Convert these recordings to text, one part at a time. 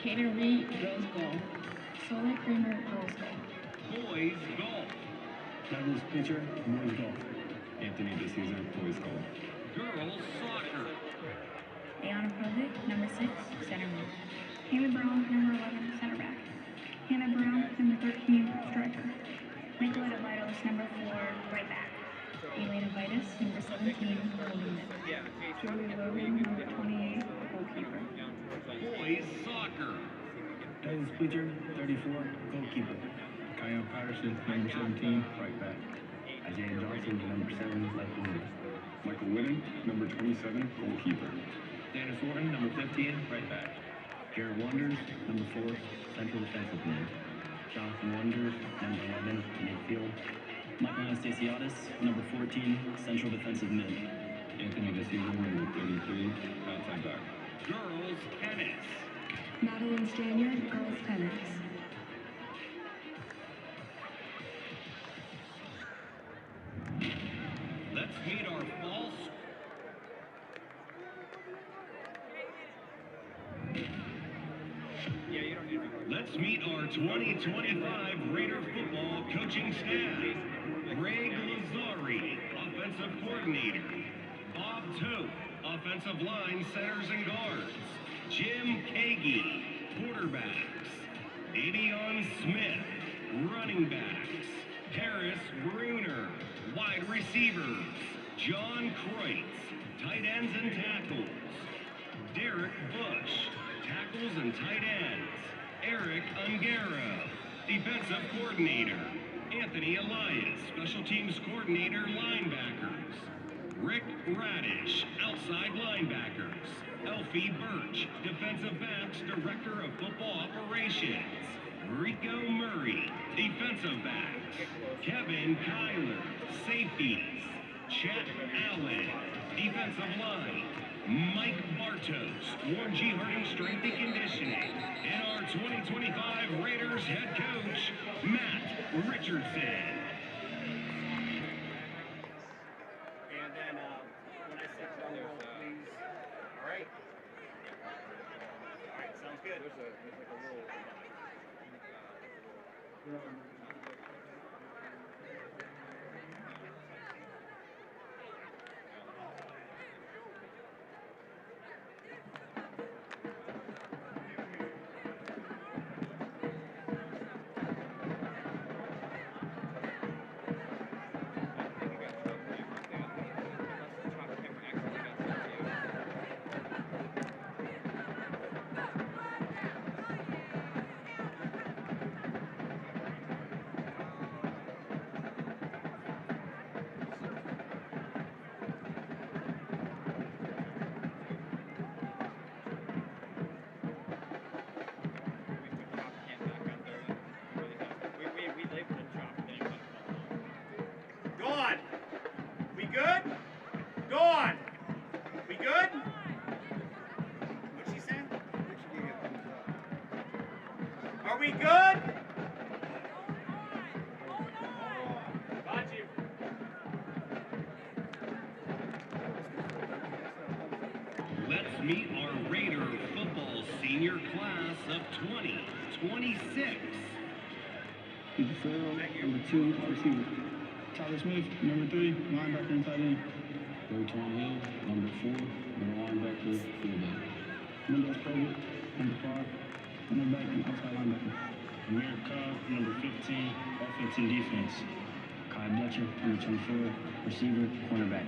Caterly Girls Golf. Solar Creamer Girls Golf. Boys Golf. Douglas Pitcher, Boys Golf. Anthony DeCesar, Boys Golf. Girls Soccer. Ayana Provic, number 6, center mid. Hannah Brown, number 11, center back. Hannah Brown, number 13, striker. Nicoletta Vitos, number 4, right back. Elena Vitus, number 17, holding mid. Joey Logan, number 28, goalkeeper. Boys Soccer. Douglas Pitcher, 34, goalkeeper. Kyle Patterson, number 17, right back. Isaiah Johnson, number 7, left wing. Michael Whitting, number 27, goalkeeper. Dennis Orton, number 15, right back. Garrett Wonders, number 4, central defensive mid. Jonathan Wonders, number 11, midfield. Michael Anastasiadis, number 14, central defensive mid. Anthony DeCesar, number 33, outside back. Girls Tennis. Madeline Stanyard, girls tennis. Let's meet our fall. Let's meet our 2025 Raider football coaching staff. Greg Lazari, offensive coordinator. Bob Tote, offensive line centers and guards. Jim Kagi, quarterbacks. Avion Smith, running backs. Harris Bruner, wide receivers. John Kreutz, tight ends and tackles. Derek Bush, tackles and tight ends. Eric Ungaro, defensive coordinator. Anthony Elias, special teams coordinator, linebackers. Rick Radish, outside linebackers. Elfie Birch, defensive backs, director of football operations. Rico Murray, defensive backs. Kevin Kyler, safeties. Chet Allen, defensive line. Mike Bartos, Warren G. Harding, strength and conditioning. And our 2025 Raiders head coach, Matt Richardson. And then when I sit down there, please. All right. All right, sounds good. There's like a little. Are we good? Got you. Let's meet our Raider football senior class of 2026. Peter Farrell, number 2, receiver. Tyler Smith, number 3, linebacker and tight end. Bertrand Hill, number 4, middle linebacker, fullback. Mendez Provic, number 5, running back and outside linebacker. Amir Cobb, number 15, offense and defense. Kai Dutcher, number 24, receiver, cornerback.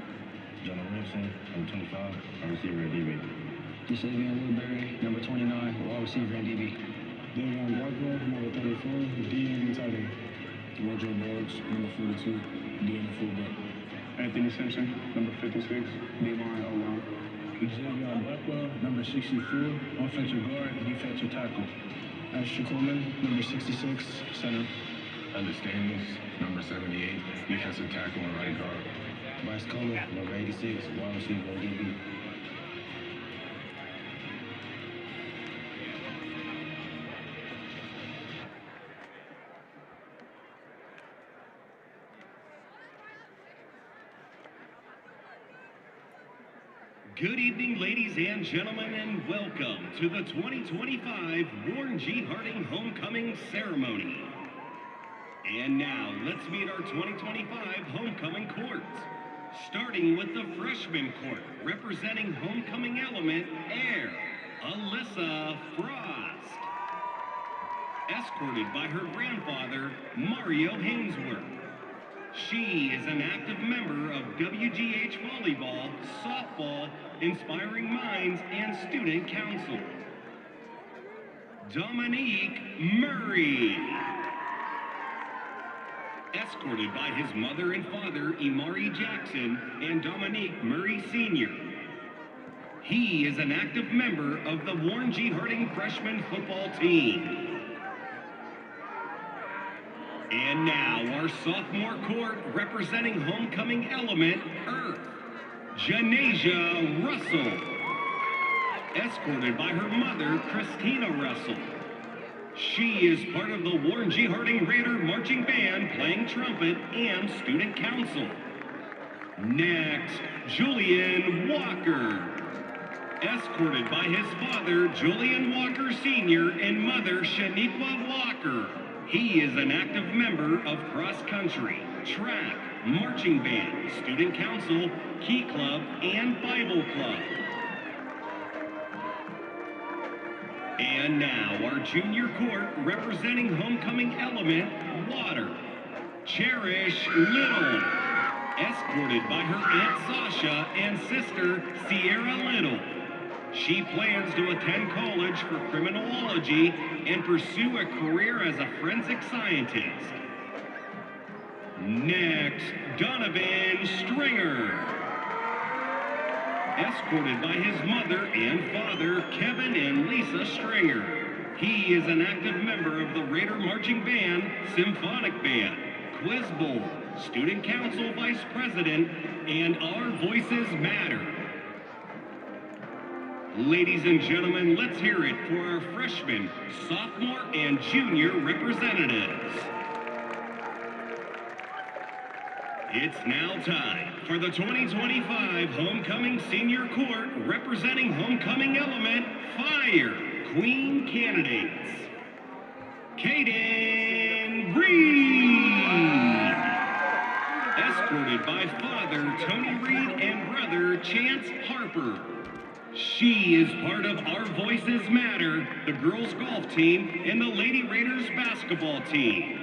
Jonah Wilson, number 25, a receiver and DB. Desavian Woodbury, number 29, wide receiver and DB. Davion Barker, number 34, DN and tight end. Roger Boggs, number 42, DN and fullback. Anthony Simpson, number 56, D-line O-line. Xavier Blackwell, number 64, offensive guard, defensive tackle. Asher Coleman, number 66, center. Understandings, number 78, defensive tackle and right guard. Bryce Coleman, number 86, wide receiver and DB. Good evening, ladies and gentlemen, and welcome to the 2025 Warren G. Harding Homecoming Ceremony. And now, let's meet our 2025 homecoming courts. Starting with the freshman court, representing homecoming element Air, Alyssa Frost. Escorted by her grandfather, Mario Hainsworth. She is an active member of WGH Volleyball, Softball, Inspiring Minds, and Student Council. Dominique Murray. Escorted by his mother and father, Imari Jackson, and Dominique Murray Sr. He is an active member of the Warren G. Harding freshman football team. And now, our sophomore court representing homecoming element, Earth, Janasia Russell. Escorted by her mother, Christina Russell. She is part of the Warren G. Harding Raider Marching Band, playing trumpet and student council. Next, Julian Walker. Escorted by his father, Julian Walker Sr., and mother, Shaniqua Walker. He is an active member of cross country, track, marching band, student council, key club, and Bible club. And now, our junior court representing homecoming element, Water, Cherish Little. Escorted by her Aunt Sasha and sister, Sierra Little. She plans to attend college for criminology and pursue a career as a forensic scientist. Next, Donovan Stringer. Escorted by his mother and father, Kevin and Lisa Stringer. He is an active member of the Raider Marching Band, Symphonic Band, Quiz Bowl, Student Council Vice President, and Our Voices Matter. Ladies and gentlemen, let's hear it for our freshmen, sophomore, and junior representatives. It's now time for the 2025 Homecoming Senior Court representing homecoming element, Fire Queen candidates. Kaden Reed. Escorted by father, Tony Reed, and brother, Chance Harper. She is part of Our Voices Matter, the girls' golf team, and the Lady Raiders basketball team.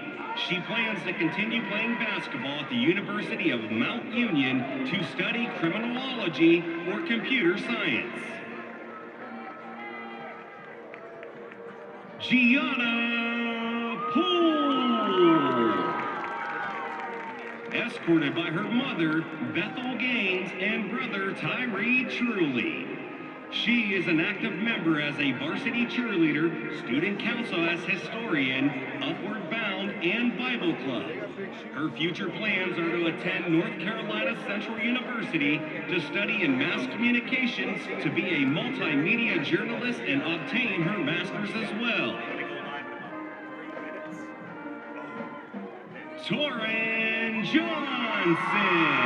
She plans to continue playing basketball at the University of Mount Union to study criminology or computer science. Gianna Poole. Escorted by her mother, Bethel Gaines, and brother, Tyree Truly. She is an active member as a varsity cheerleader, student council as historian, Upward Bound, and Bible Club. Her future plans are to attend North Carolina Central University to study in mass communications, to be a multimedia journalist, and obtain her master's as well. Torrin Johnson.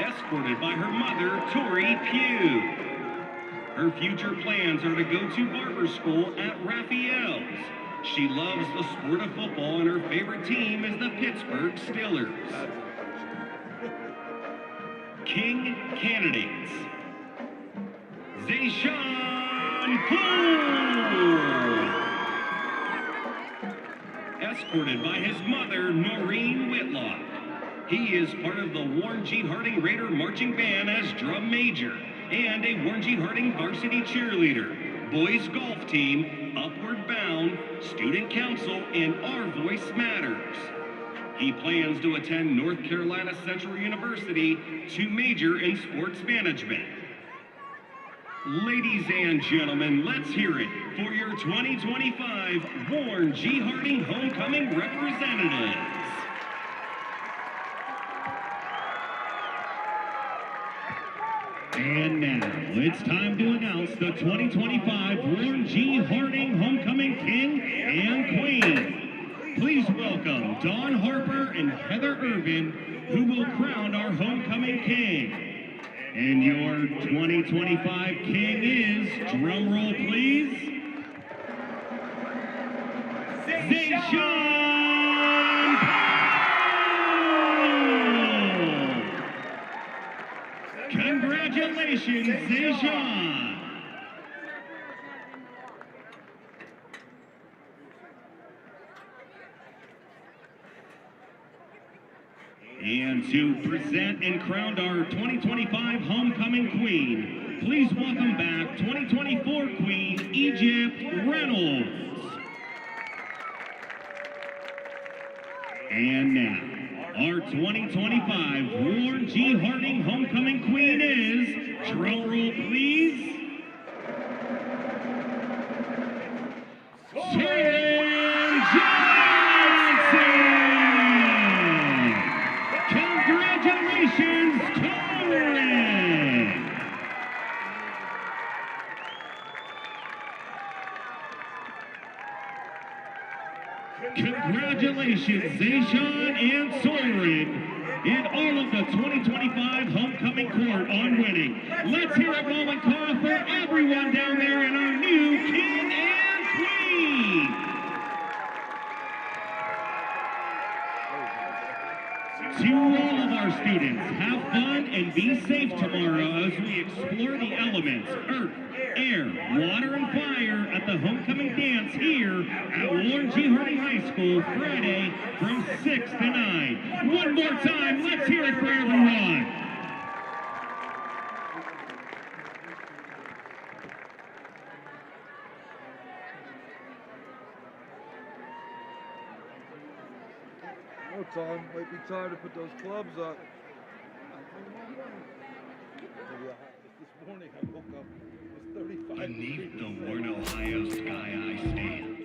Escorted by her mother, Tori Pugh. Her future plans are to go to barber school at Raphael's. She loves the sport of football, and her favorite team is the Pittsburgh Steelers. King candidates. Zayshawn Poole. Escorted by his mother, Noreen Whitlock. He is part of the Warren G. Harding Raider Marching Band as drum major and a Warren G. Harding varsity cheerleader, boys golf team, Upward Bound, student council, and Our Voice Matters. He plans to attend North Carolina Central University to major in sports management. Ladies and gentlemen, let's hear it for your 2025 Warren G. Harding Homecoming representatives. And now, it's time to announce the 2025 Warren G. Harding Homecoming King and Queen. Please welcome Dawn Harper and Heather Irvin, who will crown our homecoming king. And your 2025 king is, drum roll please, Zayshawn Powell! Congratulations, Zayshawn! And to present and crown our 2025 homecoming queen, please welcome back 2024 Queen Egypt Reynolds. And now, our 2025 Warren G. Harding homecoming queen is, drum roll please, Taryn Johnson! Congratulations, Taryn! Congratulations, Zayshawn and Soren, and all of the 2025 homecoming court on winning. Let's hear it, Mollenkopf, for everyone down there in our new king and queen. To all of our students, have fun and be safe tomorrow as we explore the elements, earth, air, water, and fire at the homecoming dance here at Warren G. Harding High School Friday from 6 to 9. One more time, let's hear it for everyone. More time, might be time to put those clubs up. This morning I woke up, it was 35 Beneath degrees. the Warren, Ohio sky I stand.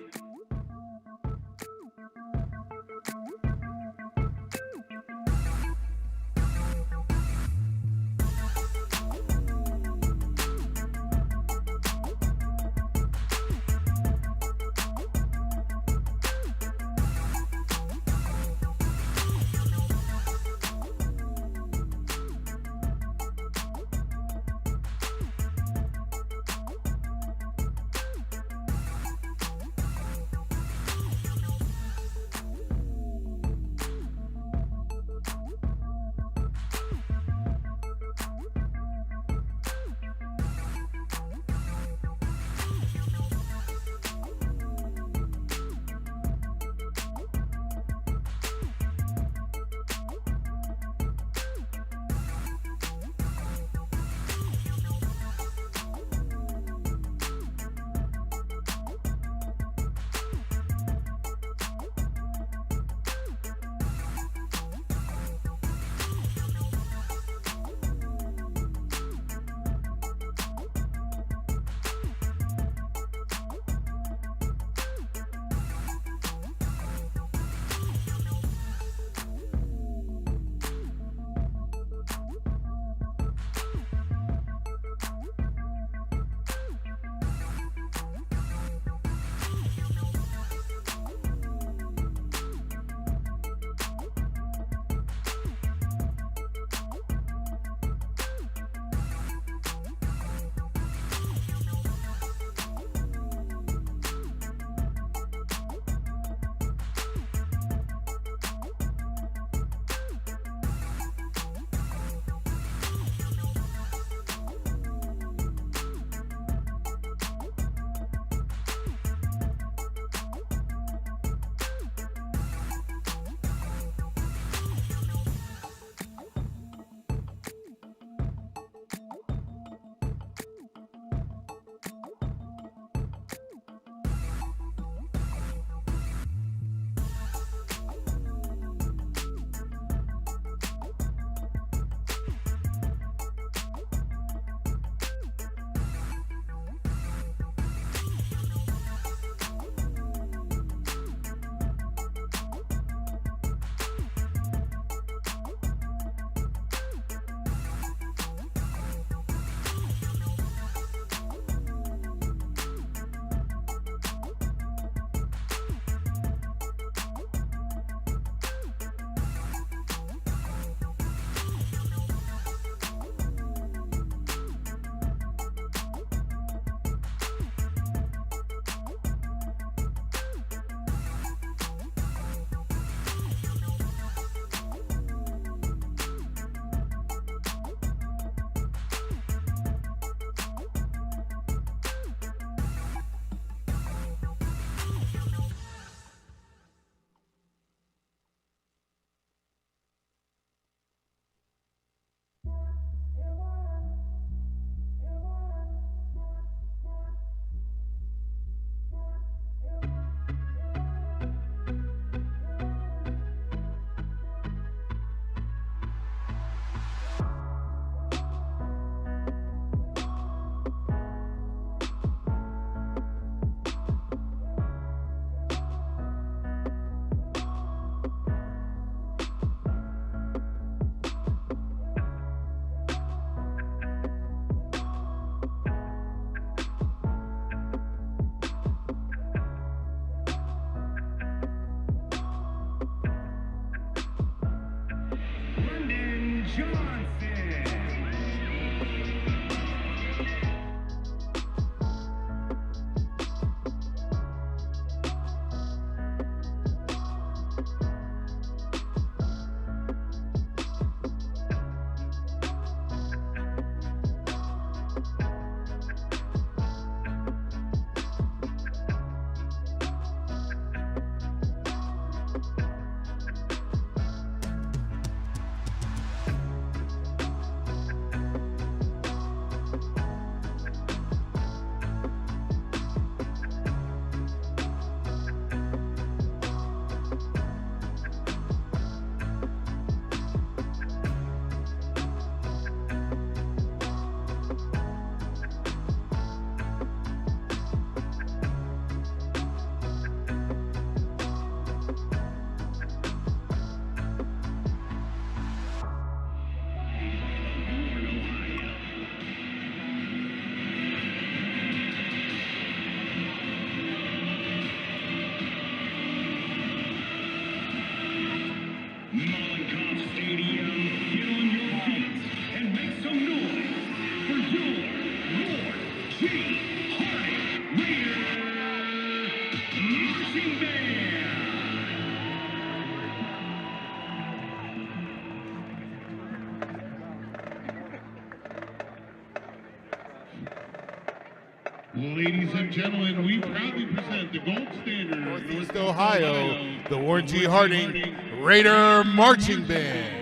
Johnson. Mollenkopf Stadium, get on your feet and make some noise for your Lord G. Harding Raider Marching Band. Ladies and gentlemen, we proudly present the gold standard Northeast Ohio, the Warren G. Harding Raider Marching Band.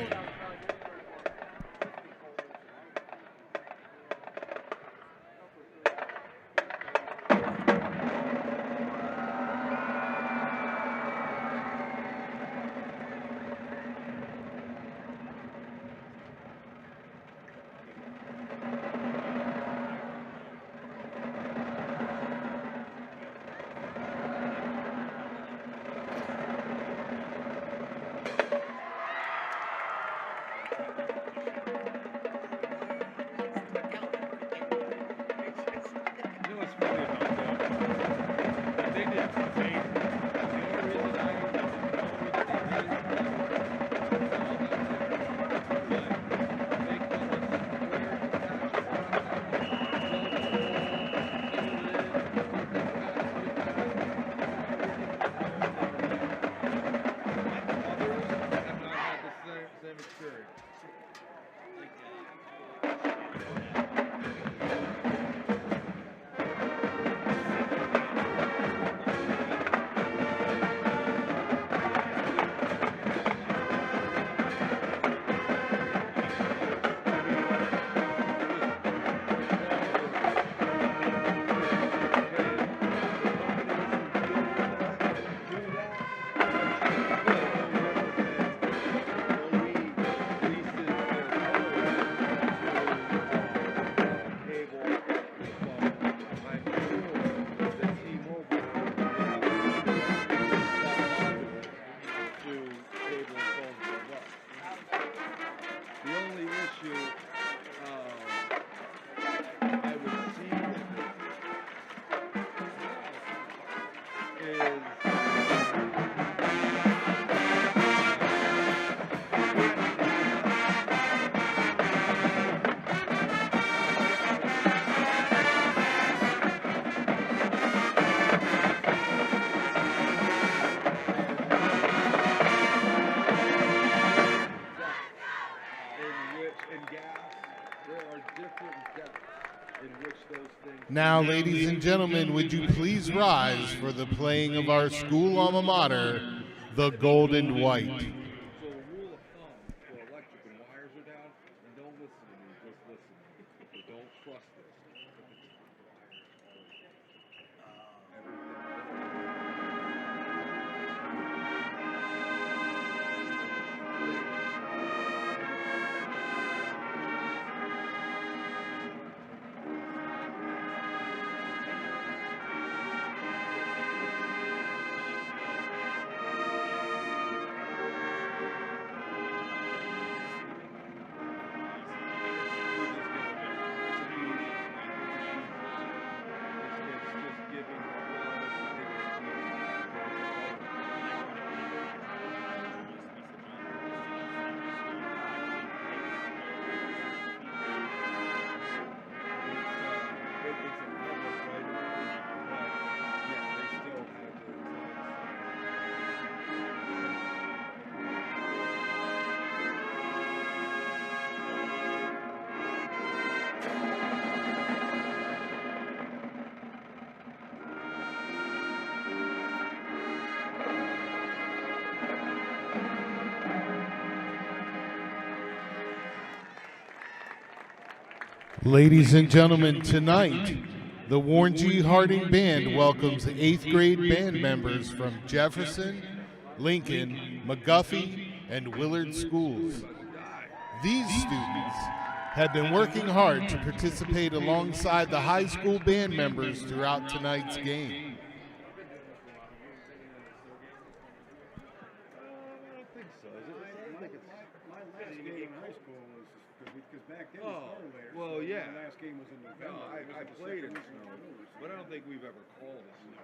Now, ladies and gentlemen, would you please rise for the playing of our school alma mater, the Gold and White. So a rule of thumb for electric and wires are down, and don't listen to me, just listen. But don't trust this. Ladies and gentlemen, tonight, the Warren G. Harding Band welcomes 8th grade band members from Jefferson, Lincoln, McGuffey, and Willard schools. These students have been working hard to participate alongside the high school band members throughout tonight's game. Well, yeah. The last game was in November. No, I played in snow, but I don't think we've ever called it snow.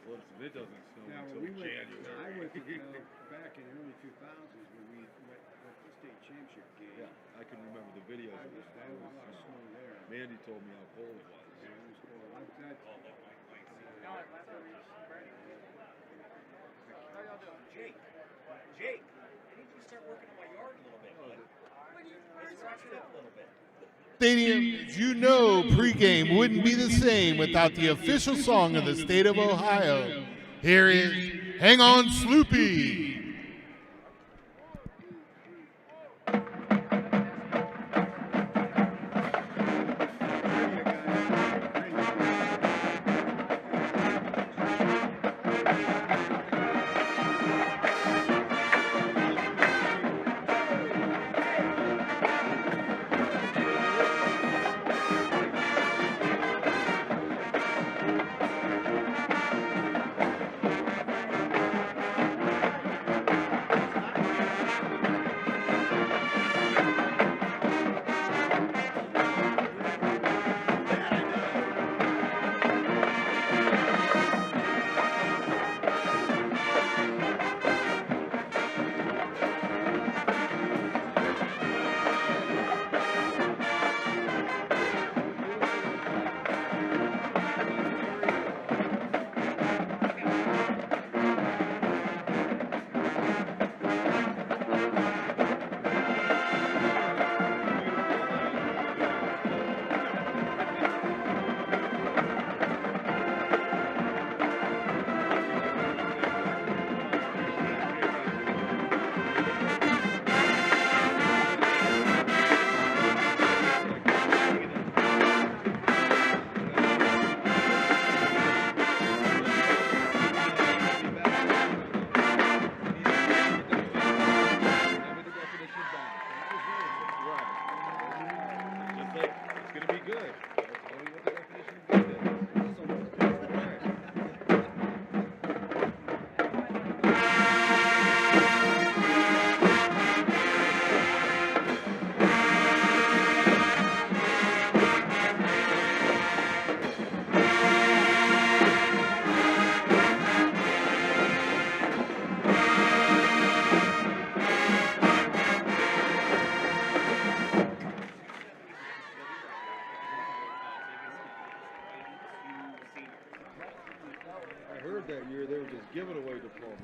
Well, if it doesn't snow until January. I went to, back in the early 2000s when we went to the state championship game. Yeah, I can remember the videos of this. There was a lot of snow there. Mandy told me how cold it was. Yeah, it was cold. Jake, I need you to start working on my yard a little bit, bud. I scratched it up a little bit. Stadium, as you know, pregame wouldn't be the same without the official song of the state of Ohio. Here is Hang On Sloopy.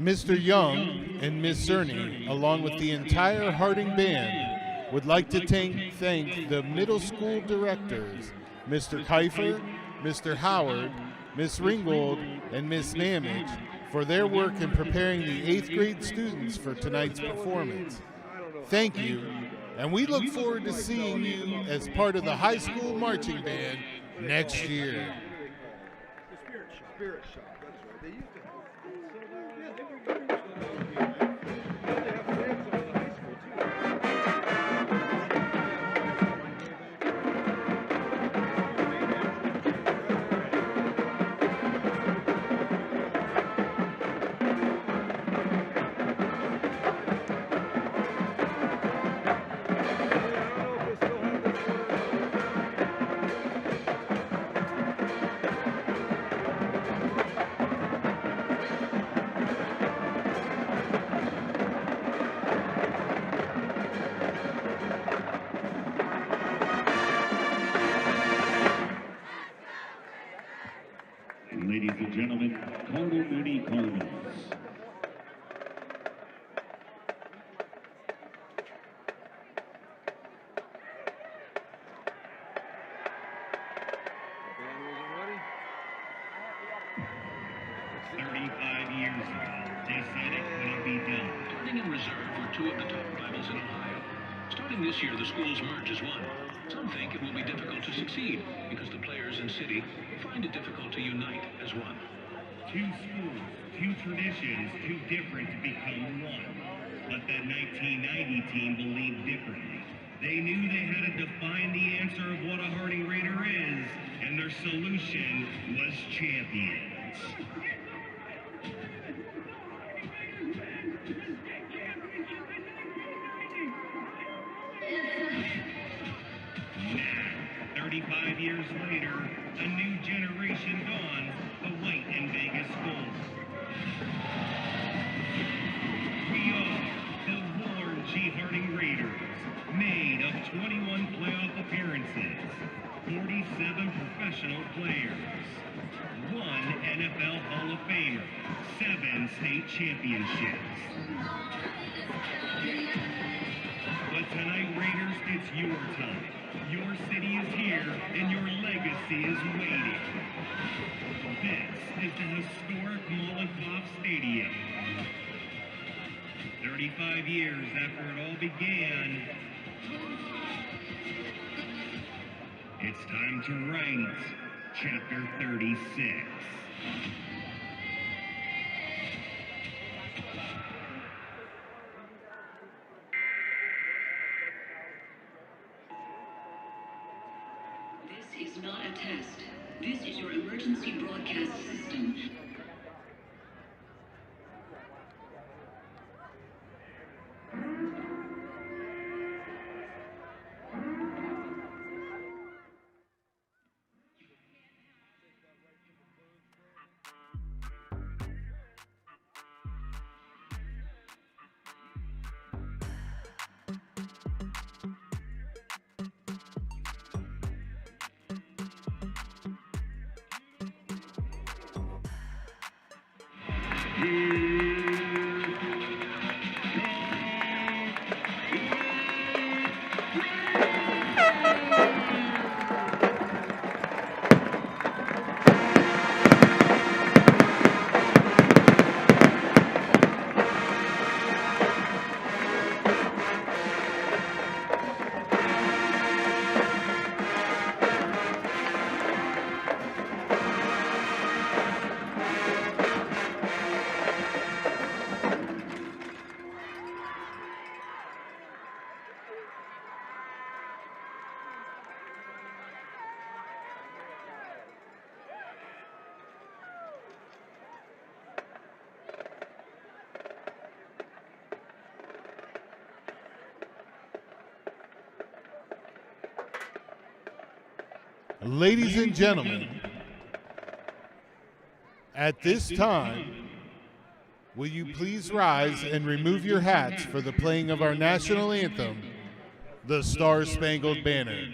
Mr. Young and Miss Cerny, along with the entire Harding Band, would like to thank the middle school directors, Mr. Kiefer, Mr. Howard, Miss Ringgold, and Miss Mamage, for their work in preparing the 8th grade students for tonight's performance. Thank you, and we look forward to seeing you as part of the high school marching band next year. Spirit shop, that's right. They used to have Ladies and gentlemen, Cardinal Mooney Cardinals. Years ago, they said it couldn't be done. Starting in reserve were two of the top 5 Hoping this year the schools merge as one. Some think it will be difficult to succeed because the players and city find it difficult to unite as one. Two schools, two traditions, too different to become one. But that 1990 team believed differently. They knew they had to define the answer of what a Harding Raider is, and their solution was champions. Now, 35 years later, a new generation dawns, the white and Vegas Bulls. We are the Warren G. Harding Raiders, made of 21 playoff appearances, 47 professional players, 1 NFL Hall of Famer, 7 state championships. But tonight, Raiders, it's your time. Your city is here, and your legacy is waiting. This is the historic Mollenkopf Stadium. 35 years after it all began, it's time to write Chapter 36. This is not a test. This is your emergency broadcast system. Ladies and gentlemen, at this time, will you please rise and remove your hats for the playing of our national anthem, the Star-Spangled Banner.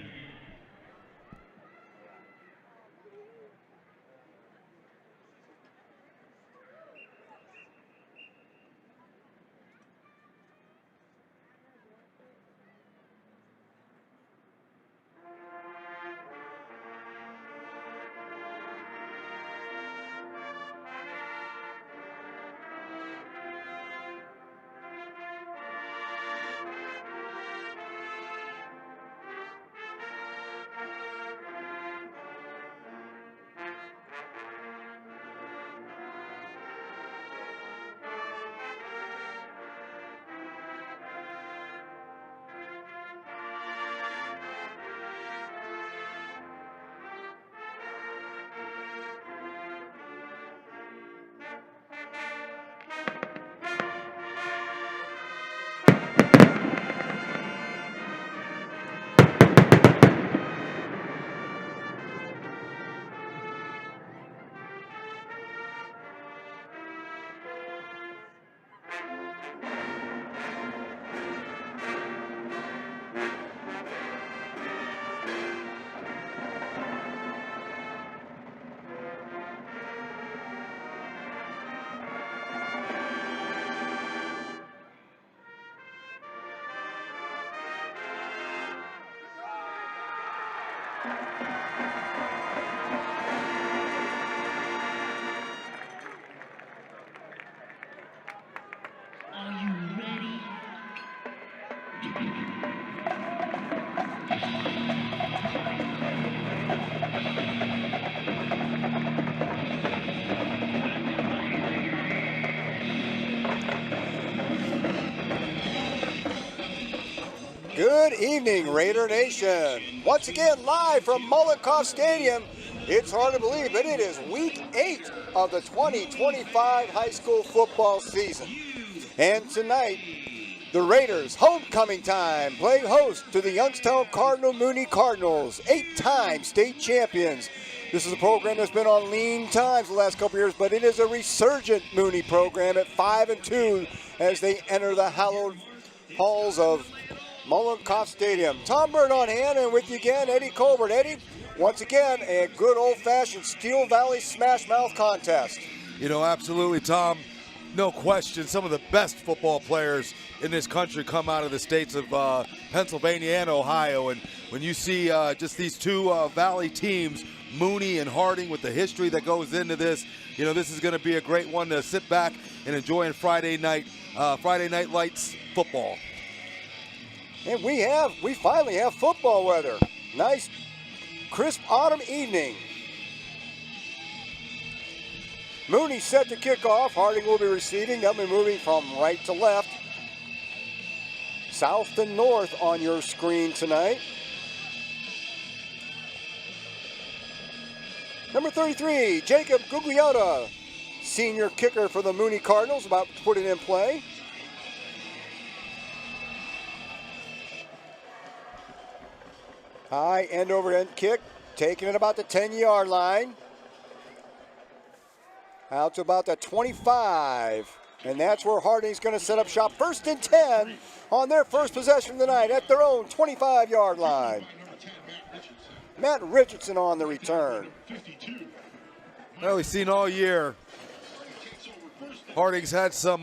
Are you ready? Good evening, Raider Nation. Once again, live from Mollenkopf Stadium. It's hard to believe, but it is week 8 of the 2025 high school football season. And tonight, the Raiders, homecoming time, playing host to the Youngstown Cardinal Mooney Cardinals, 8-time state champions. This is a program that's been on lean times the last couple years, but it is a resurgent Mooney program at 5-2 as they enter the hallowed halls of Mollenkopf Stadium. Tom Byrne on hand, and with you again, Eddie Colbert. Eddie, once again, a good old-fashioned Steel Valley Smash Mouth contest. You know, absolutely, Tom. No question, some of the best football players in this country come out of the states of Pennsylvania and Ohio. And when you see just these two Valley teams, Mooney and Harding, with the history that goes into this, you know, this is going to be a great one to sit back and enjoy on Friday night lights football. And we finally have football weather. Nice, crisp autumn evening. Mooney set to kick off. Harding will be receiving. They'll be moving from right to left, south to north on your screen tonight. Number 33, Jacob Gugliotta, senior kicker for the Mooney Cardinals, about to put it in play. High end-over-end kick, taking it about the 10-yard line. Out to about the 25. And that's where Harding's going to set up shop. 1st and 10 on their first possession of the night at their own 25-yard line. Matt Richardson on the return. Well, we've seen all year, Harding's had some,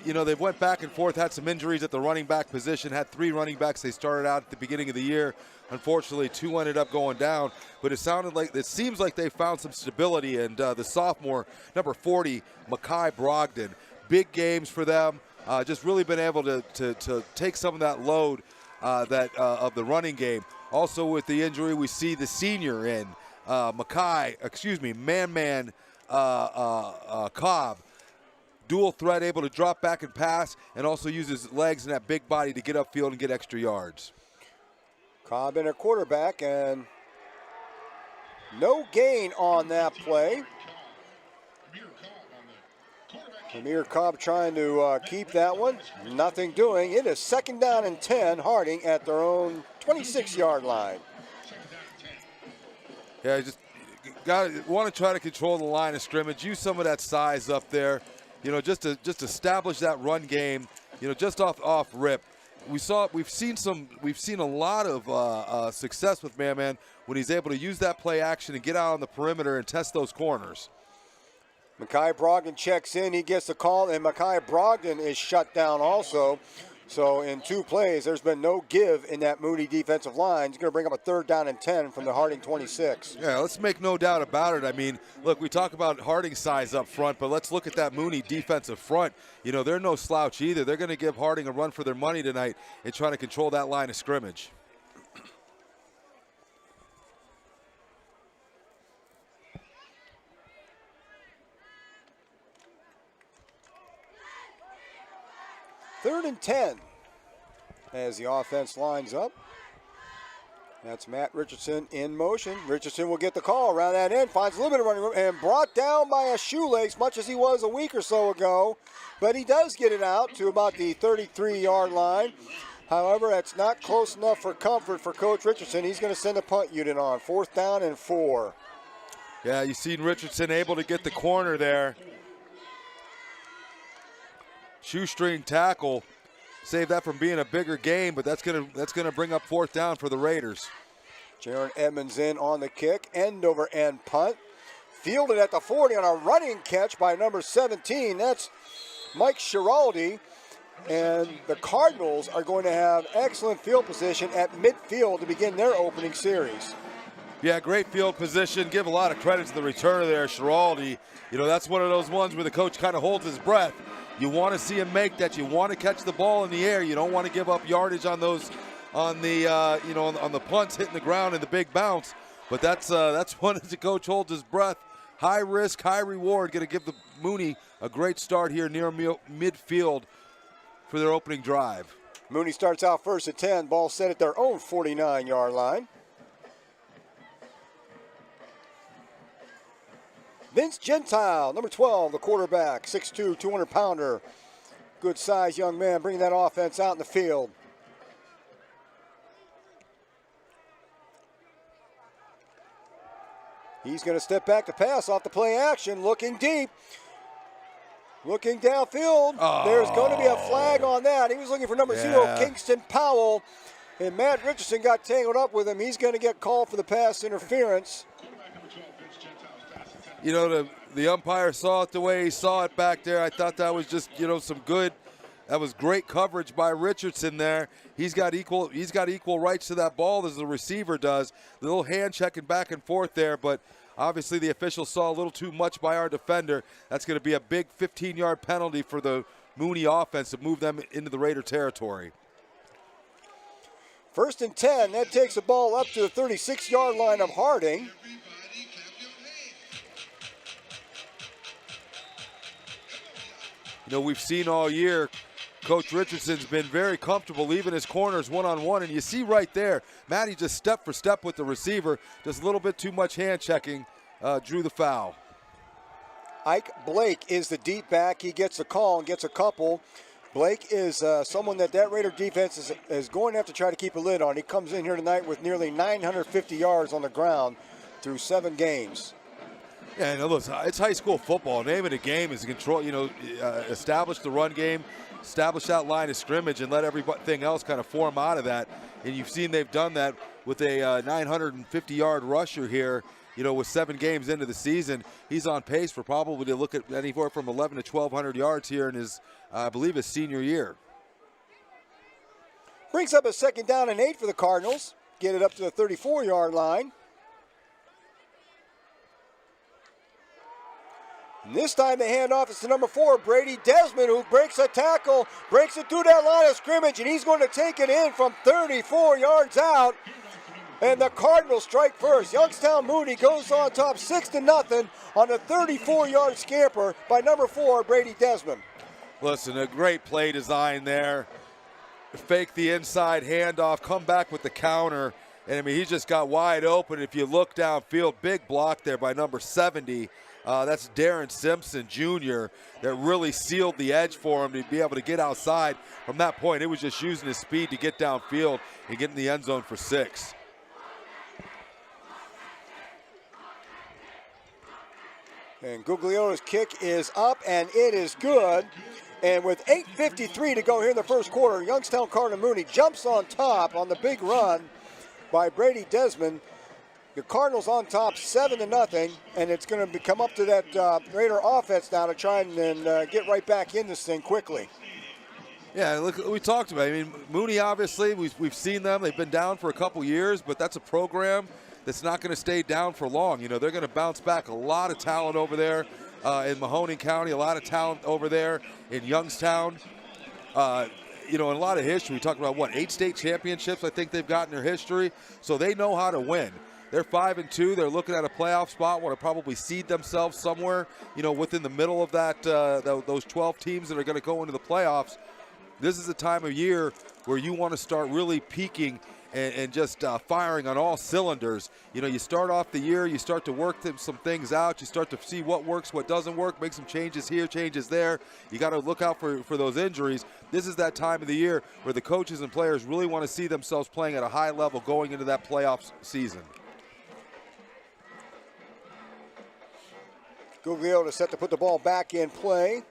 you know, they've went back and forth, had some injuries at the running back position, had 3 running backs they started out at the beginning of the year. Unfortunately, 2 ended up going down, but it seems like they found some stability, and the sophomore, number 40, Mekhi Brogdon, big games for them, just really been able to take some of that load of the running game. Also with the injury, we see the senior in Man Cobb. Dual threat, able to drop back and pass, and also use his legs and that big body to get upfield and get extra yards. Cobb in a quarterback, and no gain on that play. Amir Cobb trying to keep that one. Nothing doing. It is 2nd down and 10. Harding at their own 26-yard line. Yeah, just want to try to control the line of scrimmage. Use some of that size up there. You know, just establish that run game. You know, just off rip. We've seen a lot of success with Man when he's able to use that play action and get out on the perimeter and test those corners. Mekhi Brogdon checks in. He gets the call, and Mekhi Brogdon is shut down also. So in 2 plays, there's been no give in that Mooney defensive line. He's going to bring up a 3rd down and 10 from the Harding 26. Yeah, let's make no doubt about it. I mean, look, we talk about Harding's size up front, but let's look at that Mooney defensive front. You know, they're no slouch either. They're going to give Harding a run for their money tonight and trying to control that line of scrimmage. Third and 10 as the offense lines up. That's Matt Richardson in motion. Richardson will get the call around that end, finds a little bit of running room, and brought down by a shoelace, much as he was a week or so ago. But he does get it out to about the 33-yard line. However, that's not close enough for comfort for Coach Richardson. He's going to send a punt unit on. 4th down and 4. Yeah, you've seen Richardson able to get the corner there. Shoestring tackle, save that from being a bigger game, but that's gonna bring up 4th down for the Raiders. Jaron Edmonds in on the kick, end over end punt, fielded at the 40 on a running catch by number 17. That's Mike Schiraldi, and the Cardinals are going to have excellent field position at midfield to begin their opening series. Yeah, great field position. Give a lot of credit to the returner there, Schiraldi. You know, that's one of those ones where the coach kind of holds his breath. You want to see him make that. You want to catch the ball in the air. You don't want to give up yardage on those, on the on the punts hitting the ground and the big bounce. But that's one as the coach holds his breath. High risk, high reward. Going to give the Mooney a great start here near midfield for their opening drive. Mooney starts out first at 10. Ball set at their own 49-yard line. Vince Gentile, number 12, the quarterback, 6'2", 200-pounder. Good size young man, bringing that offense out in the field. He's going to step back to pass off the play action, looking deep. Looking downfield. Oh. There's going to be a flag on that. He was looking for number 0, Kingston Powell. And Matt Richardson got tangled up with him. He's going to get called for the pass interference. You know, the umpire saw it the way he saw it back there. I thought that was just, you know, that was great coverage by Richardson there. He's got equal rights to that ball as the receiver does. The little hand checking back and forth there, but obviously the official saw a little too much by our defender. That's going to be a big 15-yard penalty for the Mooney offense to move them into the Raider territory. 1st and 10. That takes the ball up to the 36-yard line of Harding. You know, we've seen all year, Coach Richardson's been very comfortable leaving his corners one-on-one, and you see right there, Matty just step for step with the receiver, just a little bit too much hand checking, drew the foul. Ike Blake is the deep back. He gets a call and gets a couple. Blake is someone that Raider defense is going to have to try to keep a lid on. He comes in here tonight with nearly 950 yards on the ground through 7 games. Yeah, and look, it's high school football. Name of the game is to control, establish the run game, establish that line of scrimmage, and let everything else kind of form out of that. And you've seen they've done that with a 950-yard rusher here, with 7 games into the season. He's on pace for probably to look at anywhere from 1,100 to 1,200 yards here in his, I believe, his senior year. Brings up a 2nd down and 8 for the Cardinals. Get it up to the 34-yard line. And this time the handoff is to number 4, Brady Desmond, who breaks a tackle, breaks it through that line of scrimmage, and he's going to take it in from 34 yards out. And the Cardinals strike first. Youngstown Mooney goes on top 6-0 on a 34-yard scamper by number 4, Brady Desmond. Listen, a great play design there. Fake the inside handoff, come back with the counter. And, I mean, he just got wide open. If you look downfield, big block there by number 70. That's Darren Simpson Jr. that really sealed the edge for him to be able to get outside. From that point, it was just using his speed to get downfield and get in the end zone for 6. And Gugliotta's kick is up, and it is good. And with 8:53 to go here in the first quarter, Youngstown Cardinal Mooney jumps on top on the big run by Brady Desmond. The Cardinals on top 7-0, and it's going to come up to that Raider offense now to try and get right back in this thing quickly. Yeah, look, we talked about it. I mean, Mooney, obviously, we've seen them. They've been down for a couple years, but that's a program that's not going to stay down for long. They're going to bounce back. A lot of talent over there in Mahoning County, a lot of talent over there in Youngstown. And a lot of history. We talked about, 8 state championships I think they've got in their history, so they know how to win. They're 5-2. They're looking at a playoff spot, want to probably seed themselves somewhere, within the middle of that those 12 teams that are going to go into the playoffs. This is the time of year where you want to start really peaking and just firing on all cylinders. You start off the year, you start to work some things out, you start to see what works, what doesn't work, make some changes here, changes there. You got to look out for those injuries. This is that time of the year where the coaches and players really want to see themselves playing at a high level going into that playoff season. Gugliotta set to put the ball back in play.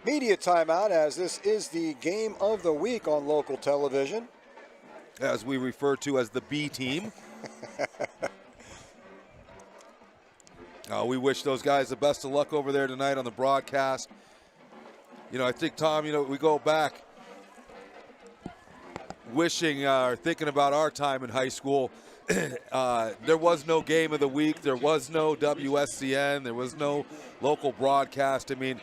Media timeout, as this is the game of the week on local television. As we refer to as the B team. We wish those guys the best of luck over there tonight on the broadcast. I think, Tom, we go back wishing or thinking about our time in high school. There was no game of the week. There was no WSCN. There was no local broadcast. I mean,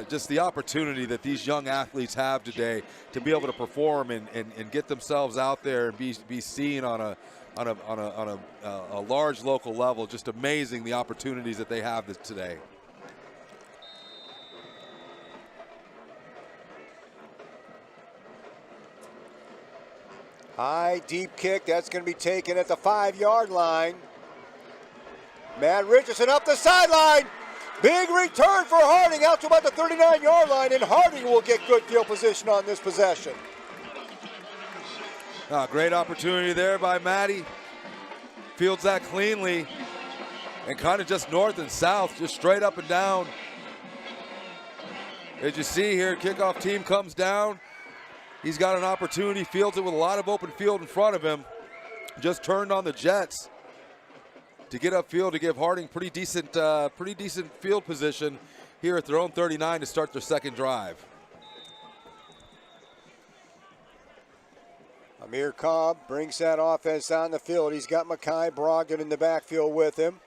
just the opportunity that these young athletes have today to be able to perform and get themselves out there and be seen on a large local level. Just amazing the opportunities that they have today. High, deep kick. That's going to be taken at the 5-yard line. Matt Richardson up the sideline. Big return for Harding out to about the 39-yard line, and Harding will get good field position on this possession. Great opportunity there by Matty. Fields that cleanly, and kind of just north and south, just straight up and down. As you see here, kickoff team comes down. He's got an opportunity, fields it with a lot of open field in front of him. Just turned on the jets to get upfield to give Harding pretty decent field position here at their own 39 to start their second drive. Amir Cobb brings that offense on the field. He's got Mekhi Brogdon in the backfield with him.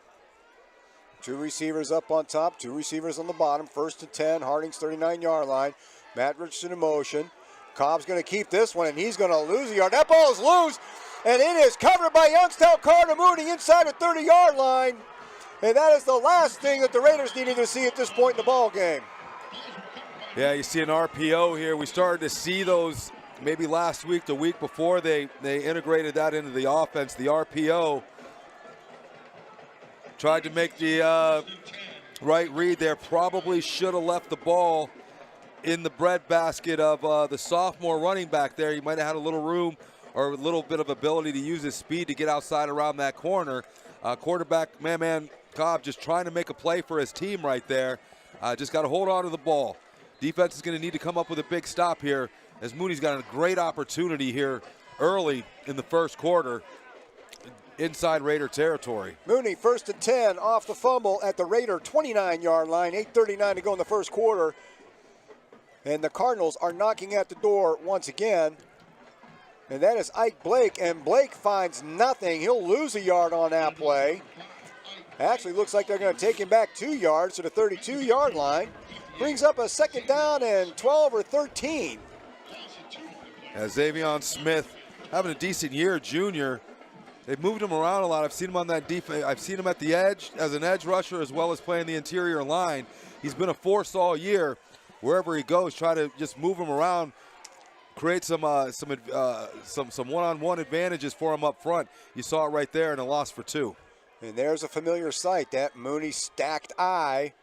2 receivers up on top, 2 receivers on the bottom. 1st and 10, Harding's 39-yard line. Matt Richardson in motion. Cobb's going to keep this one, and he's going to lose a yard. That ball is loose, and it is covered by Youngstown Cardinal Mooney inside the 30-yard line. And that is the last thing that the Raiders needed to see at this point in the ball game. Yeah, you see an RPO here. We started to see those maybe last week, the week before they integrated that into the offense. The RPO tried to make the right read there. Probably should have left the ball in the breadbasket of the sophomore running back there. He might have had a little room or a little bit of ability to use his speed to get outside around that corner. Quarterback, man, Cobb just trying to make a play for his team right there. Just got to hold on to the ball. Defense is going to need to come up with a big stop here, as Mooney's got a great opportunity here early in the first quarter inside Raider territory. Mooney 1st and 10 off the fumble at the Raider 29-yard line. 8:39 to go in the first quarter. And the Cardinals are knocking at the door once again. And that is Ike Blake, and Blake finds nothing. He'll lose a yard on that play. Actually looks like they're going to take him back 2 yards to the 32-yard line. Brings up a 2nd down and 12 or 13. Xavion Smith having a decent year, junior. They've moved him around a lot. I've seen him on that defense. I've seen him at the edge as an edge rusher as well as playing the interior line. He's been a force all year. Wherever he goes, try to just move him around, create some one-on-one advantages for him up front. You saw it right there in a loss for 2. And there's a familiar sight, that Mooney stacked eye.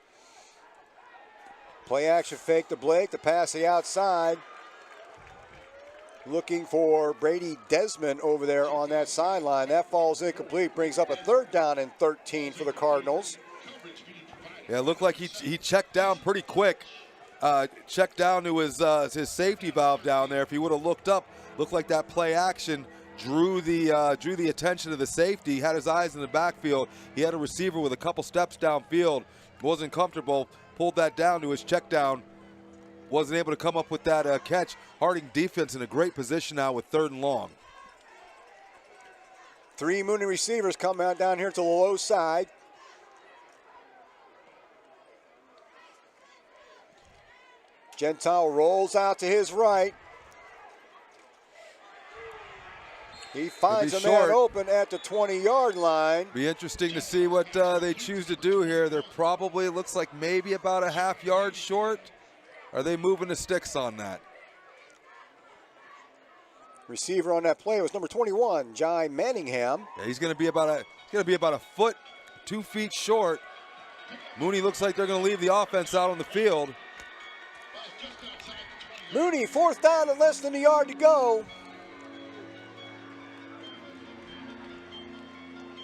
Play action fake to Blake, the pass the outside. Looking for Brady Desmond over there on that sideline. That falls incomplete, brings up a 3rd down and 13 for the Cardinals. Yeah, it looked like he checked down pretty quick. Checked down to his safety valve down there. If he would have looked up, looked like that play action drew the attention of the safety. Had his eyes in the backfield. He had a receiver with a couple steps downfield. Wasn't comfortable. Pulled that down to his check down. Wasn't able to come up with that catch. Harding defense in a great position now with 3rd and long. 3 Mooney receivers come out down here to the low side. Gentile rolls out to his right. He finds a man open at the 20-yard line. Be interesting to see what they choose to do here. They're probably, it looks like maybe about a half yard short. Are they moving the sticks on that? Receiver on that play was number 21, Jai Manningham. Yeah, he's going to be about a foot, 2 feet short. Mooney looks like they're going to leave the offense out on the field. Mooney 4th down and less than a yard to go.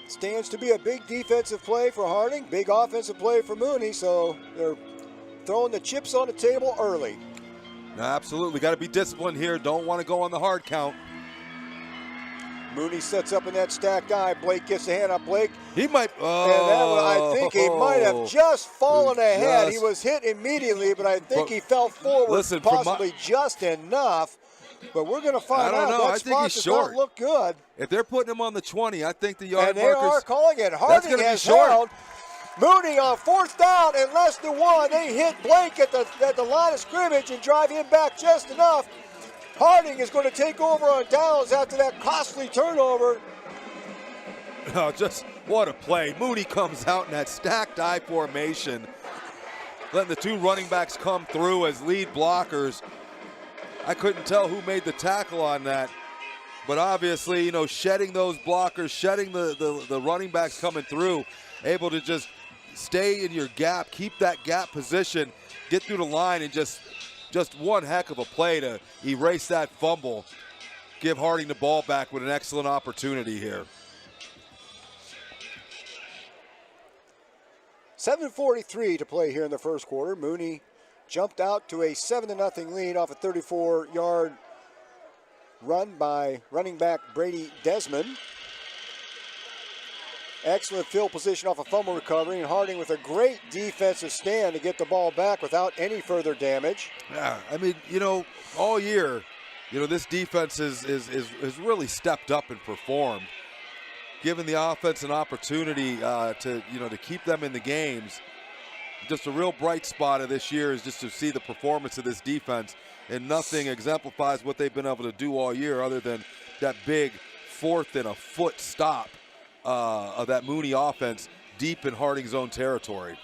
Stands to be a big defensive play for Harding, big offensive play for Mooney, so they're throwing the chips on the table early. No, absolutely, got to be disciplined here. Don't want to go on the hard count. Mooney sets up in that stacked eye. Blake gets a hand on Blake. He might. I think he might have just fallen ahead. He was hit immediately, but I think he fell forward, possibly just enough. But we're going to find out. I think he's short. Not look good. If they're putting him on the 20, I think the yard markers. And they are calling it. Harding has held. Mooney on 4th down and less than 1. They hit Blake at the line of scrimmage and drive him back just enough. Harding is going to take over on downs after that costly turnover. Oh, just what a play. Mooney comes out in that stacked eye formation, letting the 2 running backs come through as lead blockers. I couldn't tell who made the tackle on that. But obviously, you know, shedding those blockers, shedding the running backs coming through, able to just stay in your gap, keep that gap position, get through the line, and just one heck of a play to erase that fumble. Give Harding the ball back with an excellent opportunity here. 7:43 to play here in the first quarter. Mooney jumped out to a 7-0 lead off a 34-yard run by running back Brady Desmond. Excellent field position off a fumble recovery, and Harding with a great defensive stand to get the ball back without any further damage. Yeah, I mean, you know, all year, you know, this defense has really stepped up and performed, giving the offense an opportunity to keep them in the games. Just a real bright spot of this year is just to see the performance of this defense, and nothing exemplifies what they've been able to do all year other than that big 4th and a foot stop of that Mooney offense deep in Harding's own territory.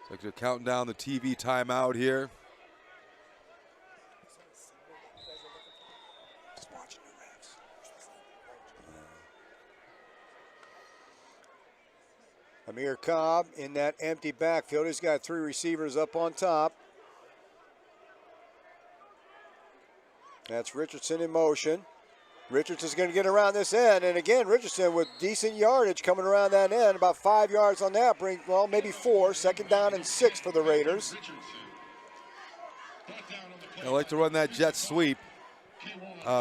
Like they're counting down the TV timeout here. Amir Cobb in that empty backfield. He's got 3 receivers up on top. That's Richardson in motion. Richardson's going to get around this end, and again, Richardson with decent yardage coming around that end, about 5 yards on that, maybe 4, 2nd down and 6 for the Raiders. I like to run that jet sweep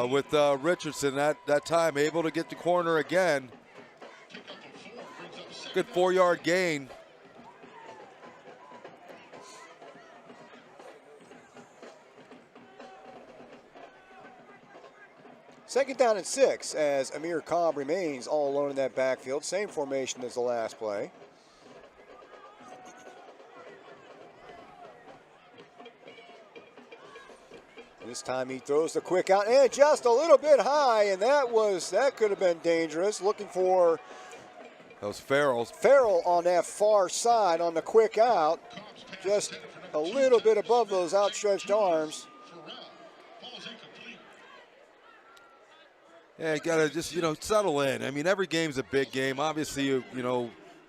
with Richardson that time, able to get the corner again. Good 4-yard gain. Second down and 6 as Amir Cobb remains all alone in that backfield. Same formation as the last play. This time he throws the quick out and just a little bit high, and that could have been dangerous. Looking for those Farrells. Farrell on that far side on the quick out, just a little bit above those outstretched arms. Yeah, you gotta just, settle in. I mean, every game's a big game. Obviously, you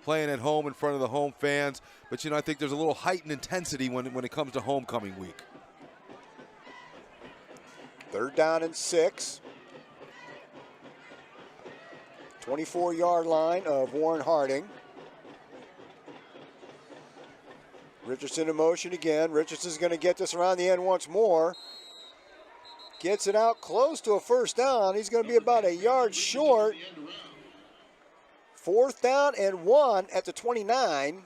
playing at home in front of the home fans, but I think there's a little heightened intensity when it comes to homecoming week. 3rd down and 6. 24-yard line of Warren Harding. Richardson in motion again. Richardson's going to get this around the end once more. Gets it out close to a 1st down. He's going to be about a yard short. 4th down and 1 at the 29.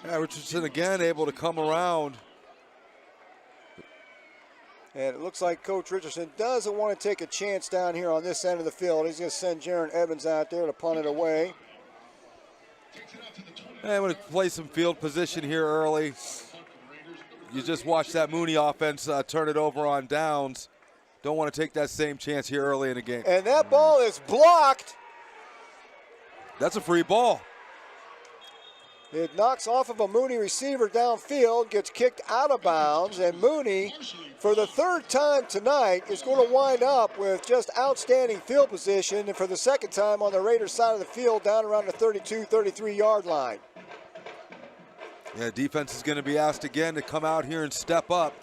Yeah, Richardson again able to come around. And it looks like Coach Richardson doesn't want to take a chance down here on this end of the field. He's going to send Jaron Evans out there to punt it away. I'm going to play some field position here early. You just watch that Mooney offense turn it over on downs. Don't want to take that same chance here early in the game. And that ball is blocked. That's a free ball. It knocks off of a Mooney receiver downfield, gets kicked out of bounds, and Mooney, for the 3rd time tonight, is going to wind up with just outstanding field position, and for the 2nd time on the Raiders side of the field, down around the 32, 33-yard line. Yeah, defense is going to be asked again to come out here and step up.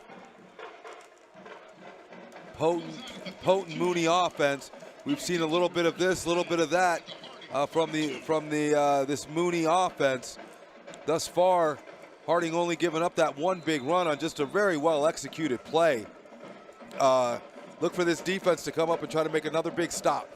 Potent Mooney offense. We've seen a little bit of this, a little bit of that from this Mooney offense. Thus far, Harding only giving up that one big run on just a very well executed play. Look for this defense to come up and try to make another big stop.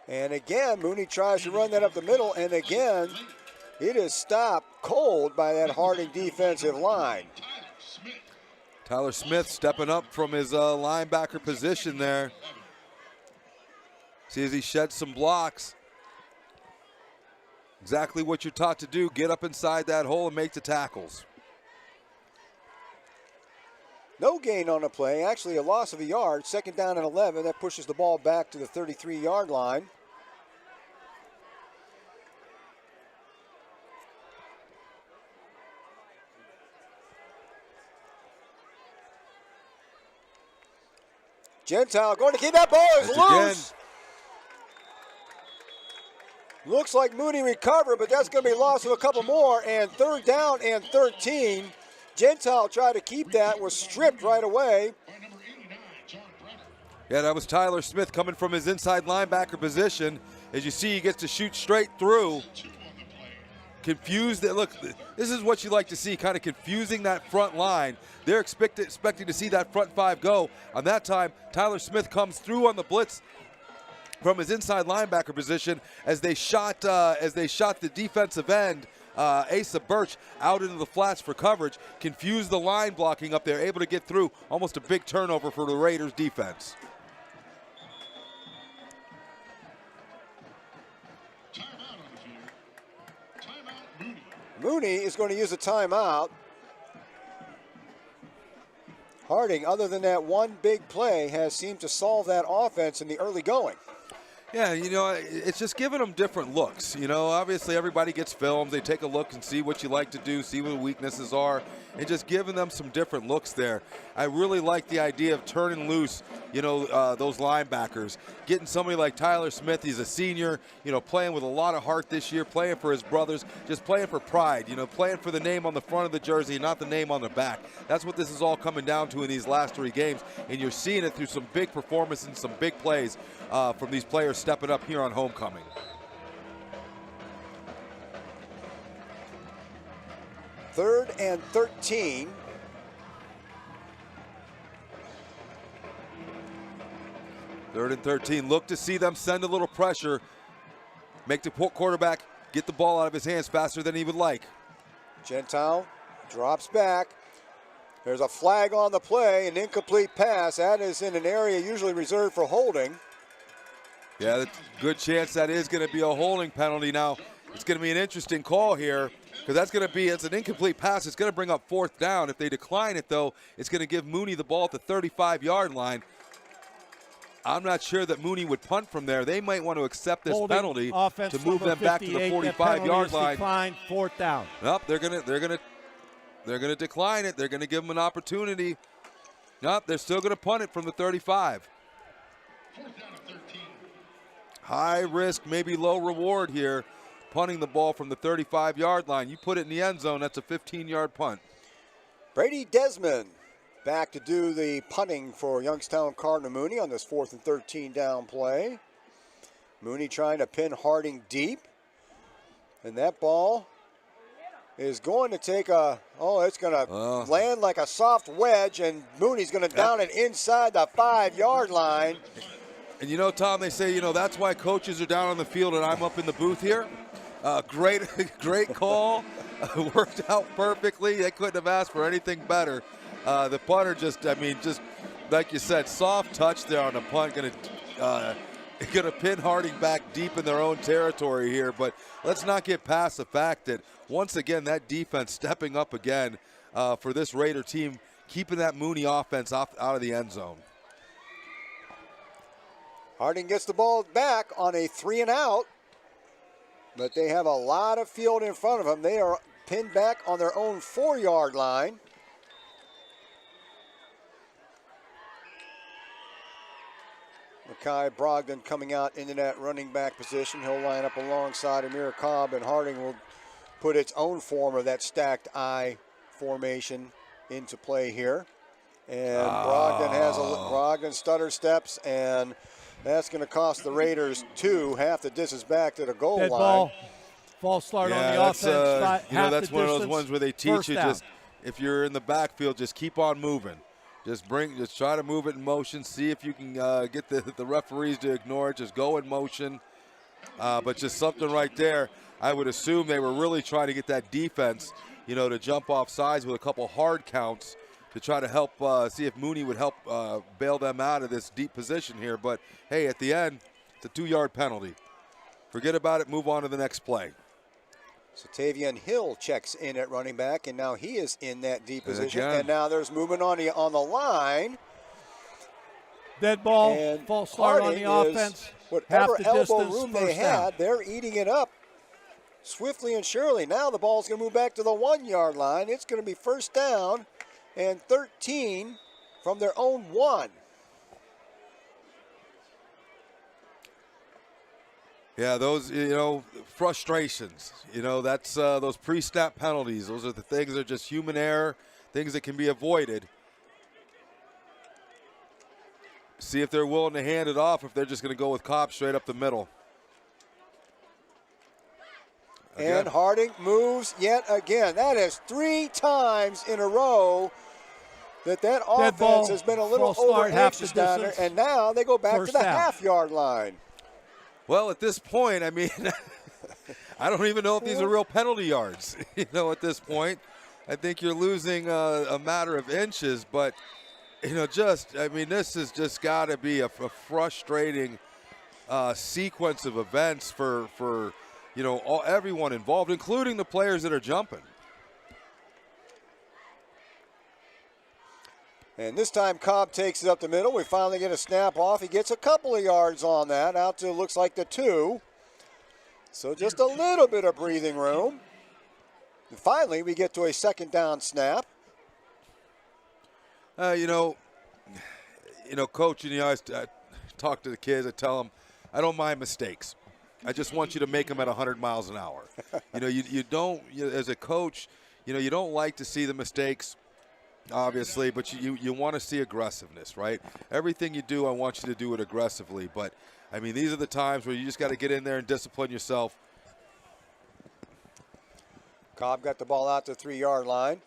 And again, Mooney tries to run that up the middle, and again, it is stopped cold by that Harding defensive line. Tyler Smith stepping up from his linebacker position there. See as he sheds some blocks. Exactly what you're taught to do. Get up inside that hole and make the tackles. No gain on the play. Actually, a loss of a yard. 2nd down and 11. That pushes the ball back to the 33-yard line. Gentile going to keep that ball is loose. Looks like Mooney recovered, but that's going to be a loss of a couple more. And 3rd down and 13. Gentile tried to keep that, was stripped right away. Yeah, that was Tyler Smith coming from his inside linebacker position. As you see, he gets to shoot straight through. Confused. Look, this is what you like to see, kind of confusing that front line. They're expecting to see that front 5 go. On that time, Tyler Smith comes through on the blitz from his inside linebacker position as they shot the defensive end, Asa Birch, out into the flats for coverage. Confused the line blocking up there, able to get through. Almost a big turnover for the Raiders defense. Mooney is going to use a timeout. Harding, other than that one big play, has seemed to solve that offense in the early going. Yeah, you know, it's just giving them different looks. You know, obviously everybody gets films. They take a look and see what you like to do, see what the weaknesses are, and just giving them some different looks there. I really like the idea of turning loose, you know, those linebackers. Getting somebody like Tyler Smith, he's a senior, you know, playing with a lot of heart this year, playing for his brothers, just playing for pride, you know, playing for the name on the front of the jersey, not the name on the back. That's what this is all coming down to in these last 3 games, and you're seeing it through some big performances and some big plays from these players stepping up here on homecoming. Third and 13. Third and 13. Look to see them send a little pressure, make the quarterback get the ball out of his hands faster than he would like. Gentile drops back. There's a flag on the play, an incomplete pass. That is in an area usually reserved for holding. Yeah, good chance that is going to be a holding penalty. Now, it's going to be an interesting call here because it's an incomplete pass. It's going to bring up 4th down. If they decline it, though, it's going to give Mooney the ball at the 35-yard line. I'm not sure that Mooney would punt from there. They might want to accept this penalty to move them back to the 45-yard line. Declined, 4th down. Nope, they're going to decline it. They're going to give them an opportunity. Nope, they're still going to punt it from the 35. 4th down and 13. High risk, maybe low reward here, punting the ball from the 35-yard line. You put it in the end zone, that's a 15-yard punt. Brady Desmond back to do the punting for Youngstown Cardinal Mooney on this 4th and 13 down play. Mooney trying to pin Harding deep. And that ball is going to take it's going to land like a soft wedge, and Mooney's going to down it inside the 5-yard line. And you know, Tom, they say, you know, that's why coaches are down on the field and I'm up in the booth here. Great call. Worked out perfectly. They couldn't have asked for anything better. The punter just like you said, soft touch there on the punt. Going to pin Harding back deep in their own territory here. But let's not get past the fact that, once again, that defense stepping up again for this Raider team, keeping that Mooney offense out of the end zone. Harding gets the ball back on a 3-and-out, but they have a lot of field in front of them. They are pinned back on their own 4-yard line. Makai Brogdon coming out into that running back position. He'll line up alongside Amir Cobb, and Harding will put its own form of that stacked I formation into play here. And Brogdon stutter steps, and that's going to cost the Raiders 2, half the distance back to the goal line. Ball. False start on the offense. That's one of those ones where they teach you just, if you're in the backfield, just keep on moving. Just try to move it in motion. See if you can get the referees to ignore it. Just go in motion. But just something right there. I would assume they were really trying to get that defense, you know, to jump off sides with a couple hard counts to try to help see if Mooney would help bail them out of this deep position here. But, hey, at the end, it's a 2-yard penalty. Forget about it, move on to the next play. So Tavian Hill checks in at running back, and now he is in that deep position. And now there's movement on the line. Dead ball, and false start on the offense. Whatever half the elbow distance, room they first down. had, they're eating it up swiftly and surely. Now the ball's going to move back to the 1-yard line. It's going to be first down and 13 from their own 1. Yeah, those, frustrations. That's those pre-snap penalties. Those are the things that are just human error, things that can be avoided. See if they're willing to hand it off, if they're just going to go with Cobb straight up the middle. Again. And Harding moves yet again. That is 3 times in a row that offense has been a little over anxious down there. And now they go back to the half-yard line. Well, at this point, I mean, I don't even know if these are real penalty yards. At this point, I think you're losing a matter of inches. But, this has just got to be a frustrating sequence of events for everyone involved, including the players that are jumping. And this time Cobb takes it up the middle. We finally get a snap off. He gets a couple of yards on that, out to looks like the 2. So just a little bit of breathing room. And finally, we get to a second down snap. Coach, I talk to the kids. I tell them, I don't mind mistakes. I just want you to make them at 100 miles an hour. You don't, as a coach, you don't like to see the mistakes, obviously, but you want to see aggressiveness, right? Everything you do, I want you to do it aggressively. But, I mean, these are the times where you just got to get in there and discipline yourself. Cobb got the ball out to the 3-yard line.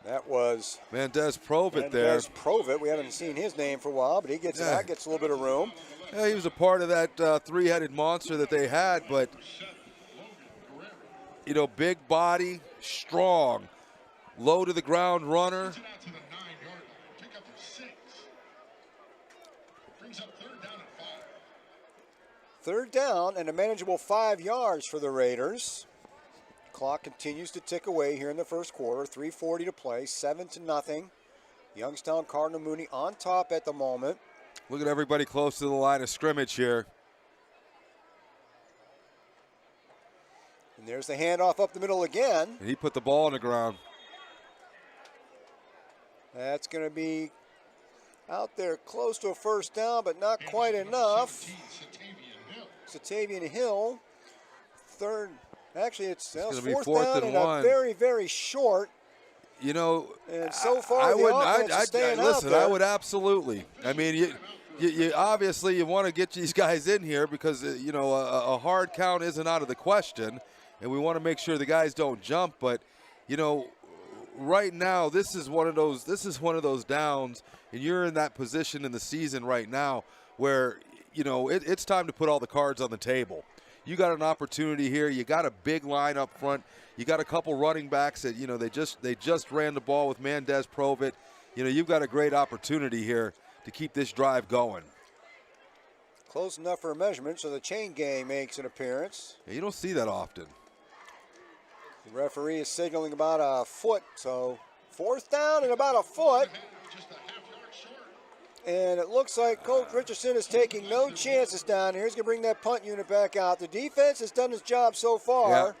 That was Mendez Provitt there. Mendez Provitt. We haven't seen his name for a while, but he gets a little bit of room. Yeah, he was a part of that three-headed monster that they had, but big body, strong, low to the ground runner. Third down and a manageable 5 yards for the Raiders. Clock continues to tick away here in the first quarter. 3:40 to play, 7-0. Youngstown Cardinal Mooney on top at the moment. Look at everybody close to the line of scrimmage here. And there's the handoff up the middle again. And he put the ball on the ground. That's going to be out there close to a first down, but not quite enough. Satavian Hill. Third. Actually, it's fourth down and a very, very short. And so far the offense is staying out there. I would absolutely. I mean, you obviously you want to get these guys in here because a hard count isn't out of the question, and we want to make sure the guys don't jump. But right now this is one of those downs, and you're in that position in the season right now where it's time to put all the cards on the table. You got an opportunity here. You got a big line up front. You got a couple running backs that they just ran the ball with Mendez Provitt. You've got a great opportunity here to keep this drive going. Close enough for a measurement, so the chain gang makes an appearance. Yeah, you don't see that often. The referee is signaling about a foot, so fourth down and about a foot. And it looks like Coach Richardson is taking no chances down here. He's going to bring that punt unit back out. The defense has done its job so far.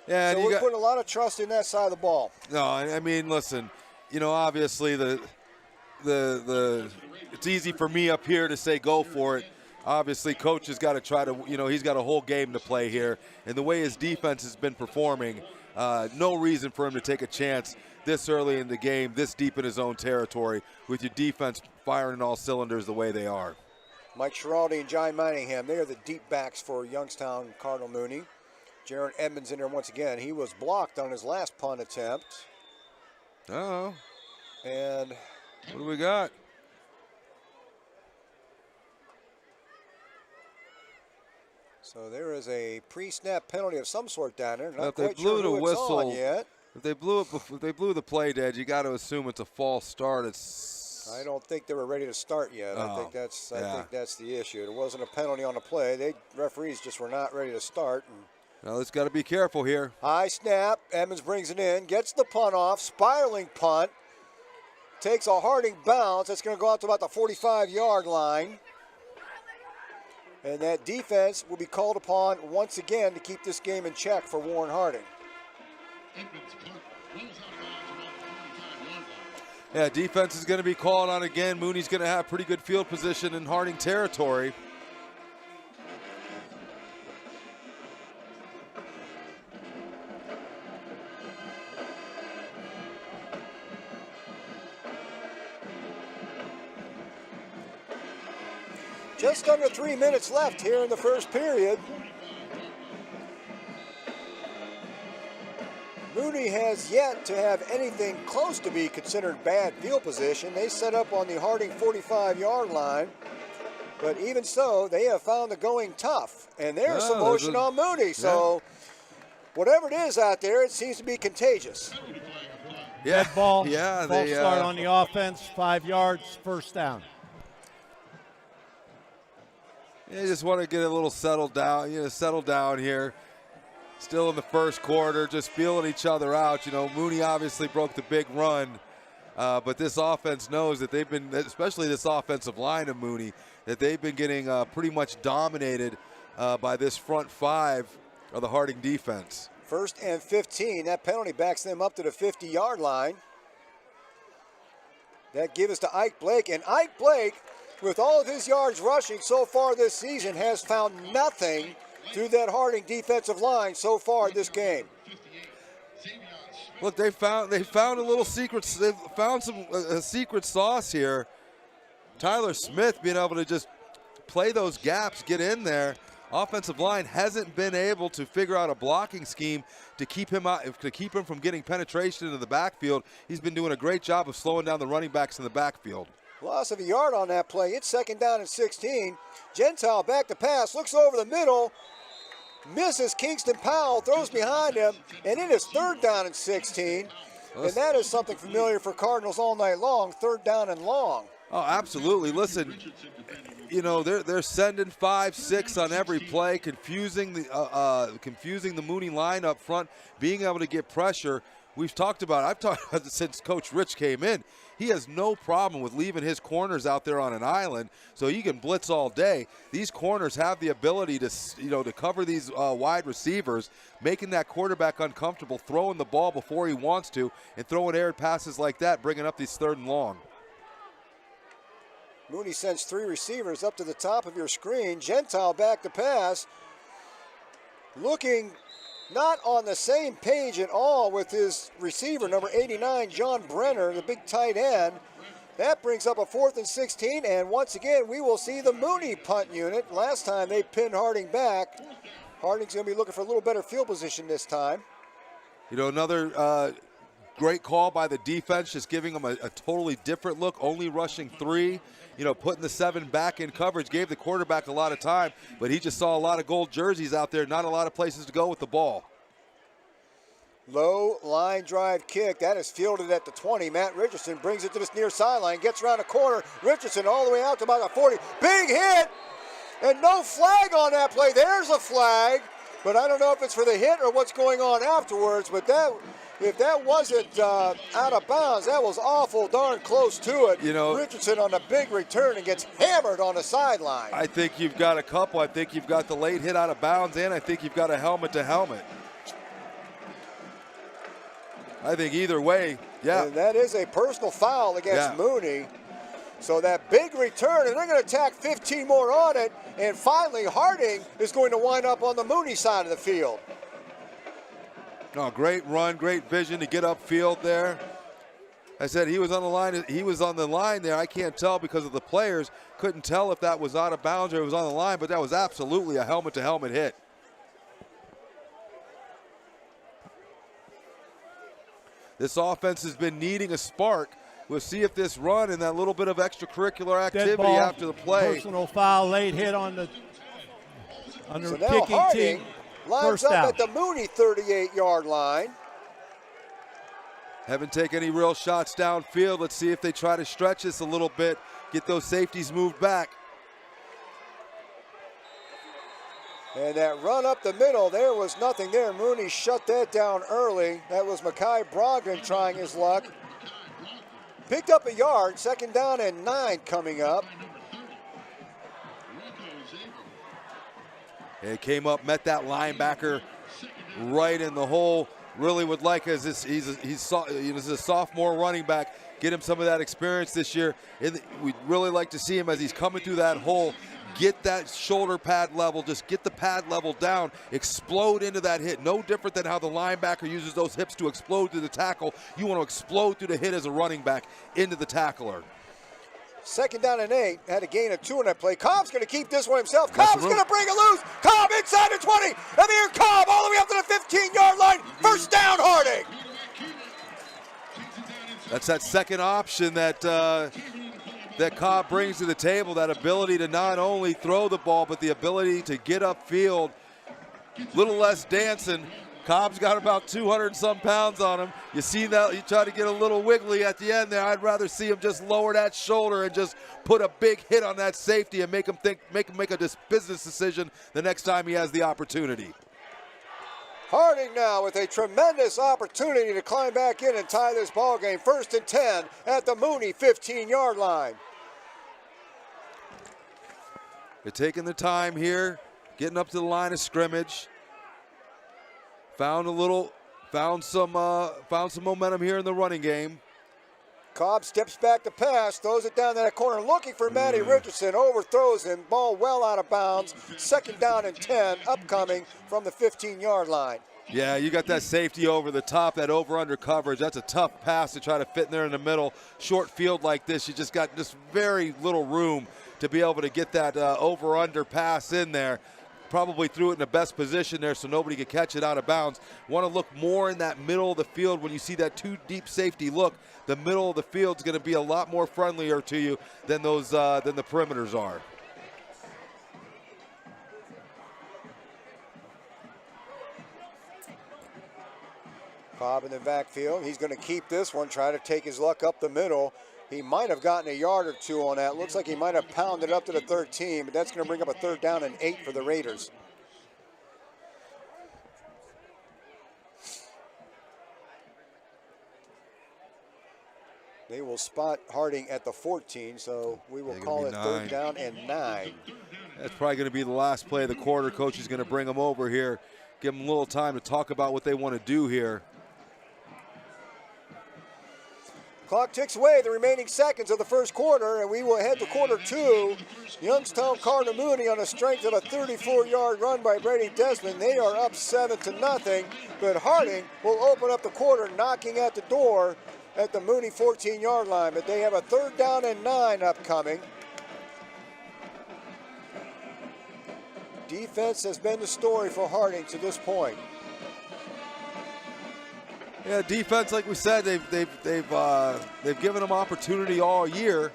Yeah, so we're putting a lot of trust in that side of the ball. No, I mean, listen, obviously it's easy for me up here to say go for it. Obviously, Coach has got to try to, he's got a whole game to play here. And the way his defense has been performing, no reason for him to take a chance this early in the game, this deep in his own territory, with your defense firing in all cylinders the way they are. Mike Schiraldi and John Manningham, they are the deep backs for Youngstown Cardinal Mooney. Jaron Edmonds in there once again. He was blocked on his last punt attempt. Uh-oh. And what do we got? So there is a pre-snap penalty of some sort down there. Not If they quite blew sure the who it's on whistle, yet. if they blew the play dead, you got to assume it's a false start. I don't think they were ready to start yet. I think that's the issue. There wasn't a penalty on the play. Referees just were not ready to start. Now let's got to be careful here. High snap. Edmonds brings it in, gets the punt off. Spiraling punt. Takes a Harding bounce. That's going to go out to about the 45-yard line. And that defense will be called upon once again to keep this game in check for Warren Harding. Yeah, defense is going to be called on again. Mooney's going to have pretty good field position in Harding territory. Just under 3 minutes left here in the first period. Mooney has yet to have anything close to be considered bad field position. They set up on the Harding 45-yard line. But even so, they have found the going tough. And there's some motion on Mooney. So whatever it is out there, it seems to be contagious. Yeah, dead ball. Yeah, false start on the offense, 5 yards, first down. You just want to get a little settled down, settle down here. Still in the first quarter, just feeling each other out. Mooney obviously broke the big run, but this offense knows that they've been, especially this offensive line of Mooney, that they've been getting pretty much dominated by this front five of the Harding defense. 1st and 15. That penalty backs them up to the 50-yard line. That gives us to Ike Blake, and Ike Blake, with all of his yards rushing so far this season, has found nothing through that Harding defensive line so far this game. Look, they found a little secret. They found a secret sauce here. Tyler Smith being able to just play those gaps, get in there. Offensive line hasn't been able to figure out a blocking scheme to keep him from getting penetration into the backfield. He's been doing a great job of slowing down the running backs in the backfield. Loss of a yard on that play. It's 2nd down and 16. Gentile back to pass, looks over the middle, misses Kingston Powell, throws behind him, and it is 3rd down and 16. And that is something familiar for Cardinals all night long, 3rd down and long. Oh, absolutely. Listen, they're sending 5, 6 on every play, confusing the Mooney line up front, being able to get pressure. I've talked about it since Coach Rich came in. He has no problem with leaving his corners out there on an island, so you can blitz all day. These corners have the ability to cover these wide receivers, making that quarterback uncomfortable, throwing the ball before he wants to, and throwing aired passes like that, bringing up these 3rd and long. Mooney sends 3 receivers up to the top of your screen. Gentile back to pass, looking not on the same page at all with his receiver, number 89, John Brenner, the big tight end. That brings up a 4th and 16, and once again, we will see the Mooney punt unit. Last time they pinned Harding back. Harding's going to be looking for a little better field position this time. Another great call by the defense, just giving them a totally different look, only rushing 3. Putting the 7 back in coverage, gave the quarterback a lot of time, but he just saw a lot of gold jerseys out there, not a lot of places to go with the ball. Low line drive kick. That is fielded at the 20. Matt Richardson brings it to this near sideline, gets around the corner. Richardson all the way out to about the 40. Big hit, and no flag on that play. There's a flag, but I don't know if it's for the hit or what's going on afterwards, but if that wasn't out of bounds, that was awful darn close to it. Richardson on a big return and gets hammered on the sideline. I think you've got a couple. I think you've got the late hit out of bounds, and I think you've got a helmet to helmet. I think either way, yeah. And that is a personal foul against Mooney. So that big return, and they're going to tack 15 more on it, and finally Harding is going to wind up on the Mooney side of the field. Oh, great run, great vision to get upfield there. I said he was on the line. He was on the line there. I can't tell because of the players. Couldn't tell if that was out of bounds or it was on the line, but that was absolutely a helmet-to-helmet hit. This offense has been needing a spark. We'll see if this run and that little bit of extracurricular activity after the play. Personal foul, late hit on the under So now kicking Harding team. lines First up down. at the Mooney 38-yard line. Haven't taken any real shots downfield. Let's see if they try to stretch this a little bit, get those safeties moved back. And that run up the middle, there was nothing there. Mooney shut that down early. That was Mekhi Brogdon trying his luck. Picked up a yard, 2nd down and 9 coming up. It came up, met that linebacker right in the hole. Really would like, as he's a sophomore running back, get him some of that experience this year. We'd really like to see him as he's coming through that hole, get that shoulder pad level, just get the pad level down, explode into that hit. No different than how the linebacker uses those hips to explode through the tackle. You want to explode through the hit as a running back into the tackler. 2nd down and 8, had a gain of 2 on that play. Cobb's going to keep this one himself. Cobb's going to bring it loose. Cobb inside the 20. And here Cobb all the way up to the 15-yard line. 1st down, Harding. That's that second option that Cobb brings to the table, that ability to not only throw the ball, but the ability to get upfield. Little less dancing. Cobb's got about 200-some pounds on him. You see that he tried to get a little wiggly at the end there. I'd rather see him just lower that shoulder and just put a big hit on that safety and make him make a business decision the next time he has the opportunity. Harding now with a tremendous opportunity to climb back in and tie this ball game. 1st and 10 at the Mooney 15-yard line. They're taking the time here, getting up to the line of scrimmage. Found some momentum here in the running game. Cobb steps back to pass, throws it down that corner, looking for Matty Richardson, overthrows him, ball well out of bounds. 2nd down and 10, upcoming from the 15-yard line. Yeah, you got that safety over the top, that over-under coverage. That's a tough pass to try to fit in there in the middle. Short field like this, you just got just very little room to be able to get that over-under pass in there. Probably threw it in the best position there so nobody could catch it out of bounds. Want to look more in that middle of the field when you see that too deep safety look. The middle of the field is going to be a lot more friendlier to you than the perimeters are. Cobb in the backfield. He's going to keep this one, try to take his luck up the middle. He might have gotten a yard or 2 on that. Looks like he might have pounded up to the 13, but that's going to bring up a 3rd down and 8 for the Raiders. They will spot Harding at the 14, so we will call it 3rd down and 9. That's probably going to be the last play of the quarter. Coach is going to bring them over here, give them a little time to talk about what they want to do here. Clock ticks away the remaining seconds of the 1st quarter, and we will head to quarter 2. Youngstown Cardinal Mooney on the strength of a 34-yard run by Brady Desmond. They are up 7-0, but Harding will open up the quarter, knocking at the door at the Mooney 14-yard line, but they have a 3rd down and 9 upcoming. Defense has been the story for Harding to this point. Yeah, defense, like we said, they've given them opportunity all year.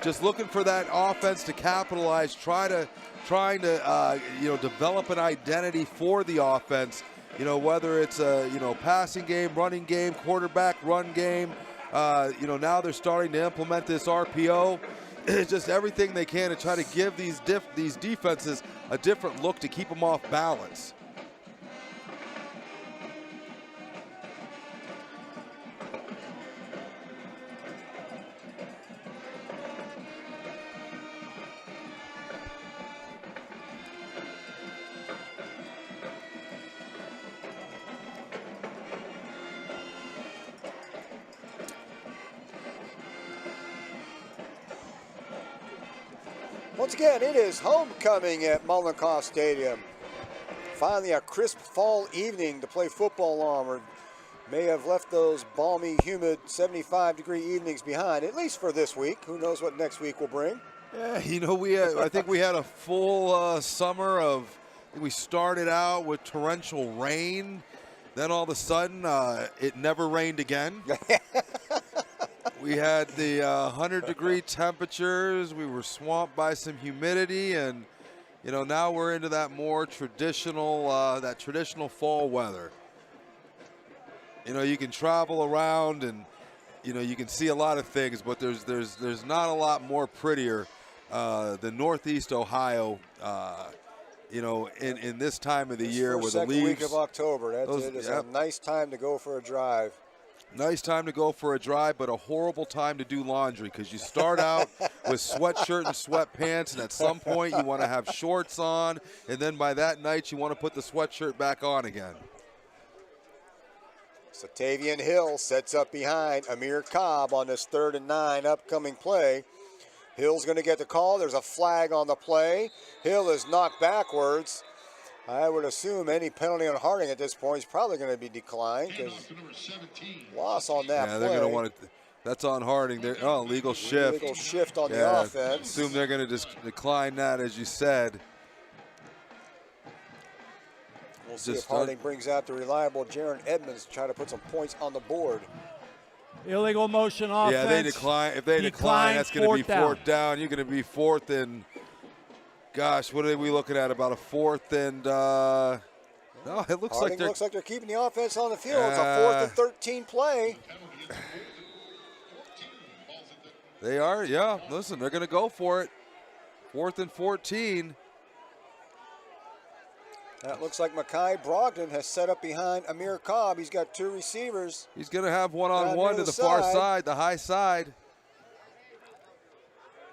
Just looking for that offense to capitalize, trying to develop an identity for the offense. Whether it's a passing game, running game, quarterback run game. Now they're starting to implement this RPO. It's just everything they can to try to give these defenses a different look to keep them off balance. Once again, it is homecoming at Mollenkopf Stadium. Finally a crisp fall evening to play football on. We may have left those balmy, humid 75-degree evenings behind, at least for this week. Who knows what next week will bring? Yeah, I think we had a full summer of, we started out with torrential rain. Then all of a sudden, it never rained again. We had the 100-degree temperatures. We were swamped by some humidity, and you know, now we're into that more traditional, that traditional fall weather. You know, you can travel around and, you know, you can see a lot of things, but there's not a lot more prettier than Northeast Ohio, you know, in this time of the year where the leaves. Second week of October. It is yep. a nice time to go for a drive. Nice time to go for a drive, but a horrible time to do laundry because you start out with sweatshirt and sweatpants, and at some point you want to have shorts on, and then by that night you want to put the sweatshirt back on again. Satavian Hill sets up behind Amir Cobb on this 3rd and 9 upcoming play. Hill's going to get the call. There's a flag on the play. Hill is knocked backwards. I would assume any penalty on Harding at this point is probably going to be declined because loss on that play. Yeah, they're going to want to. That's on Harding. Legal shift. Legal shift on the offense. Assume they're going to decline that, as you said. We'll see if Harding brings out the reliable Jaron Edmonds to try to put some points on the board. Illegal motion offense. Yeah, they decline. If they decline, that's going to be 4th down. You're going to be 4th and. Gosh, what are we looking at? About a 4th and no, it looks Harding looks like they're keeping the offense on the field. It's a 4th and 13 play. They are, yeah. Listen, they're going to go for it. 4th and 14. That looks like Mekhi Brogdon has set up behind Amir Cobb. He's got 2 receivers. He's going to have one-on-one to the far side, the high side.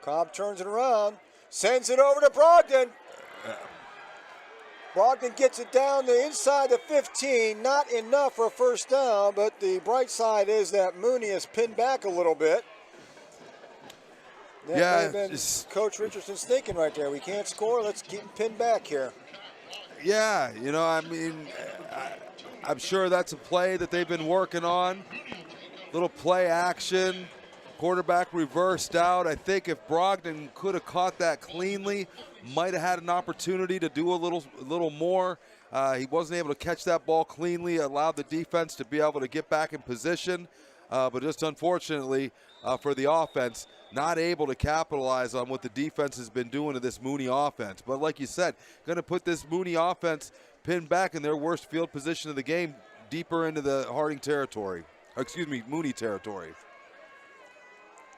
Cobb turns it around. Sends it over to Brogdon. Brogdon gets it down to inside the 15. Not enough for a 1st down, but the bright side is that Mooney is pinned back a little bit. That may have been Coach Richardson's thinking right there. We can't score. Let's keep him pinned back here. Yeah, you know, I mean, I'm sure that's a play that they've been working on. Little play action. Quarterback reversed out. I think if Brogdon could have caught that cleanly, might have had an opportunity to do a little more. He wasn't able to catch that ball cleanly, allowed the defense to be able to get back in position. But just unfortunately for the offense, not able to capitalize on what the defense has been doing to this Mooney offense. But like you said, going to put this Mooney offense pinned back in their worst field position of the game, deeper into the Harding territory. Mooney territory.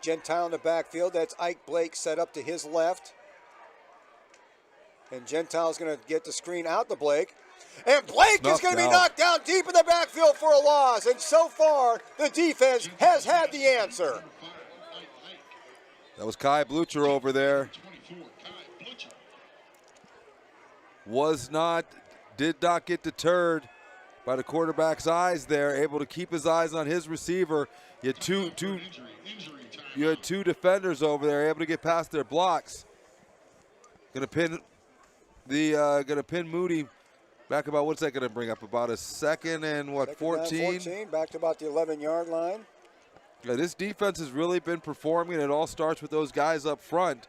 Gentile in the backfield. That's Ike Blake set up to his left. And Gentile's going to get the screen out to Blake. And Blake is going to be knocked down deep in the backfield for a loss. And so far, the defense has had the answer. That was Kai Blucher over there. Did not get deterred by the quarterback's eyes there. Able to keep his eyes on his receiver. You had two defenders over there able to get past their blocks. Gonna pin Mooney back about, what's that gonna bring up? About a 2nd and what, 14? Back to about the 11-yard line. Yeah, this defense has really been performing. It all starts with those guys up front.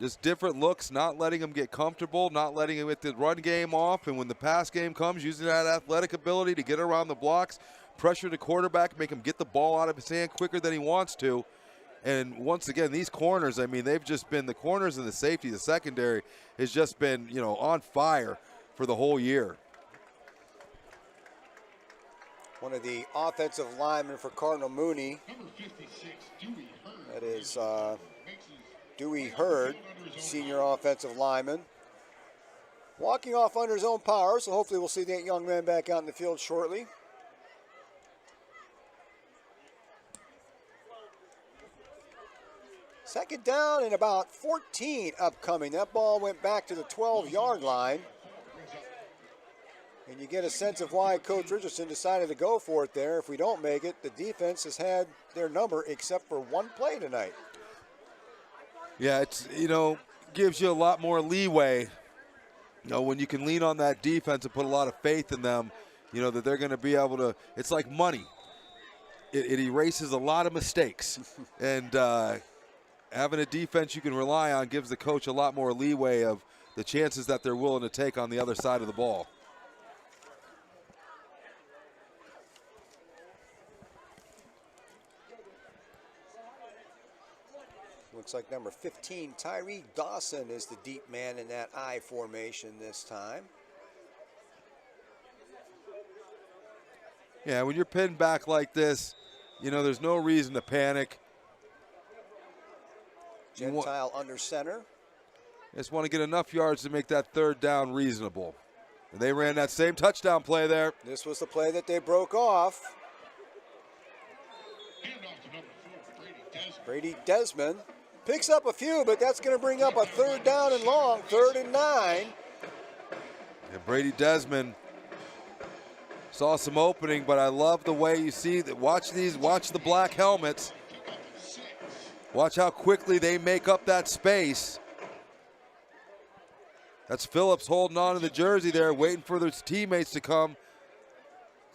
Just different looks, not letting them get comfortable, not letting them get the run game off, and when the pass game comes, using that athletic ability to get around the blocks, pressure the quarterback, make him get the ball out of his hand quicker than he wants to. And once again, these corners, I mean, they've just been, the corners and the safety, the secondary has just been, you know, on fire for the whole year. One of the offensive linemen for Cardinal Mooney. That is Dewey Hurd, senior offensive lineman. Walking off under his own power, so hopefully we'll see that young man back out in the field shortly. Second down and about 14 upcoming. That ball went back to the 12-yard line. And you get a sense of why Coach Richardson decided to go for it there. If we don't make it, the defense has had their number except for one play tonight. Yeah, it's, you know, gives you a lot more leeway. You know, when you can lean on that defense and put a lot of faith in them, you know, that they're going to be able to, it's like money. It erases a lot of mistakes. And having a defense you can rely on gives the coach a lot more leeway of the chances that they're willing to take on the other side of the ball. Looks like number 15, Tyree Dawson, is the deep man in that I formation this time. Yeah, when you're pinned back like this, you know, there's no reason to panic. Gentile under center. Just want to get enough yards to make that third down reasonable. And they ran that same touchdown play there. This was the play that they broke off. Brady Desmond picks up a few, but that's going to bring up a third down and long, 3rd and 9. And Brady Desmond saw some opening, but I love the way you see that. Watch the black helmets. Watch how quickly they make up that space. That's Phillips holding on to the jersey there, waiting for his teammates to come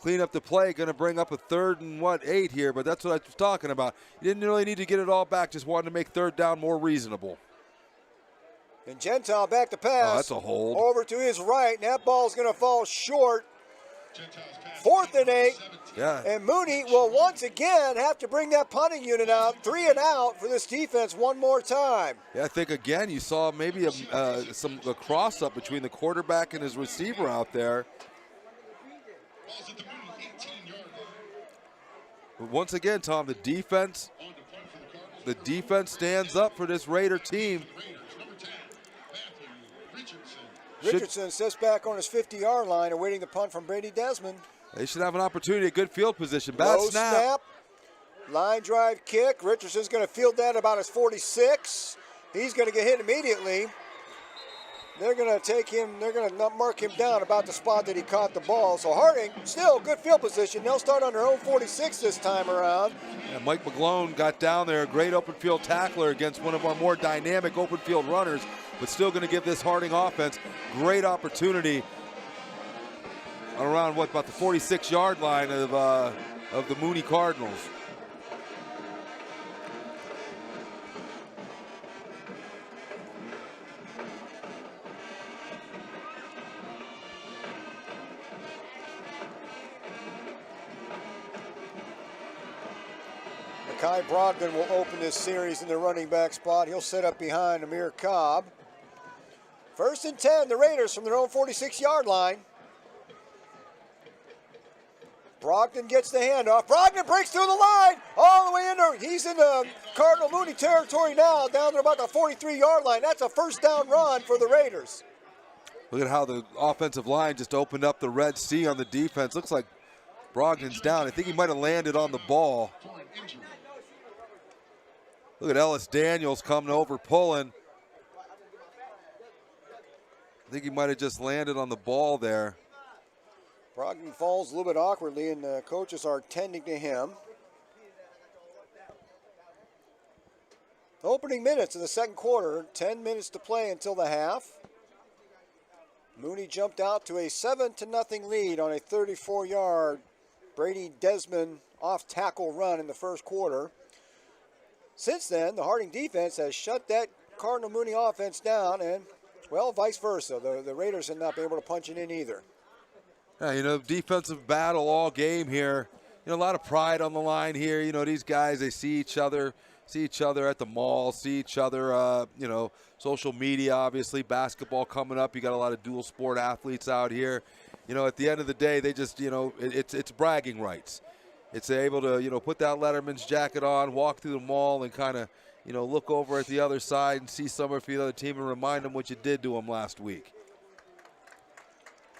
clean up the play. Going to bring up a 3rd and 8 here, but that's what I was talking about. You didn't really need to get it all back, just wanted to make third down more reasonable. And Gentile back to pass. Oh, that's a hold. Over to his right, and that ball's going to fall short. 4th and 8. Yeah. And Mooney will once again have to bring that punting unit out. 3 and out for this defense one more time. Yeah, I think again you saw maybe a cross up between the quarterback and his receiver out there. But once again, Tom, the defense stands up for this Raider team. Richardson sits back on his 50-yard line awaiting the punt from Brady Desmond. They should have an opportunity at good field position. Bad snap. Line drive kick. Richardson's going to field that about his 46. He's going to get hit immediately. They're going to take him, they're going to mark him down about the spot that he caught the ball. So Harding, still good field position. They'll start on their own 46 this time around. Yeah, Mike McGlone got down there, a great open field tackler against one of our more dynamic open field runners, but still going to give this Harding offense great opportunity around about the 46-yard line of the Mooney Cardinals. Kai Brogdon will open this series in the running back spot. He'll set up behind Amir Cobb. 1st and 10, the Raiders from their own 46-yard line. Brogdon gets the handoff. Brogdon breaks through the line all the way into, he's in the Cardinal Mooney territory now, down to about the 43-yard line. That's a first down run for the Raiders. Look at how the offensive line just opened up the Red Sea on the defense. Looks like Brogdon's down. I think he might have landed on the ball. Look at Ellis Daniels coming over, pulling. I think he might have just landed on the ball there. Brogdon falls a little bit awkwardly, and the coaches are tending to him. Opening minutes in the second quarter, 10 minutes to play until the half. Mooney jumped out to a 7-0 lead on a 34-yard Brady Desmond off-tackle run in the first quarter. Since then, the Harding defense has shut that Cardinal Mooney offense down, and, well, vice versa. The Raiders have not been able to punch it in either. Yeah, you know, defensive battle all game here. You know, a lot of pride on the line here. You know, these guys, they see each other at the mall, see each other, you know, social media, obviously, basketball coming up. You got a lot of dual sport athletes out here. You know, at the end of the day, they just, you know, it's bragging rights. It's able to, you know, put that Letterman's jacket on, walk through the mall, and kind of, you know, look over at the other side and see someone for the other team and remind them what you did to them last week.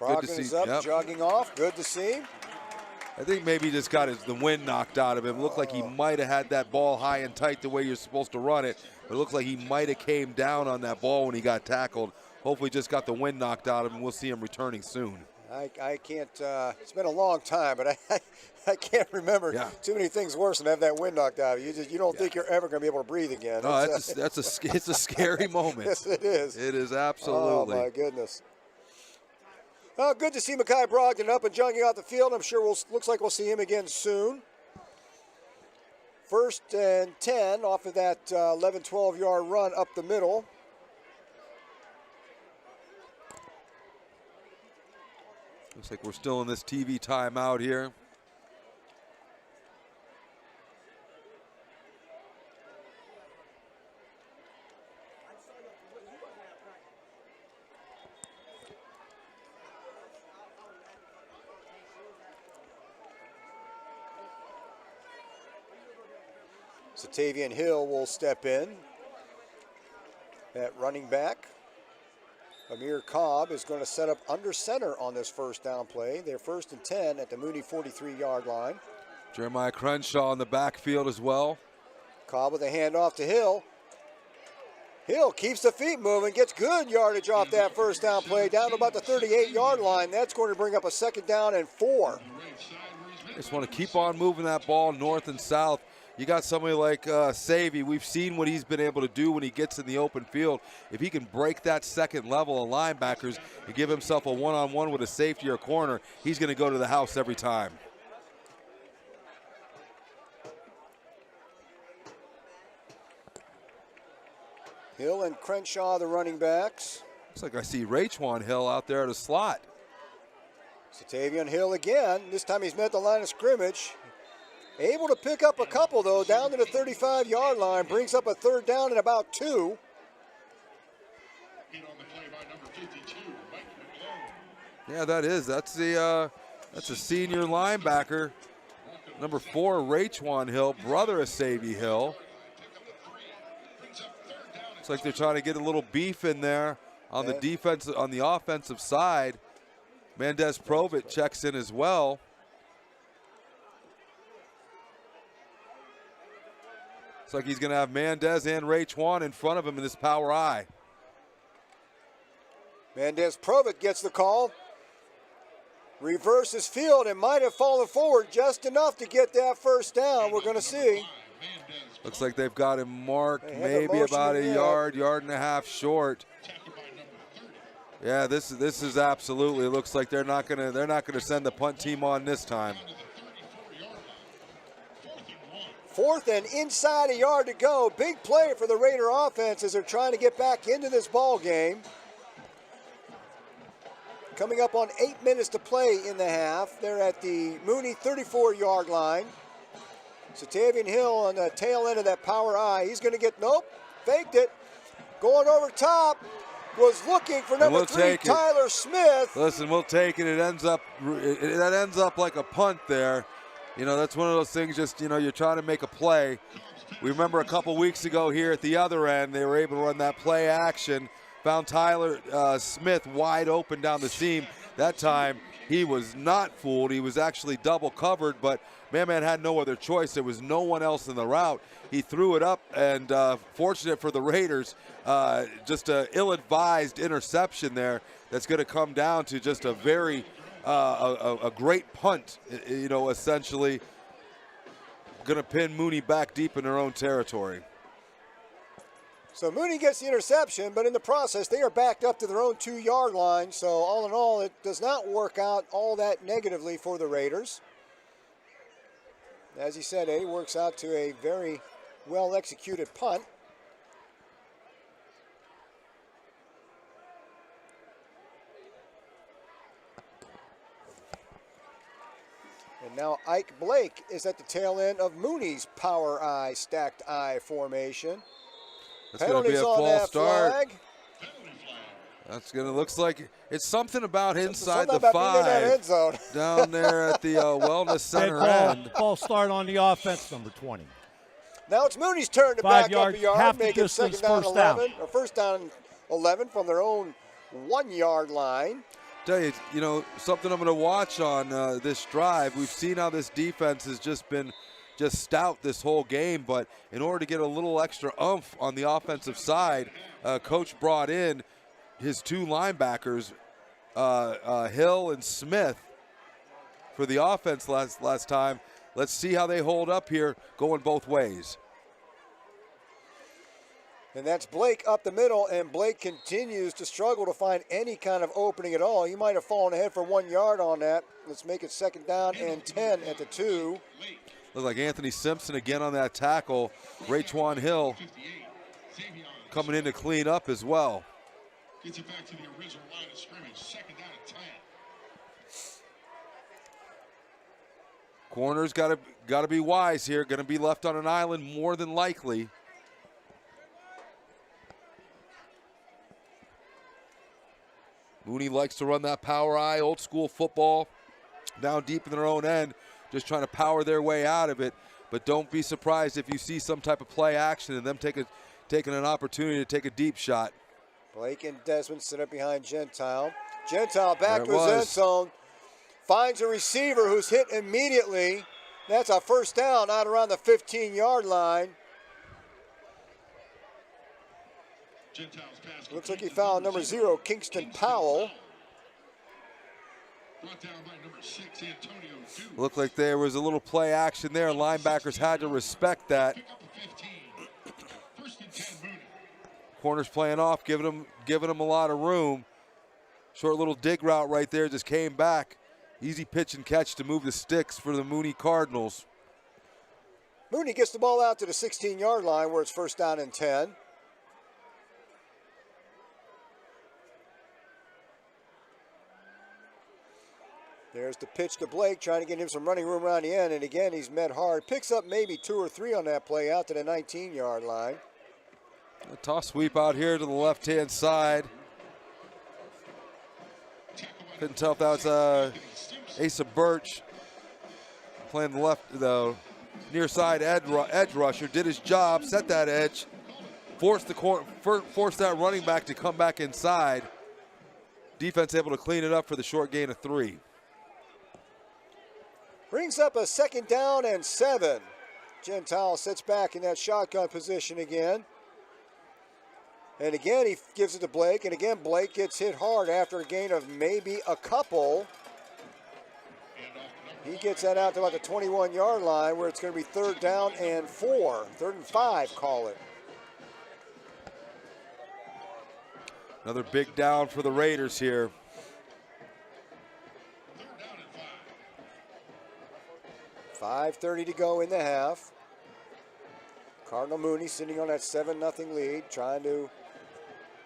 Brogdon is up, jogging off. Good to see. I think maybe he just got the wind knocked out of him. It looked like he might have had that ball high and tight the way you're supposed to run it, but it looks like he might have came down on that ball when he got tackled. Hopefully just got the wind knocked out of him. We'll see him returning soon. I can't, it's been a long time, but I can't remember too many things worse than have that wind knocked out of you. You don't think you're ever going to be able to breathe again. No, it's a scary moment. Yes, it is. It is absolutely. Oh, my goodness. Good to see Mekhi Brogdon up and jogging out the field. I'm sure looks like we'll see him again soon. 1st and 10 off of that 11, 12-yard run up the middle. Looks like we're still in this TV timeout here. Satavian Hill will step in at running back. Amir Cobb is going to set up under center on this first down play. They're 1st and 10 at the Mooney 43-yard line. Jeremiah Crenshaw in the backfield as well. Cobb with a handoff to Hill. Hill keeps the feet moving, gets good yardage off that first down play, down to about the 38-yard line. That's going to bring up a 2nd down and 4. Just want to keep on moving that ball north and south. You got somebody like Savy. We've seen what he's been able to do when he gets in the open field. If he can break that second level of linebackers and give himself a one-on-one with a safety or corner, he's going to go to the house every time. Hill and Crenshaw, the running backs. Looks like I see Raychwan Hill out there at a slot. Satavian Hill again. This time he's met the line of scrimmage. Able to pick up a couple, though, down to the 35-yard line. Brings up a 3rd down and about 2. Yeah, that's a senior linebacker. Number 4, Raychwan Hill, brother of Savy Hill. Looks like they're trying to get a little beef in there on the defense, on the offensive side. Mendez Provit checks in as well. Looks like he's going to have Mendez and Raychwan in front of him in this power I. Mendez Provit gets the call. Reverses field and might have fallen forward just enough to get that first down. We're going to see. Looks like they've got him marked maybe about a yard and a half short. Yeah, this is absolutely. It looks like they're not gonna send the punt team on this time. 4th and inside a yard to go. Big play for the Raider offense as they're trying to get back into this ball game. Coming up on 8 minutes to play in the half. They're at the Mooney 34-yard line. Satavian Hill on the tail end of that power I. He's going to get, faked it. Going over top. Was looking for number 3, Tyler Smith. Listen, we'll take it. That ends up like a punt there. You know, that's one of those things, just, you know, you're trying to make a play. We remember a couple weeks ago here at the other end, they were able to run that play action. Found Tyler Smith wide open down the seam. That time, he was not fooled. He was actually double covered, but man had no other choice. There was no one else in the route. He threw it up, and fortunate for the Raiders, just an ill-advised interception there that's going to come down to just a very a great punt, you know, essentially going to pin Mooney back deep in their own territory. So Mooney gets the interception, but in the process, they are backed up to their own 2-yard line. So all in all, it does not work out all that negatively for the Raiders. As he said, it works out to a very well-executed punt. And now Ike Blake is at the tail end of Mooney's power I, stacked I formation. That's going to be a false start. Flag. That's going to, looks like it's something about inside something the about 5 that end zone. down there at the Wellness Center end. False start on the offense, number 20. Now it's Mooney's turn to 5 back yards, up a yard, half the make it distance, 2nd down first 11, down. or 1st down 11 from their own 1-yard line. Tell you, you know, something I'm going to watch on this drive. We've seen how this defense has just been stout this whole game, but in order to get a little extra oomph on the offensive side, Coach brought in his 2 linebackers, Hill and Smith, for the offense last time. Let's see how they hold up here going both ways. And that's Blake up the middle, and Blake continues to struggle to find any kind of opening at all. He might have fallen ahead for 1 yard on that. Let's make it 2nd down and 10 at the 2. Looks like Anthony Simpson again on that tackle. Raychwan Hill coming in to clean up as well. Gets it back to the original line of scrimmage, 2nd down and 10. Corner's got to be wise here. Going to be left on an island more than likely. Mooney likes to run that power I, old school football, down deep in their own end, just trying to power their way out of it. but don't be surprised if you see some type of play action and them taking an opportunity to take a deep shot. Blake and Desmond sit up behind Gentile. Gentile back to his end zone. Finds a receiver who's hit immediately. That's a first down out around the 15-yard line. Looks like he found number 0, Kingston Powell. Looked like there was a little play action there. Linebackers had to respect that. Corners playing off, giving them a lot of room. Short little dig route right there, just came back. Easy pitch and catch to move the sticks for the Mooney Cardinals. Mooney gets the ball out to the 16-yard line where it's first down and 10. There's the pitch to Blake, trying to get him some running room around the end, and again, he's met hard. Picks up maybe 2 or 3 on that play out to the 19-yard line. A toss sweep out here to the left-hand side. Couldn't tell if that was Asa Birch playing the near side edge rusher. Did his job, set that edge, forced that running back to come back inside. Defense able to clean it up for the short gain of 3. Brings up a second down and 7. Gentile sits back in that shotgun position again. And again, he gives it to Blake. And again, Blake gets hit hard after a gain of maybe a couple. He gets that out to about the 21-yard line where it's going to be 3rd down and 4. 3rd and 5, call it. Another big down for the Raiders here. 5:30 to go in the half. Cardinal Mooney sitting on that 7-0 lead, trying to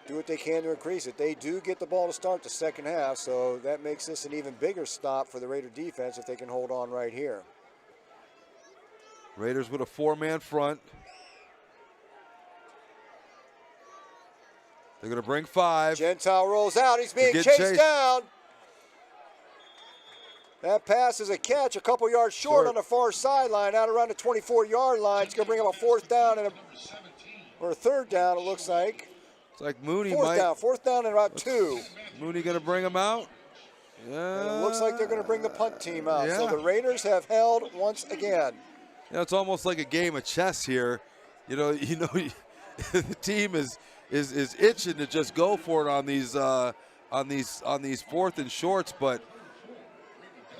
do what they can to increase it. They do get the ball to start the second half, so that makes this an even bigger stop for the Raider defense if they can hold on right here. Raiders with a 4-man front. They're going to bring 5. Gentile rolls out. He's being chased down. That pass is a catch a couple yards short on the far sideline, out around the 24-yard line. It's going to bring up a 4th down or a 3rd down, it looks like. It's like Mooney 4th down and about 2. Mooney going to bring him out? Yeah. And it looks like they're going to bring the punt team out. Yeah. So the Raiders have held once again. You know, it's almost like a game of chess here. You know, the team is itching to just go for it on these 4th and shorts, but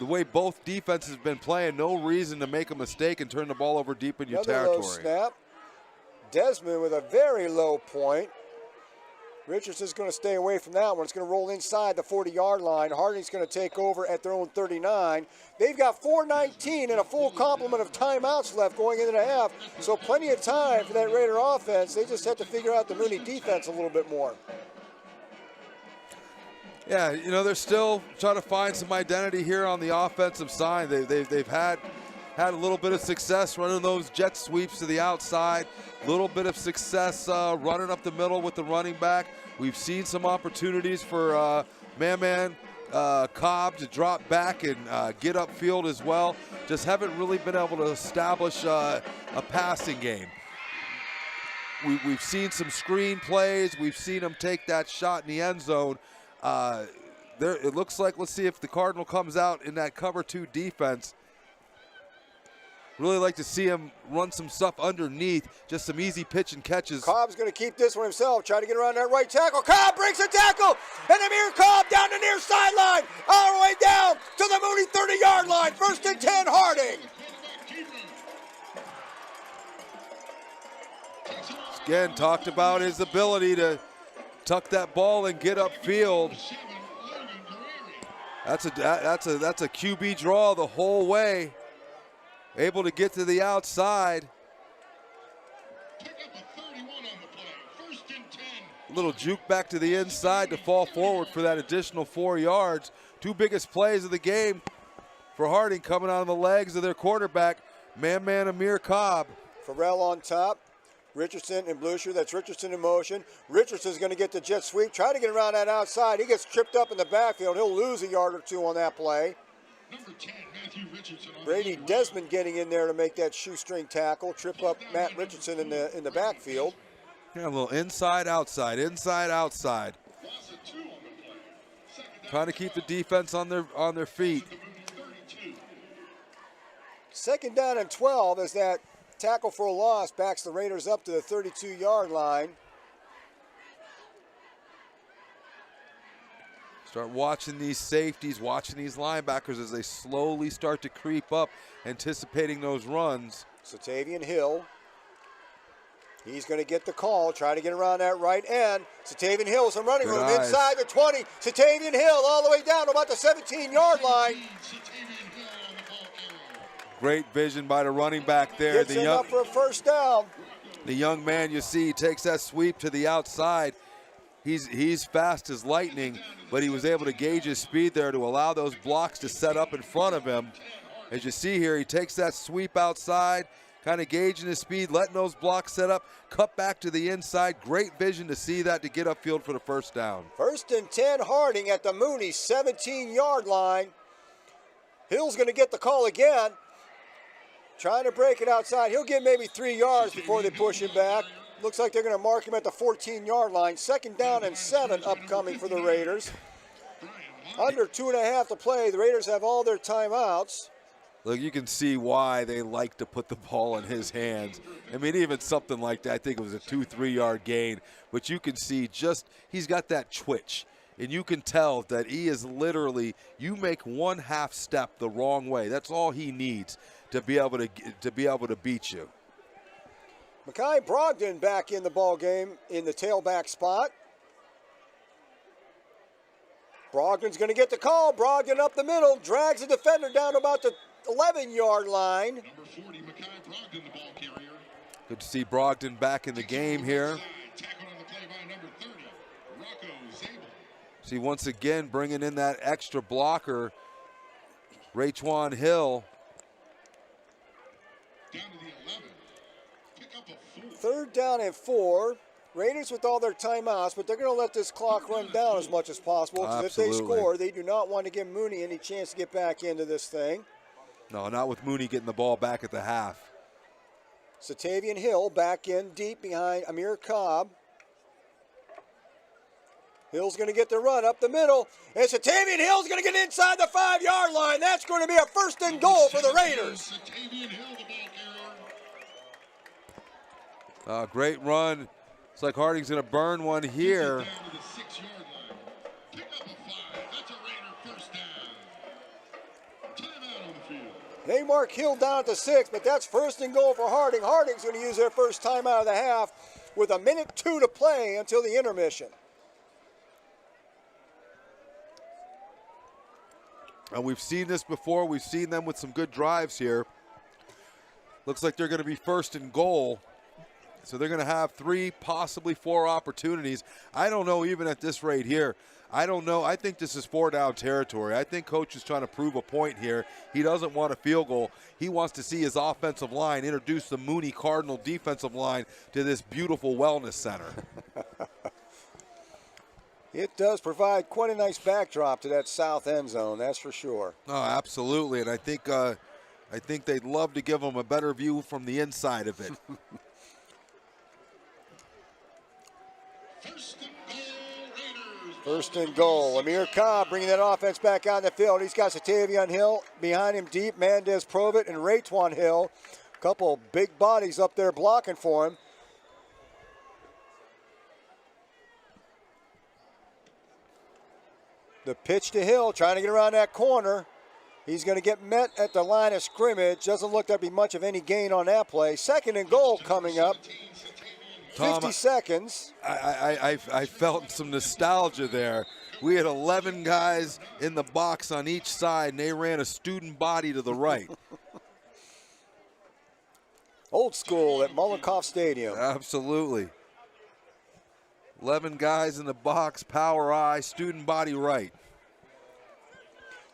the way both defenses have been playing, no reason to make a mistake and turn the ball over deep in your territory. Low snap. Desmond with a very low point. Richardson's going to stay away from that one. It's going to roll inside the 40-yard line. Harding's going to take over at their own 39. They've got 4:19 and a full complement of timeouts left going into the half, so plenty of time for that Raider offense. They just have to figure out the Mooney defense a little bit more. Yeah, you know, they're still trying to find some identity here on the offensive side. They've had a little bit of success running those jet sweeps to the outside, a little bit of success running up the middle with the running back. We've seen some opportunities for Cobb to drop back and get upfield as well. Just haven't really been able to establish a passing game. We've seen some screen plays. We've seen them take that shot in the end zone. It looks like, let's see if the Cardinal comes out in that cover 2 defense. Really like to see him run some stuff underneath, just some easy pitch and catches. Cobb's going to keep this one himself, trying to get around that right tackle. Cobb breaks a tackle, and Amir Cobb down the near sideline, all the way down to the Mooney 30-yard line. 1st and 10, Harding. Again, talked about his ability to tuck that ball and get upfield. That's a QB draw the whole way. Able to get to the outside. A little juke back to the inside to fall forward for that additional 4 yards. 2 biggest plays of the game for Harding coming out of the legs of their quarterback, man Amir Cobb. Farrell on top. Richardson and Blucher. That's Richardson in motion. Richardson's going to get the jet sweep. Try to get around that outside. He gets tripped up in the backfield. He'll lose a yard or 2 on that play. Brady Desmond getting in there to make that shoestring tackle, trip up Matt Richardson in the backfield. Yeah, a little inside, outside, inside, outside. Trying to keep the defense on their feet. 2nd down and 12 as that tackle for a loss backs the Raiders up to the 32-yard line. Start watching these safeties, watching these linebackers as they slowly start to creep up, anticipating those runs. Satavian Hill. He's going to get the call, try to get around that right end. Satavian Hill with some running room inside the 20. Satavian Hill all the way down to about the 17-yard line. Great vision by the running back there. Gets him up for a 1st down. The young man, you see, takes that sweep to the outside. He's fast as lightning, but he was able to gauge his speed there to allow those blocks to set up in front of him. As you see here, he takes that sweep outside, kind of gauging his speed, letting those blocks set up, cut back to the inside. Great vision to see that to get upfield for the 1st down. 1st and 10, Harding at the Mooney 17-yard line. Hill's going to get the call again. Trying to break it outside. He'll get maybe 3 yards before they push him back. Looks like they're going to mark him at the 14-yard line. 2nd down and 7 upcoming for the Raiders. Under 2.5 to play. The Raiders have all their timeouts. Look, you can see why they like to put the ball in his hands. I mean, even something like that, I think it was a 2-3 yard gain. But you can see he's got that twitch. And you can tell that he is literally, you make one half step the wrong way. That's all he needs to be able to beat you. Mekhi Brogdon back in the ball game in the tailback spot. Brogdon's going to get the call. Brogdon up the middle, drags the defender down to about the 11-yard line. Number 40, Mekhi Brogdon, the ball carrier. Good to see Brogdon back in the game here. Tackled on the play by number 30, Rocco Zabel. See, once again, bringing in that extra blocker, Raytwan Hill. Down to the 11. Pick up a 4. 3rd down and 4. Raiders with all their timeouts, but they're going to let this clock run down as much as possible. Because if they score, they do not want to give Mooney any chance to get back into this thing. No, not with Mooney getting the ball back at the half. Satavian Hill back in deep behind Amir Cobb. Hill's going to get the run up the middle. And Satavian Hill's going to get inside the 5-yard line. That's going to be a 1st and goal for the Raiders. Satavian Hill, the ball carrier. Great run. Looks like Harding's going to burn one here. Down to the 6-yard line. Pick up a 5. That's a Raider 1st down. Timeout on the field. They mark Hill down at the 6, but that's 1st and goal for Harding. Harding's going to use their first timeout of the half with 1:02 to play until the intermission. And we've seen this before. We've seen them with some good drives here. Looks like they're going to be 1st and goal. So they're going to have 3, possibly 4 opportunities. I don't know, even at this rate here. I don't know. I think this is 4-down territory. I think Coach is trying to prove a point here. He doesn't want a field goal. He wants to see his offensive line introduce the Mooney Cardinal defensive line to this beautiful wellness center. It does provide quite a nice backdrop to that south end zone, that's for sure. Oh, absolutely. And I think they'd love to give them a better view from the inside of it. 1st and goal. Amir Cobb bringing that offense back out in the field. He's got Satavian Hill behind him deep. Mandez Provit and Raytwan Hill. A couple big bodies up there blocking for him. The pitch to Hill, trying to get around that corner. He's going to get met at the line of scrimmage. Doesn't look to be much of any gain on that play. 2nd and goal coming up. 50 seconds. I felt some nostalgia there. We had 11 guys in the box on each side, and they ran a student body to the right. Old school at Mollenkopf Stadium. Absolutely. 11 guys in the box, power eye, student body right.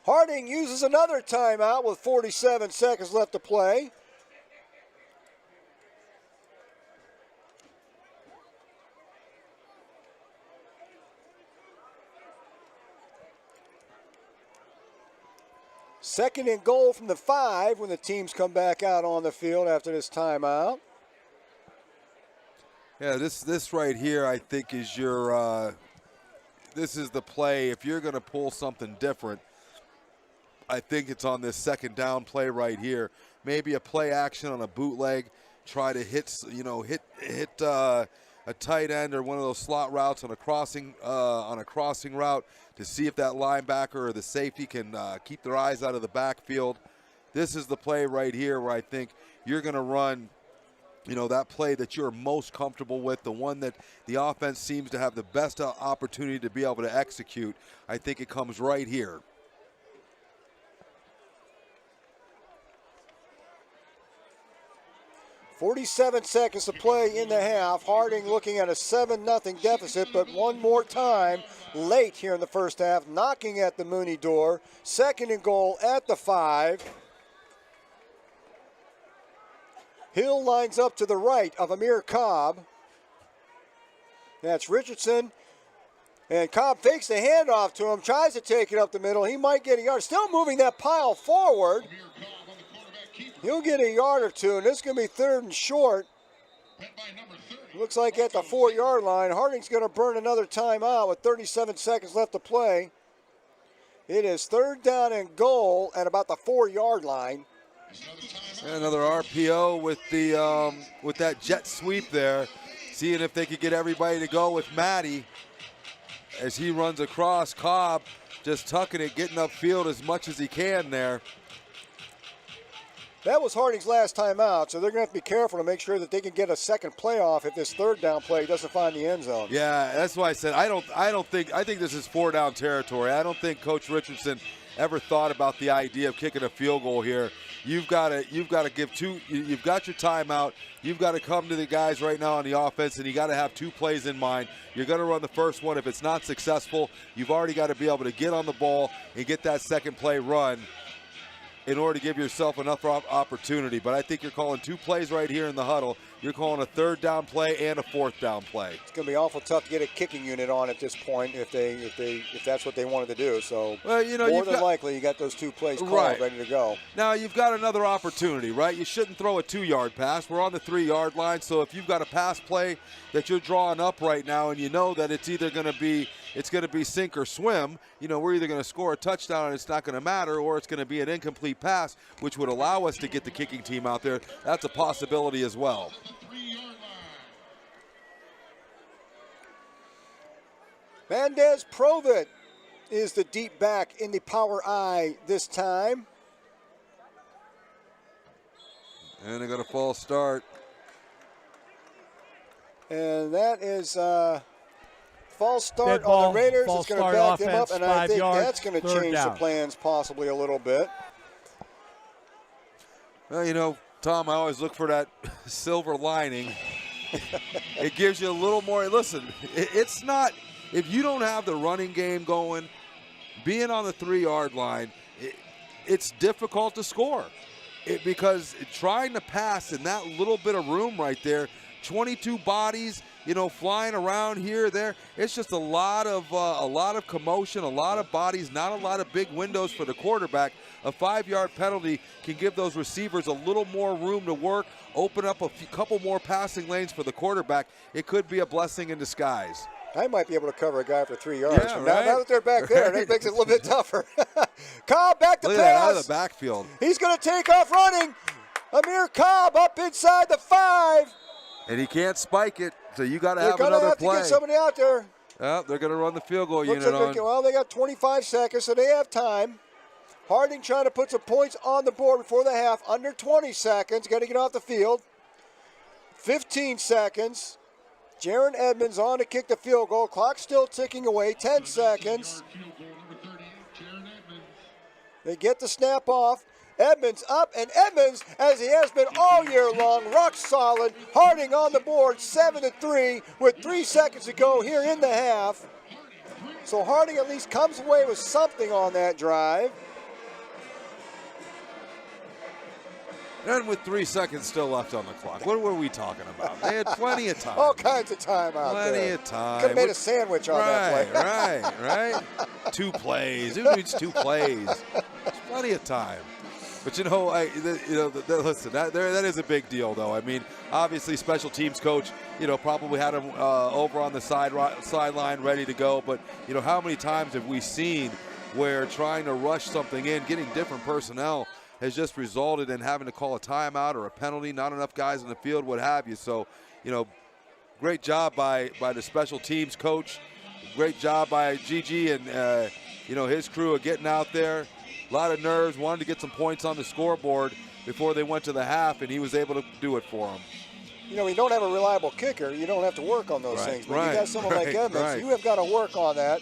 Harding uses another timeout with 47 seconds left to play. 2nd and goal from the 5 when the teams come back out on the field after this timeout. Yeah, this right here, I think, is your this is the play. If you're going to pull something different, I think it's on this 2nd down play right here. Maybe a play action on a bootleg, try to hit a tight end or one of those slot routes on a crossing route to see if that linebacker or the safety can keep their eyes out of the backfield. This is the play right here where I think you're going to run, that play that you're most comfortable with, the one that the offense seems to have the best opportunity to be able to execute. I think it comes right here. 47 seconds to play in the half. Harding looking at a 7-0 deficit, but one more time late here in the first half, knocking at the Mooney door. 2nd and goal at the 5. Hill lines up to the right of Amir Cobb. That's Richardson. And Cobb fakes the handoff to him, tries to take it up the middle. He might get a yard. Still moving that pile forward. He'll get a yard or two, and this is going to be 3rd and short. Looks like at the 4-yard line. Harding's going to burn another timeout with 37 seconds left to play. It is 3rd down and goal at about the 4-yard line. And another RPO with that jet sweep there, seeing if they could get everybody to go with Matty as he runs across. Cobb just tucking it, getting upfield as much as he can there. That was Harding's last time out, so they're going to have to be careful to make sure that they can get a second playoff if this 3rd down play doesn't find the end zone. Yeah, that's why I said I think this is 4-down territory. I don't think Coach Richardson ever thought about the idea of kicking a field goal here. You've got to give two. You've got your timeout. You've got to come to the guys right now on the offense, and you got to have 2 plays in mind. You're going to run the first one. If it's not successful, you've already got to be able to get on the ball and get that second play run in order to give yourself enough opportunity. But I think you're calling 2 plays right here in the huddle. You're calling a 3rd down play and a 4th down play. It's going to be awful tough to get a kicking unit on at this point if that's what they wanted to do. So well, more than likely you got those 2 plays called ready to go. Now you've got another opportunity, right? You shouldn't throw a 2-yard pass. We're on the 3-yard line, so if you've got a pass play that you're drawing up right now and you know that it's either going to be sink or swim, we're either going to score a touchdown and it's not going to matter, or it's going to be an incomplete pass, which would allow us to get the kicking team out there. That's a possibility as well. Mendez Provit is the deep back in the power I this time. And they got a false start. And that is false start on the Raiders. It's going to back them up, and I think that's going to change the plans possibly a little bit. Well, Tom, I always look for that silver lining. It gives you a little more. Listen, it's not, if you don't have the running game going, being on the 3-yard line, it's difficult to score. Because trying to pass in that little bit of room right there, 22 bodies, flying around here, there. It's just a lot of commotion, a lot of bodies, not a lot of big windows for the quarterback. A 5-yard penalty can give those receivers a little more room to work, open up a couple more passing lanes for the quarterback. It could be a blessing in disguise. I might be able to cover a guy for 3 yards. Yeah, right? Now that they're back there, that makes it a little bit tougher. Cobb back to pass. Look at that out of the backfield. He's going to take off running. Amir Cobb up inside the 5. And he can't spike it, so you got to have another play. To get somebody out there. Well, they're going to run the field goal unit on. Well, they got 25 seconds, so they have time. Harding trying to put some points on the board before the half. Under 20 seconds. Got to get off the field. 15 seconds. Jaron Edmonds on to kick the field goal. Clock still ticking away. 10 seconds. They get the snap off. Edmonds up, and Edmonds, as he has been all year long, rock solid. Harding on the board, 7-3 with 3 seconds to go here in the half. So Harding at least comes away with something on that drive. And with 3 seconds still left on the clock. What were we talking about? They had plenty of time. All kinds of time out there. Plenty of time. Could have made a sandwich on that play. Right. 2 plays. Who needs 2 plays? There's plenty of time. But listen, that is a big deal, though. I mean, obviously, special teams coach, probably had him over on the sideline ready to go. But how many times have we seen where trying to rush something in, getting different personnel, has just resulted in having to call a timeout or a penalty, not enough guys in the field, what have you. So, great job by the special teams coach. Great job by Gigi and his crew of getting out there. A lot of nerves, wanted to get some points on the scoreboard before they went to the half, and he was able to do it for them. You don't have a reliable kicker, you don't have to work on those things. But you got someone like Edmonds, you have got to work on that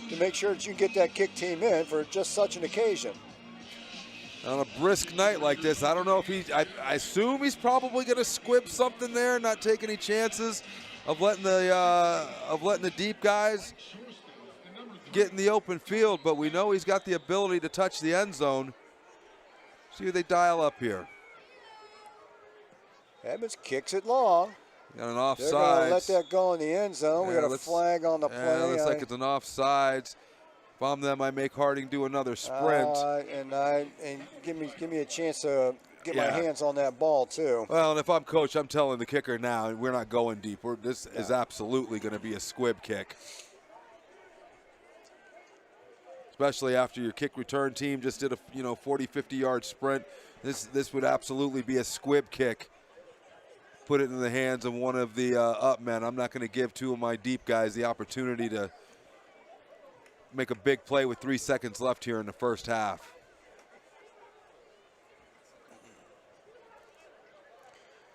to make sure that you get that kick team in for just such an occasion. On a brisk night like this, I don't know if I assume he's probably going to squib something there, not take any chances of letting the deep guys get in the open field, but we know he's got the ability to touch the end zone. See who they dial up here. Edmonds kicks it long. Got an offside. They're going to let that go in the end zone. We got a flag on the play. Yeah, looks like it's an offsides. If I'm them, I make Harding do another sprint. And give me a chance to get my hands on that ball too. Well, and if I'm coach, I'm telling the kicker now, we're not going deep. This is absolutely going to be a squib kick. Especially after your kick return team just did a 40, 50-yard sprint. This would absolutely be a squib kick. Put it in the hands of one of the up men. I'm not going to give two of my deep guys the opportunity to make a big play with 3 seconds left here in the first half.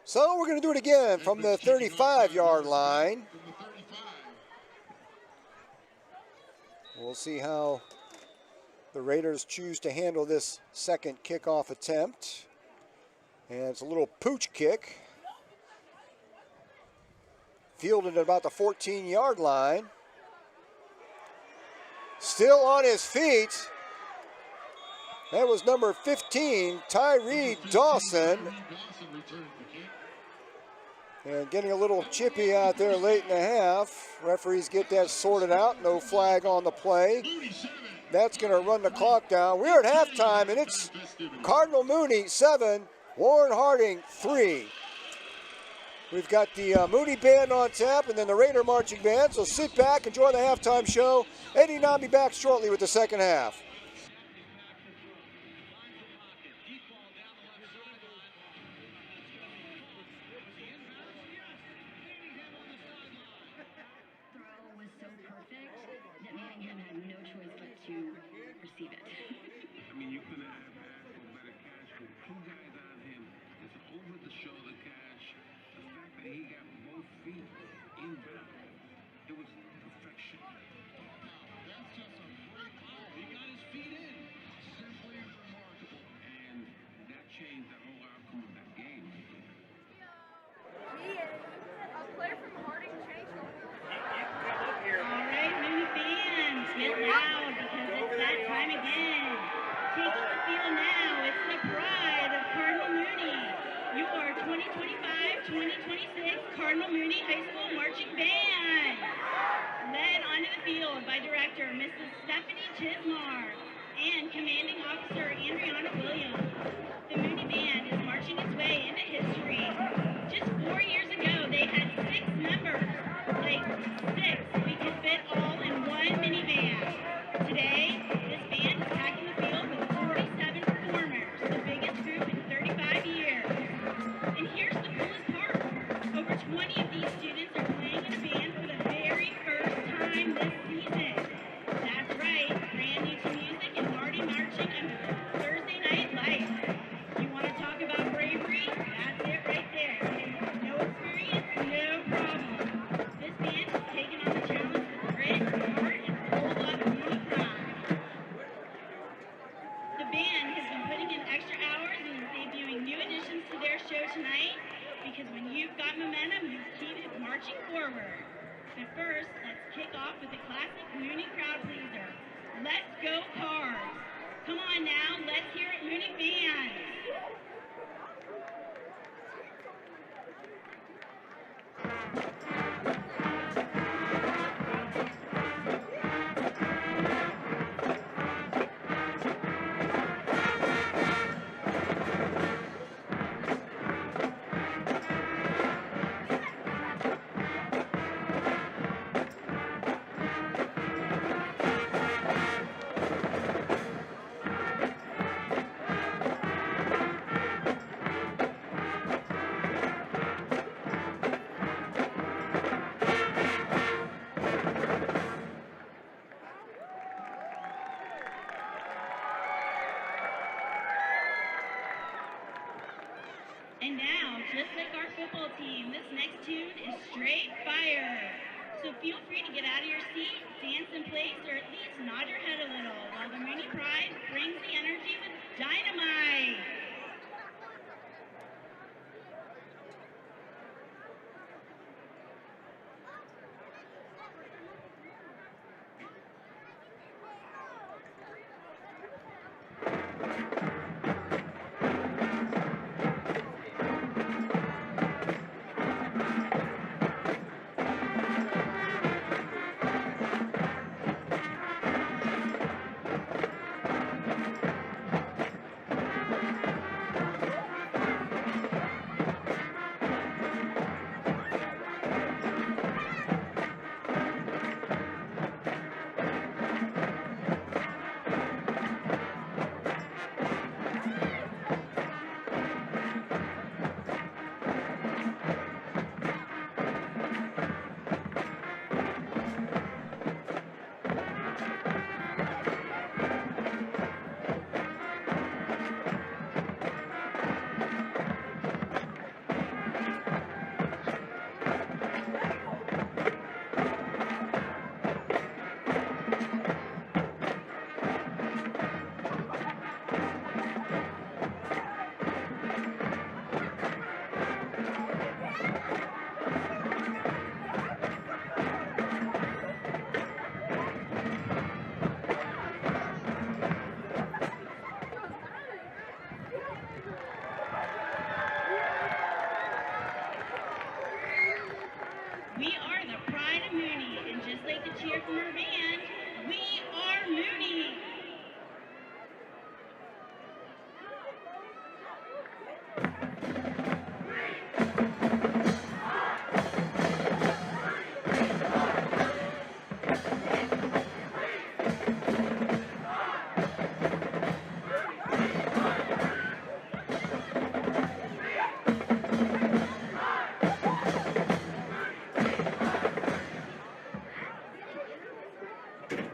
So we're going to do it again from the 35-yard line. We'll see how the Raiders choose to handle this second kickoff attempt. And it's a little pooch kick. Fielded at about the 14-yard line. Still on his feet. That was number 15, Tyree Dawson. And getting a little chippy out there late in the half. Referees get that sorted out. No flag on the play. That's going to run the clock down. We're at halftime, and it's Cardinal Mooney 7, Warren Harding 3. We've got the Mooney Band on tap and then the Raider Marching Band. So sit back, enjoy the halftime show. Eddie and I'll be back shortly with the second half. Cardinal Mooney High School Marching Band, led onto the field by Director Mrs. Stephanie Chismar and Commanding Officer Andriana Williams. The Mooney Band is marching its way into history. Just 4 years ago, they had 6 members, like 6. We could fit all in one minivan. Today, this band is packing the field with 47 performers, the biggest group in 35 years. And here's the coolest part. Over 20 of these students are playing in a band for the very first time this season. That's right, brand new to music and already marching under Thursday Night Lights. You want to talk about bravery? That's it right there. No experience, no problem. This band has taken on the challenge with grit, heart, and full of Mooney pride. The band has been putting in extra hours and is debuting new additions to their show tonight. Because when you've got momentum, you keep it marching forward. But first, let's kick off with a classic Mooney crowd pleaser. Let's go Cards. Come on now, let's hear it, Mooney Band. football team. This next tune is straight fire. So feel free to get out of your seat, dance in place, or at least nod your head a little while the Mooney Pride brings the energy with dynamite. We are the Pride of Mooney, and just like the cheer from our band, we are Mooney.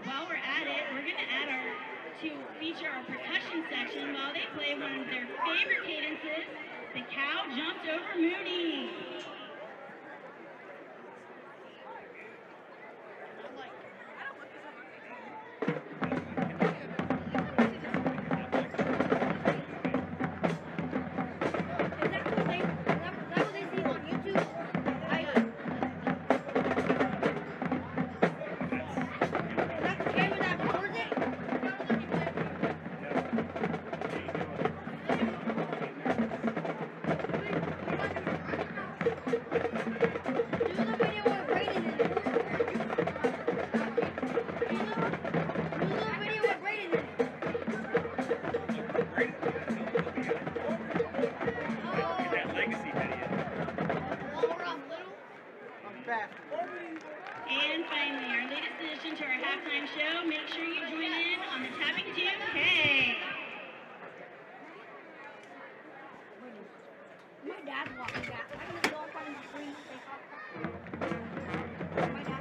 While we're at it, we're going to feature our percussion section while they play one of their favorite cadences, The Cow Jumped Over Mooney. And finally, our latest addition to our halftime show, make sure you join in on the tapping tune, Hey! My dad's walking back. I'm going to go in front of the screen. My dad.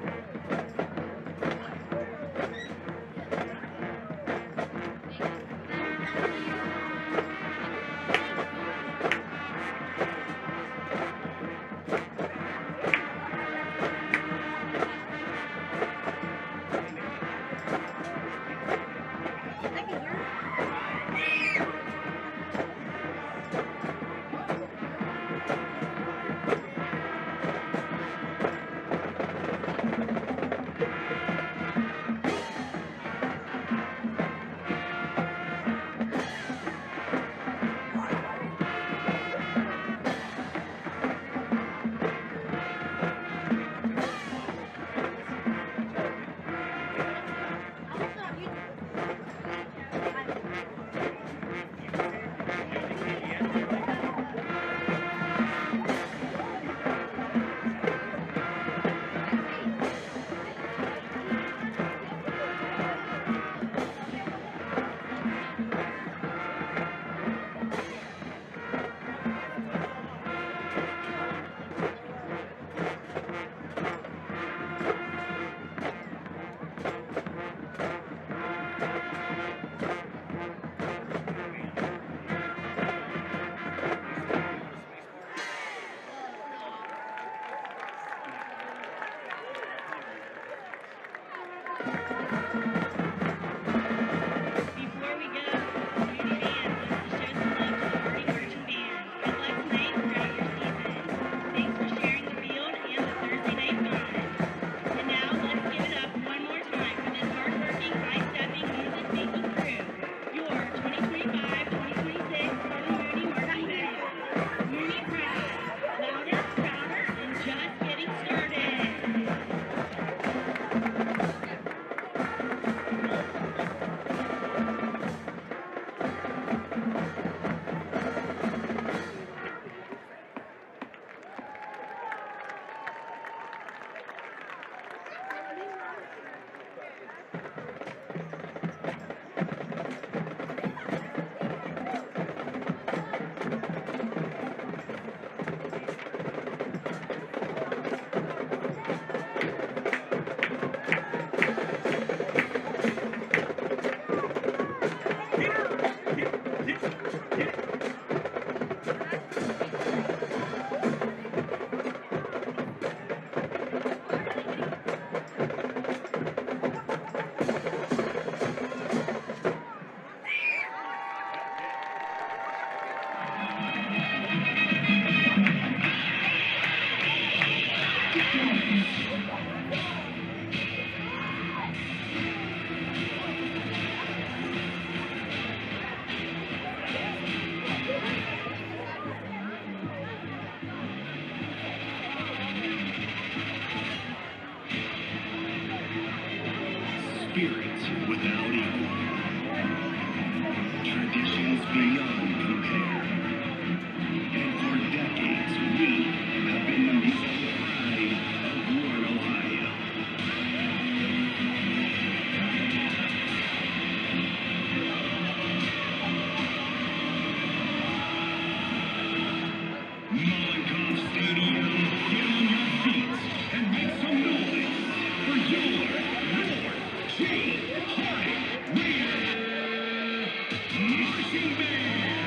Spirits without equal. Traditions beyond compare. And for decades, we have been the musical pride of Warren, Ohio. Mollenkopf Stadium, get on your feet and make some noise for your marching band.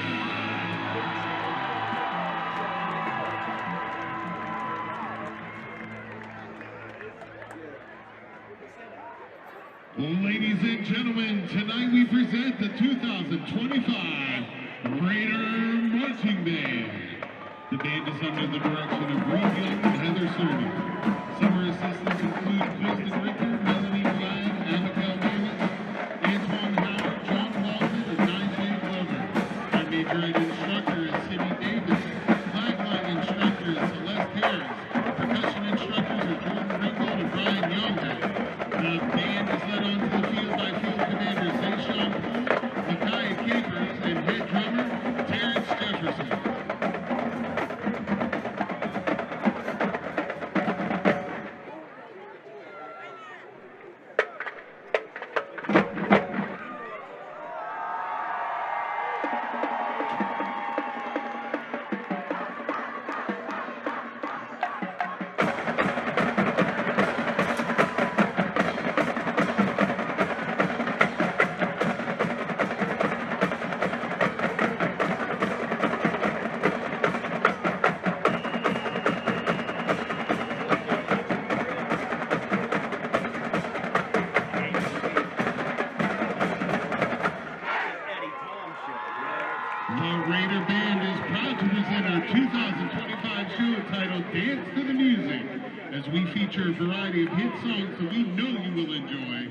Ladies and gentlemen, tonight we present the 2025 Raider Marching Band. The band is under the direction of Reed Young and Heather Cerny. Summer assistants include Kristen Ricker, Melanie Glad, Abigail Bailey, Antoine Howard, John Walton, and Nigel Glover. Our major ed instructor is Cindy Davis. Flag instructor is Celeste Harris. Percussion instructors are Jordan Ringgold and Brian Younghead. The band is led onto the field by field commander Zayshawn Poole, Micaiah Capers, and head drummer Terrence Jefferson. The Raider Band is proud to present our 2025 show titled Dance to the Music, as we feature a variety of hit songs that we know you will enjoy.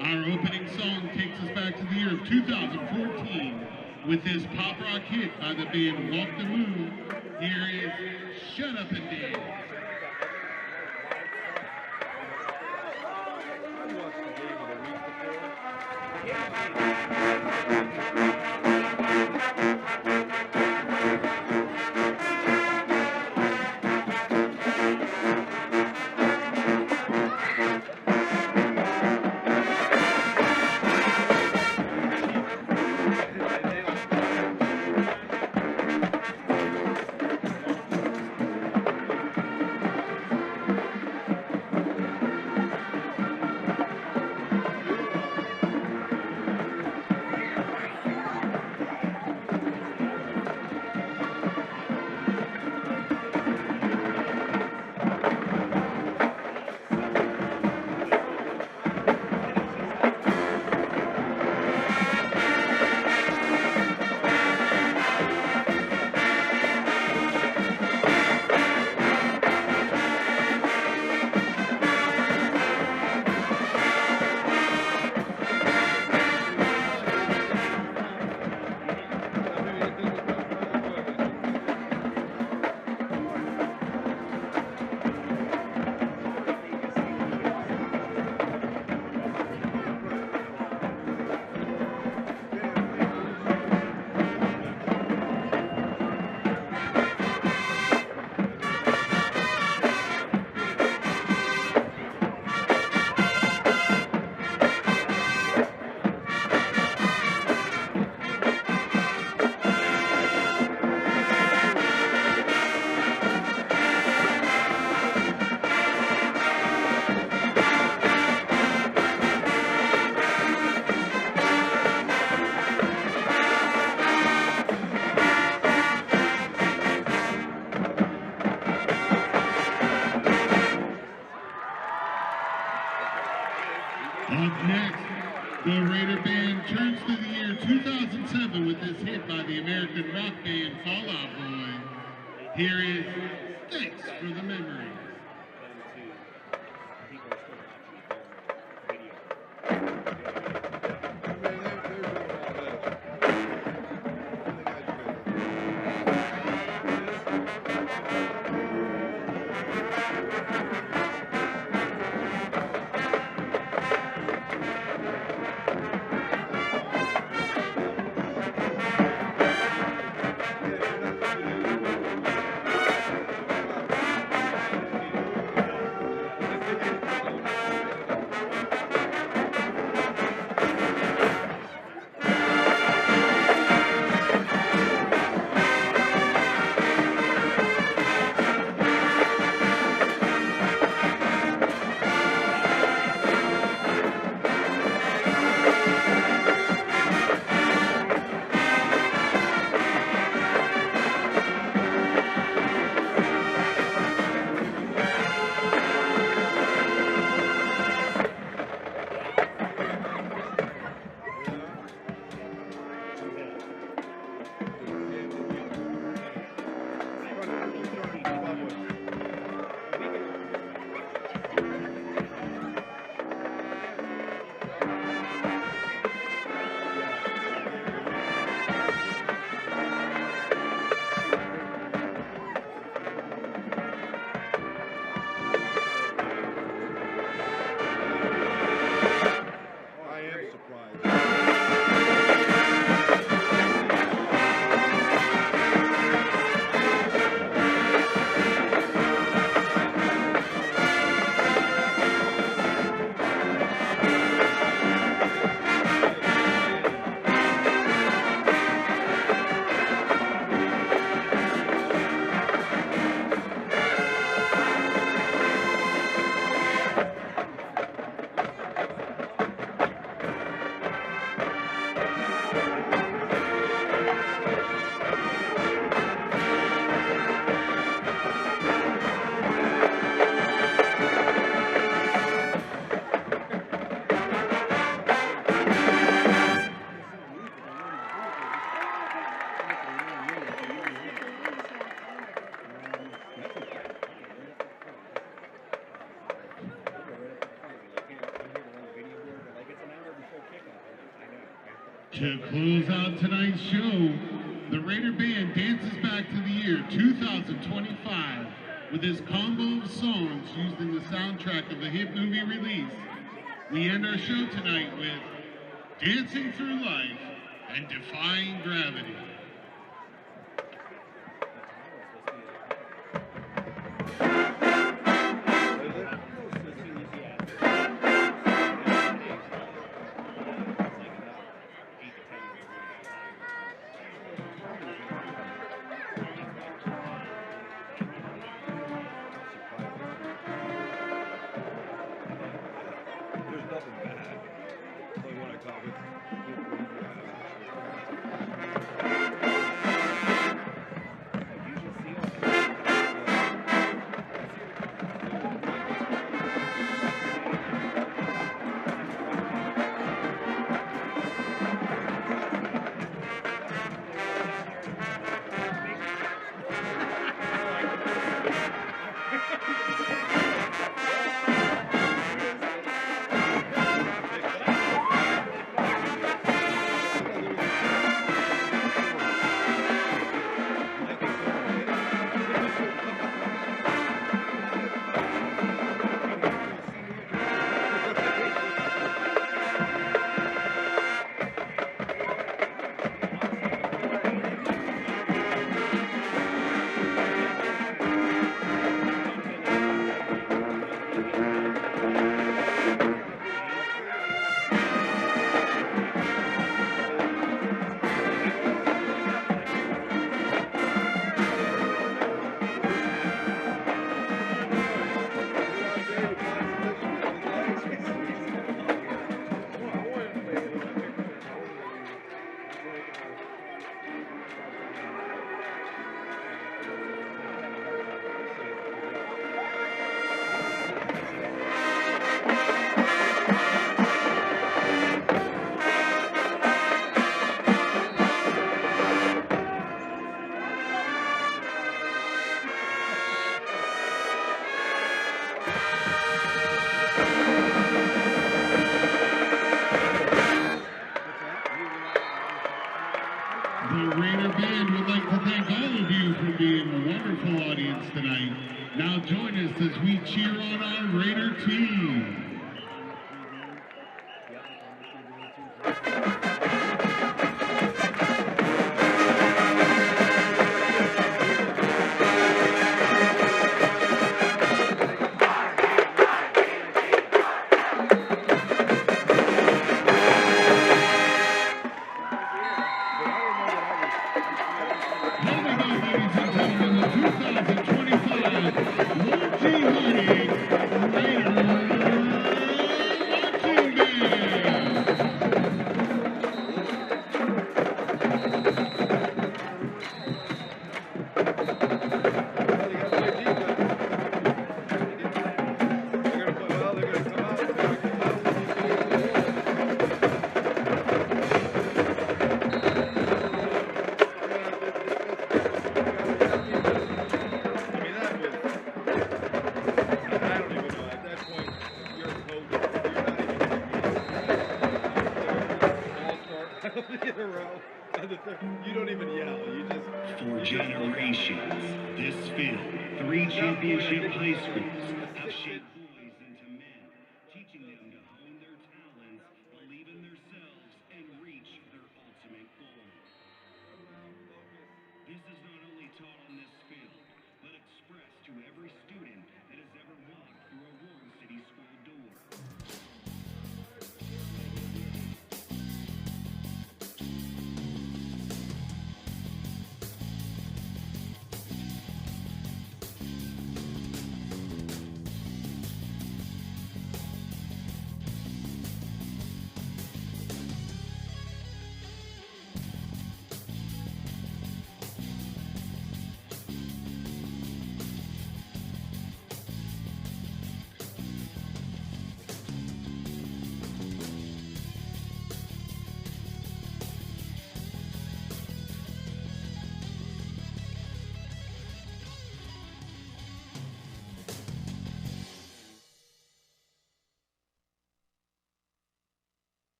Our opening song takes us back to the year of 2014 with this pop rock hit by the band Walk the Moon. Here is Shut Up and Dance. Up next, the Raider Band turns to the year 2007 with this hit by the American rock band Fall Out Boy. Here is Thanks for the Memories. To close out tonight's show, the Raider Band dances back to the year 2025 with this combo of songs used in the soundtrack of the hit movie release. We end our show tonight with Dancing Through Life and Defying Gravity. The Raider Band would like to thank all of you for being a wonderful audience tonight. Now join us as we cheer on our Raider team. You don't even yell, you just... For generations, this field, 3 championship high schools have shaped boys into men, teaching them to hone their talents, believe in themselves, and reach their ultimate goal. This is not only taught on this field, but expressed to every student that has ever walked through a Warren City school door.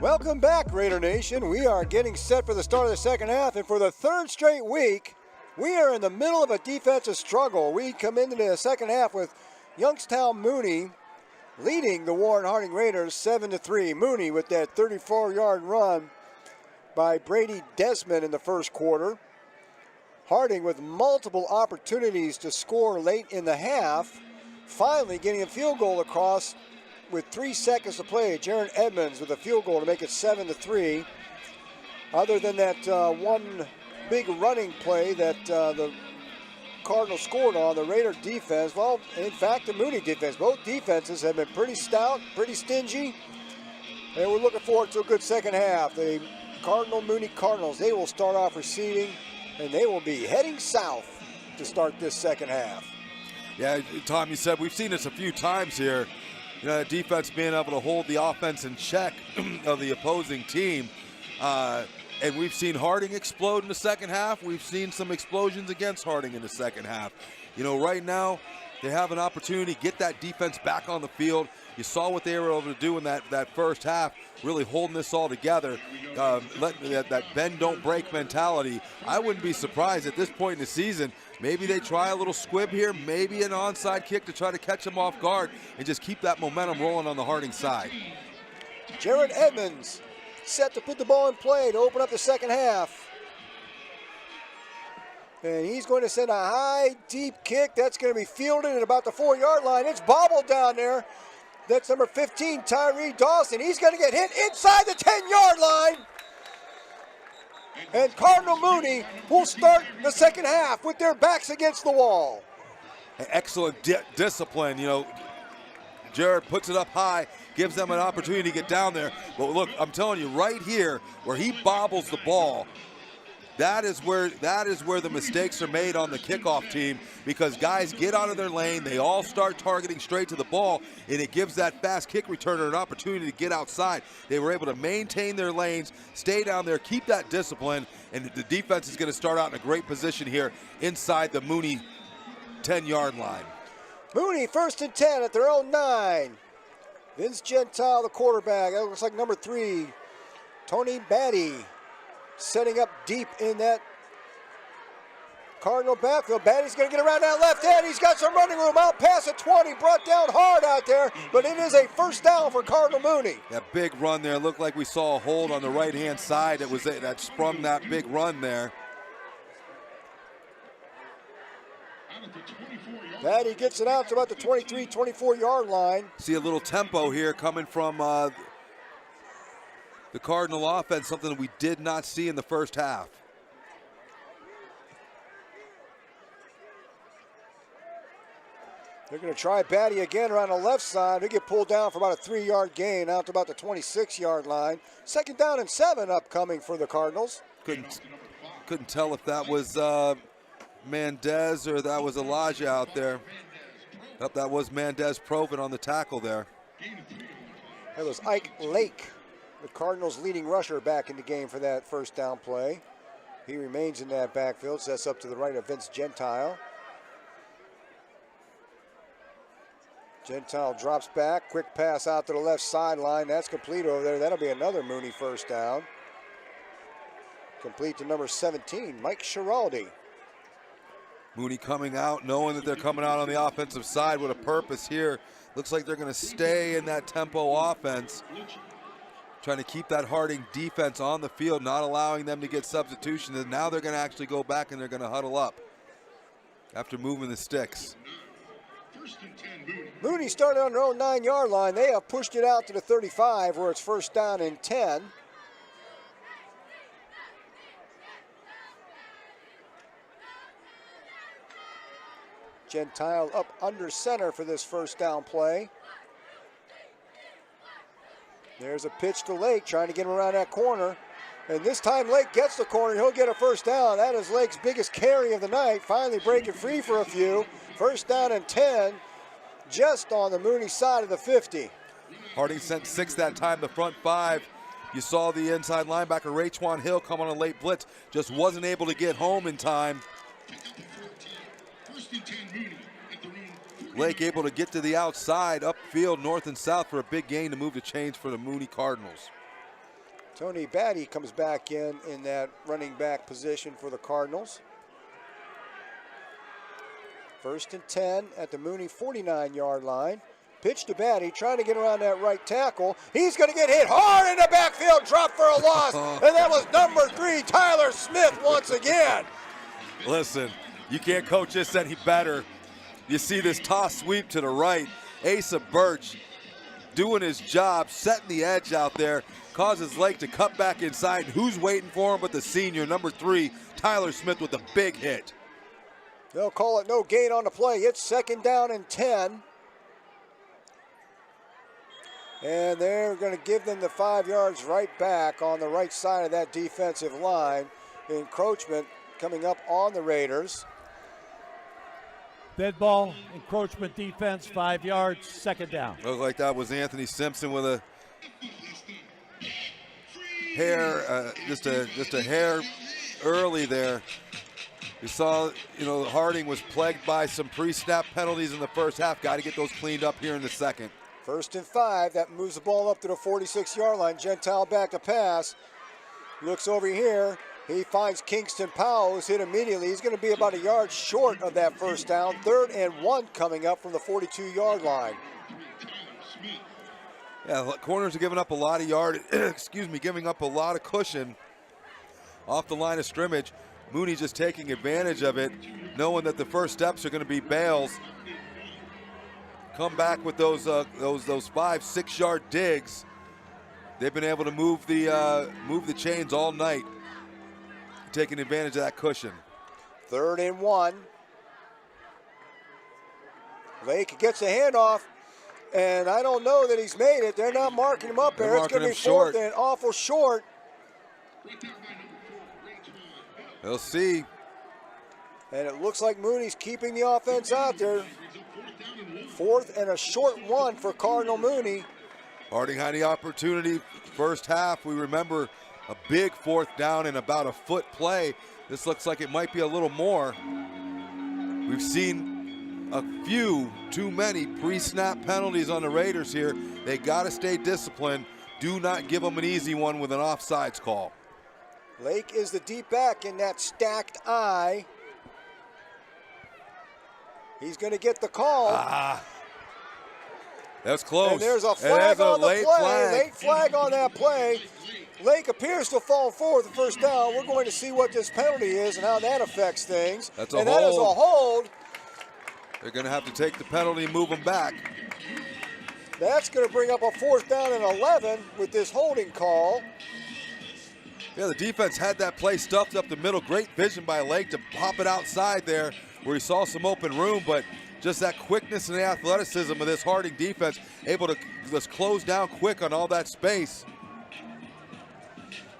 Welcome back, Raider Nation. We are getting set for the start of the second half, and for the third straight week, we are in the middle of a defensive struggle. We come into the second half with Youngstown Mooney leading the Warren Harding Raiders 7-3. Mooney with that 34-yard run by Brady Desmond in the first quarter. Harding with multiple opportunities to score late in the half, finally getting a field goal across with 3 seconds to play. Jaron Edmonds with a field goal to make it 7-3. Other than that one big running play that the Cardinals scored on, the Raider defense, well, in fact, the Mooney defense, both defenses have been pretty stout, pretty stingy, and we're looking forward to a good second half. The Cardinal Mooney Cardinals, they will start off receiving, and they will be heading south to start this second half. Yeah, Tom, you said we've seen this a few times here. You know, the defense being able to hold the offense in check of the opposing team. And we've seen Harding explode in the second half. We've seen some explosions against Harding in the second half. You know, right now, they have an opportunity to get that defense back on the field. You saw what they were able to do in that first half, really holding this all together. That bend, don't break mentality. I wouldn't be surprised at this point in the season. Maybe they try a little squib here, maybe an onside kick to try to catch them off guard and just keep that momentum rolling on the Harding side. Jaron Edmonds set to put the ball in play to open up the second half. And he's going to send a high, deep kick. That's going to be fielded at about the 4-yard line. It's bobbled down there. That's number 15, Tyree Dawson. He's going to get hit inside the 10-yard line. And Cardinal Mooney will start the second half with their backs against the wall. Excellent discipline. You know, Jared puts it up high, gives them an opportunity to get down there. But look, I'm telling you, right here, where he bobbles the ball, that is where the mistakes are made on the kickoff team, because guys get out of their lane, they all start targeting straight to the ball, and it gives that fast kick returner an opportunity to get outside. They were able to maintain their lanes, stay down there, keep that discipline, and the defense is going to start out in a great position here inside the Mooney 10-yard line. Mooney 1st and 10 at their own 9. Vince Gentile, the quarterback. That looks like number 3, Tony Batty, setting up deep in that Cardinal backfield. Batty's going to get around that left end. He's got some running room out past the 20. Brought down hard out there, but it is a first down for Cardinal Mooney. That big run there looked like we saw a hold on the right-hand side. That sprung that big run there. Batty gets it out to about the 23, 24-yard line. See a little tempo here coming from the Cardinal offense, something that we did not see in the first half. They're going to try Batty again around the left side. They get pulled down for about a 3-yard gain out to about the 26-yard line. 2nd down and 7 upcoming for the Cardinals. Couldn't tell if that was Mendez or that was Elijah out there. Yep, that was Mendez Provin on the tackle there. That was Ike Lake, the Cardinals' leading rusher, back in the game for that first down play. He remains in that backfield, sets up to the right of Vince Gentile. Gentile drops back, quick pass out to the left sideline. That's complete over there. That'll be another Mooney first down. Complete to number 17, Mike Schiraldi. Mooney coming out, knowing that they're coming out on the offensive side with a purpose here. Looks like they're going to stay in that tempo offense, trying to keep that Harding defense on the field, not allowing them to get substitutions. And now they're going to actually go back and they're going to huddle up after moving the sticks. Mooney started on their own 9-yard line. They have pushed it out to the 35 where it's first down and 10. Gentile up under center for this first down play. There's a pitch to Lake, trying to get him around that corner. And this time Lake gets the corner, he'll get a first down. That is Lake's biggest carry of the night, finally breaking free for a few. First down and 10, just on the Mooney side of the 50. Harding sent 6 that time, the front 5. You saw the inside linebacker, Raytwan Hill, come on a late blitz, just wasn't able to get home in time. Lake able to get to the outside, upfield, north and south for a big gain to move the chains for the Mooney Cardinals. Tony Batty comes back in that running back position for the Cardinals. 1st and 10 at the Mooney 49-yard line. Pitch to Batty, trying to get around that right tackle. He's going to get hit hard in the backfield, drop for a loss. And that was number 3, Tyler Smith, once again. Listen, you can't coach this any better. You see this toss sweep to the right. Asa Birch doing his job, setting the edge out there, causes Lake to cut back inside. Who's waiting for him but the senior, number 3, Tyler Smith, with a big hit. They'll call it no gain on the play. It's 2nd down and 10. And they're going to give them the 5 yards right back on the right side of that defensive line. Encroachment coming up on the Raiders. Dead ball, encroachment defense, 5 yards, 2nd down. Looked like that was Anthony Simpson with a hair, just a hair early there. We saw, Harding was plagued by some pre-snap penalties in the first half. Got to get those cleaned up here in the second. 1st and 5, that moves the ball up to the 46-yard line. Gentile back to pass. Looks over here. He finds Kingston Powell, who's hit immediately. He's going to be about a yard short of that 1st down. 3rd and 1 coming up from the 42-yard line. Yeah, corners are giving up a lot of giving up a lot of cushion off the line of scrimmage. Mooney just taking advantage of it, knowing that the first steps are going to be bails. Come back with those 5-6 yard digs. They've been able to move the chains all night, taking advantage of that cushion. 3rd and 1. Lake gets a handoff, and I don't know that he's made it. They're not marking him up there. It's going to be 4th and awful short. We'll see. And it looks like Mooney's keeping the offense out there. 4th and a short 1 for Cardinal Mooney. Harding had the opportunity first half. We remember a big 4th down and about a foot play. This looks like it might be a little more. We've seen a few too many pre-snap penalties on the Raiders here. They got to stay disciplined. Do not give them an easy one with an offsides call. Lake is the deep back in that stacked I. He's going to get the call. That's close. And there's a flag on the play. Flag. Late flag on that play. Lake appears to fall forward the 1st down. We're going to see what this penalty is and how that affects things. That's a hold. That is a hold. They're going to have to take the penalty and move them back. That's going to bring up a 4th down and 11 with this holding call. Yeah, the defense had that play stuffed up the middle. Great vision by Lake to pop it outside there where he saw some open room, but just that quickness and the athleticism of this Harding defense, able to just close down quick on all that space.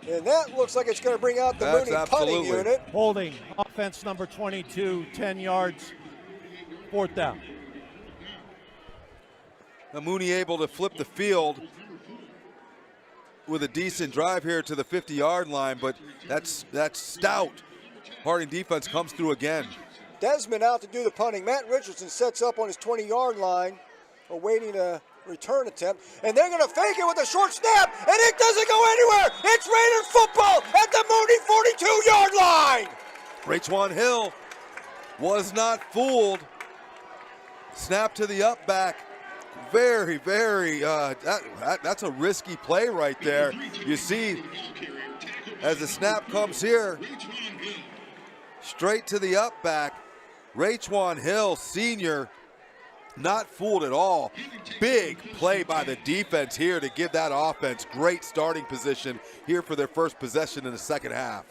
And that looks like it's going to bring out the Mooney punting unit. Holding, offense number 22, 10 yards, 4th down. Now Mooney able to flip the field with a decent drive here to the 50-yard line, but that's stout. Harding defense comes through again. Desmond out to do the punting. Matt Richardson sets up on his 20-yard line, awaiting a return attempt, and they're going to fake it with a short snap, and it doesn't go anywhere. It's Raiders football at the Mooney 42-yard line. Raekwon Hill was not fooled. Snap to the up back. Very, that's a risky play right there. You see, as the snap comes here, straight to the up back, Raekwon Hill, senior, not fooled at all. Big play by the defense here to give that offense great starting position here for their first possession in the second half.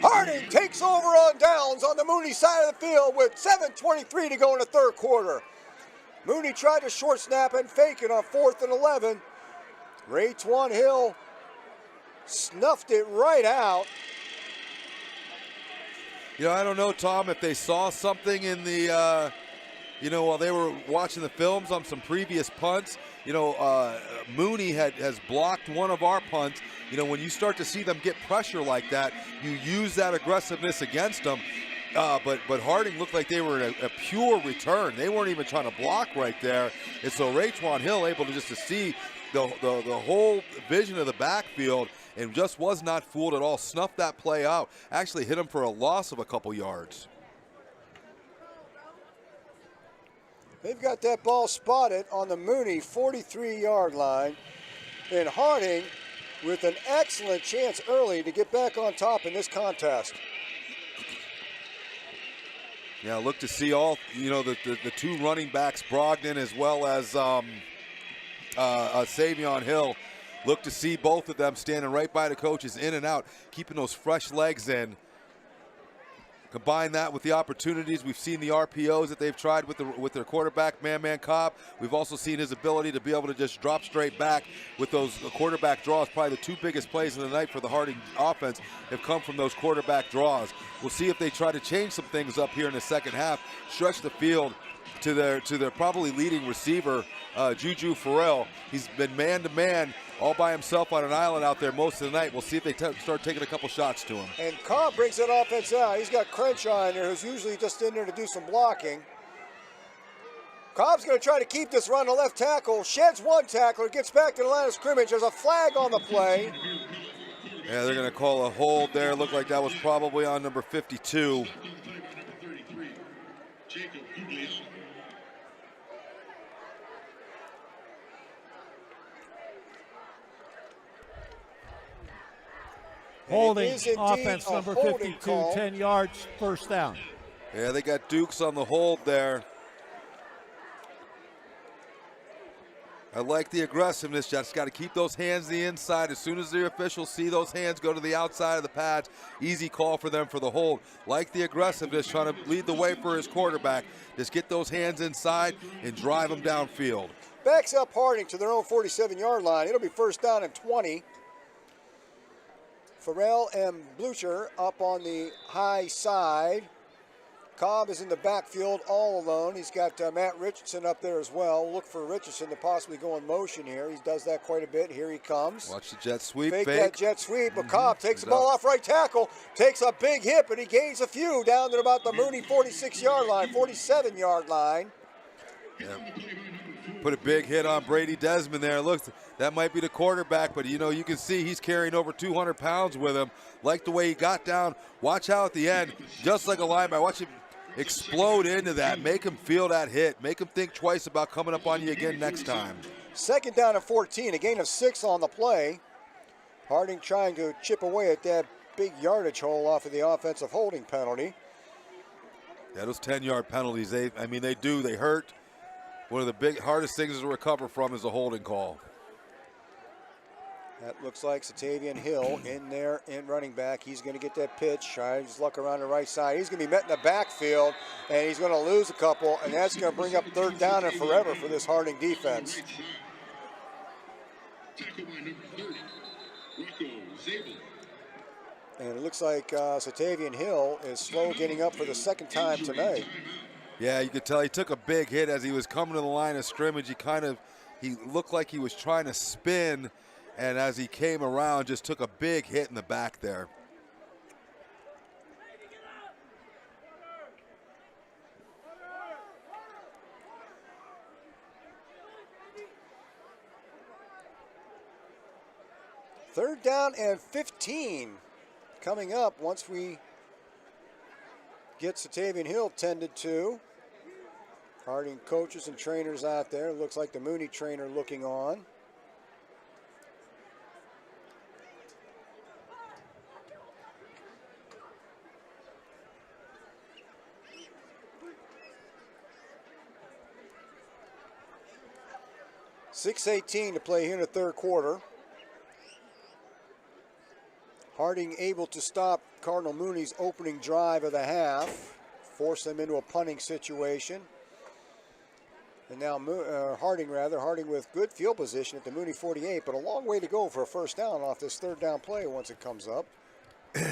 Harding takes over on downs on the Mooney side of the field with 7:23 to go in the 3rd quarter. Mooney tried to short snap and fake it on 4th and 11. Raekwon Hill snuffed it right out. I don't know, Tom, if they saw something in the, while they were watching the films on some previous punts. Mooney has blocked one of our punts. When you start to see them get pressure like that, you use that aggressiveness against them. But Harding looked like they were in a pure return. They weren't even trying to block right there. And so Raekwon Hill able to see the whole vision of the backfield and just was not fooled at all. Snuffed that play out. Actually hit him for a loss of a couple yards. They've got that ball spotted on the Mooney 43-yard line. And Harding with an excellent chance early to get back on top in this contest. Yeah, look to see all, the two running backs, Brogdon as well as Savion Hill. Look to see both of them standing right by the coaches, in and out, keeping those fresh legs in. Combine that with the opportunities. We've seen the RPOs that they've tried with their quarterback, Man Cobb. We've also seen his ability to be able to just drop straight back with those quarterback draws. Probably the two biggest plays of the night for the Harding offense have come from those quarterback draws. We'll see if they try to change some things up here in the second half, stretch the field to their probably leading receiver, Juju Farrell. He's been man-to-man all by himself on an island out there most of the night. We'll see if they start taking a couple shots to him. And Cobb brings that offense out. He's got Crenshaw in there, who's usually just in there to do some blocking. Cobb's going to try to keep this run to left tackle. Sheds one tackler, gets back to the line of scrimmage. There's a flag on the play. Yeah, they're going to call a hold there. Looked like that was probably on number 52. Holding, offense number 52, 10 yards, first down. Yeah, they got Dukes on the hold there. I like the aggressiveness. Just got to keep those hands the inside. As soon as the officials see those hands go to the outside of the pads, easy call for them for the hold. Like the aggressiveness, trying to lead the way for his quarterback. Just get those hands inside and drive them downfield. Backs up Harding to their own 47-yard line. It'll be first down and 20. Farrell and Blucher up on the high side. Cobb is in the backfield all alone. He's got Matt Richardson up there as well. Look for Richardson to possibly go in motion here. He does that quite a bit. Here he comes. Watch the jet sweep. Fake that jet sweep, but Cobb takes the ball off right tackle, takes a big hit, but he gains a few down to about the Mooney 46-yard line, 47-yard line. Yeah. Put a big hit on Brady Desmond there. Look, that might be the quarterback, but you can see he's carrying over 200 pounds with him. Like the way he got down. Watch out at the end, just like a linebacker. Watch him explode into that. Make him feel that hit. Make him think twice about coming up on you again next time. Second down and 14, a gain of 6 on the play. Harding trying to chip away at that big yardage hole off of the offensive holding penalty. Yeah, those 10-yard penalties, they hurt. One of the hardest things to recover from is a holding call. That looks like Satavian Hill in there in running back. He's going to get that pitch, try his luck around the right side. He's going to be met in the backfield, and he's going to lose a couple, and that's going to bring up third down and forever for this Harding defense. And it looks like Satavian Hill is slow getting up for the second time tonight. Yeah, you could tell he took a big hit as he was coming to the line of scrimmage. He looked like he was trying to spin, and as he came around, just took a big hit in the back there. Third down and 15 coming up once we get Satavian Hill tended to. Harding coaches and trainers out there. Looks like the Mooney trainer looking on. .6:18 to play here in the third quarter. Harding able to stop Cardinal Mooney's opening drive of the half, force them into a punting situation. And now Harding with good field position at the Mooney 48, but a long way to go for a first down off this third down play once it comes up.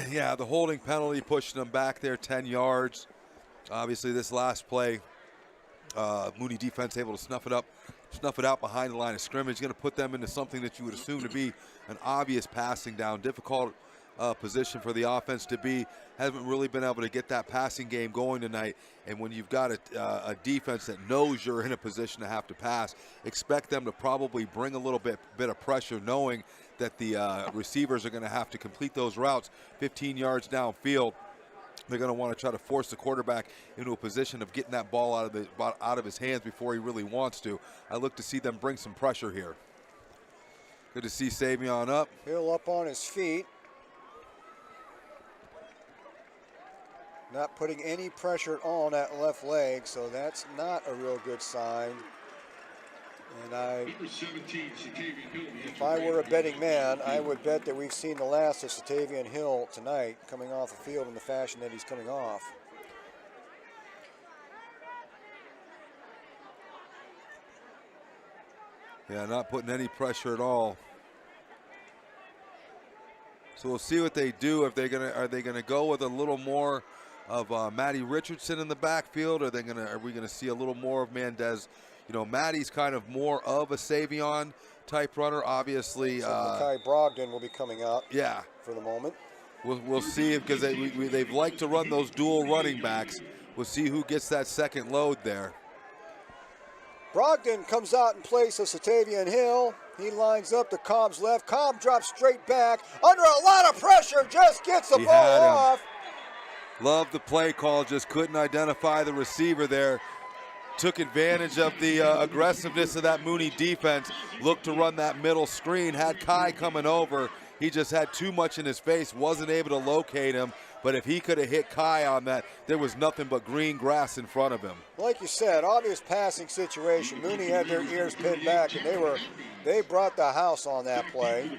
Yeah, the holding penalty pushing them back there 10 yards. Obviously this last play, Mooney defense able to snuff it out behind the line of scrimmage. Going to put them into something that you would assume to be an obvious passing down, difficult position for the offense to be. Haven't really been able to get that passing game going tonight. And when you've got a defense that knows you're in a position to have to pass, expect them to probably bring a little bit of pressure, knowing that the receivers are going to have to complete those routes 15 yards downfield. They're going to want to try to force the quarterback into a position of getting that ball out of his hands before he really wants to. I look to see them bring some pressure here. Good to see Savion up. Hill up on his feet. Not putting any pressure on that left leg, so that's not a real good sign. And if I were a betting man, I would bet that we've seen the last of Satavian Hill tonight, coming off the field in the fashion that he's coming off. Yeah, not putting any pressure at all. So we'll see what they do. If are they gonna go with a little more of Matty Richardson in the backfield? Are we gonna see a little more of Mendez? You know, Matty's kind of more of a Savion type runner. Obviously, so Makai Brogdon will be coming out. Yeah, for the moment. We'll see, because they've liked to run those dual running backs. We'll see who gets that second load there. Brogdon comes out in place of Satavian Hill. He lines up to Cobb's left. Cobb drops straight back under a lot of pressure. Just gets the ball off. Loved the play call. Just couldn't identify the receiver there. Took advantage of the aggressiveness of that Mooney defense. Looked to run that middle screen. Had Kai coming over. He just had too much in his face. Wasn't able to locate him. But if he could have hit Kai on that, there was nothing but green grass in front of him. Like you said, obvious passing situation. Mooney had their ears pinned back, and they brought the house on that play.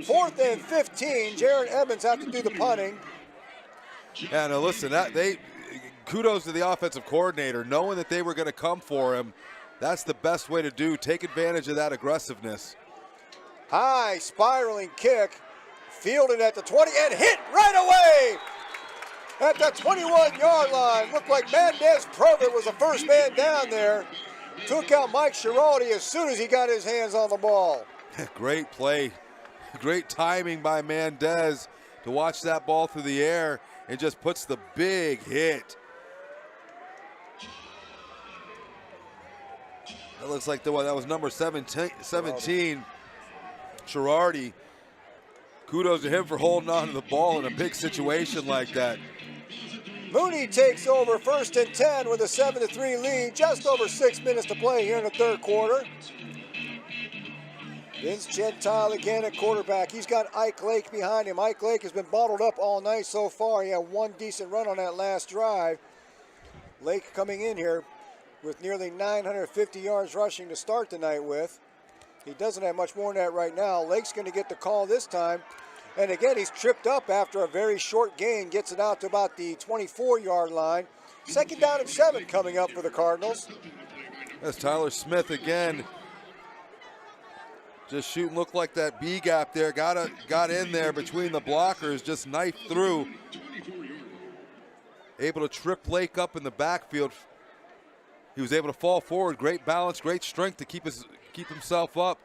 4th and 15. Jared Evans had to do the punting. Yeah, now listen, kudos to the offensive coordinator, knowing that they were going to come for him. That's the best way to do. Take advantage of that aggressiveness. High spiraling kick, fielded at the 20 and hit right away at the 21-yard line. Looked like Mendez Provett was the first man down there. Took out Mike Schiraldi as soon as he got his hands on the ball. Great play. Great timing by Mendez to watch that ball through the air, and just puts the big hit. That looks like the one that was number 17, Girardi. Kudos to him for holding on to the ball in a big situation like that. Mooney takes over 1st and 10 with a 7-3 lead. Just over 6 minutes to play here in the third quarter. Vince Gentile again at quarterback. He's got Ike Lake behind him. Ike Lake has been bottled up all night so far. He had one decent run on that last drive. Lake coming in here with nearly 950 yards rushing to start the night with. He doesn't have much more than that right now. Lake's going to get the call this time. And again, he's tripped up after a very short gain. Gets it out to about the 24-yard line. 2nd down and 7 coming up for the Cardinals. That's Tyler Smith again. Just shooting, looked like that B gap there. Got in there between the blockers, just knifed through. Able to trip Lake up in the backfield. He was able to fall forward. Great balance, great strength to keep himself up,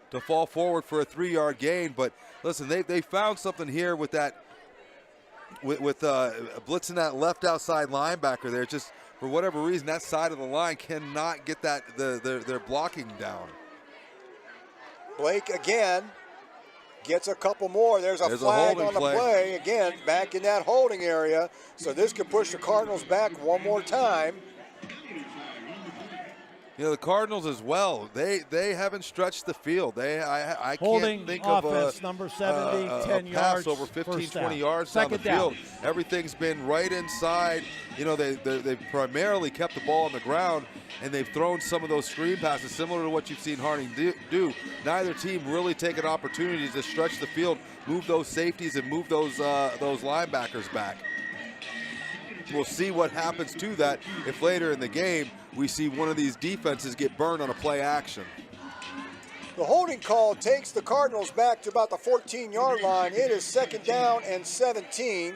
to fall forward for a 3-yard gain. But listen, they found something here with that, with blitzing that left outside linebacker there. Just for whatever reason, that side of the line cannot get their blocking down. Blake again gets a couple more. There's a flag on the play. Again, back in that holding area. So this could push the Cardinals back one more time. You know, the Cardinals as well, they haven't stretched the field. I Holding can't think offense, of number 70, 10 pass yards, over 15, first 20 down. yards down the Second down. field. Everything's been right inside. You know, they've primarily kept the ball on the ground, and they've thrown some of those screen passes similar to what you've seen Harding do. Neither team really taken opportunities to stretch the field, move those safeties, and move those linebackers back. We'll see what happens to that if later in the game we see one of these defenses get burned on a play action. The holding call takes the Cardinals back to about the 14-yard line. It is 2nd down and 17.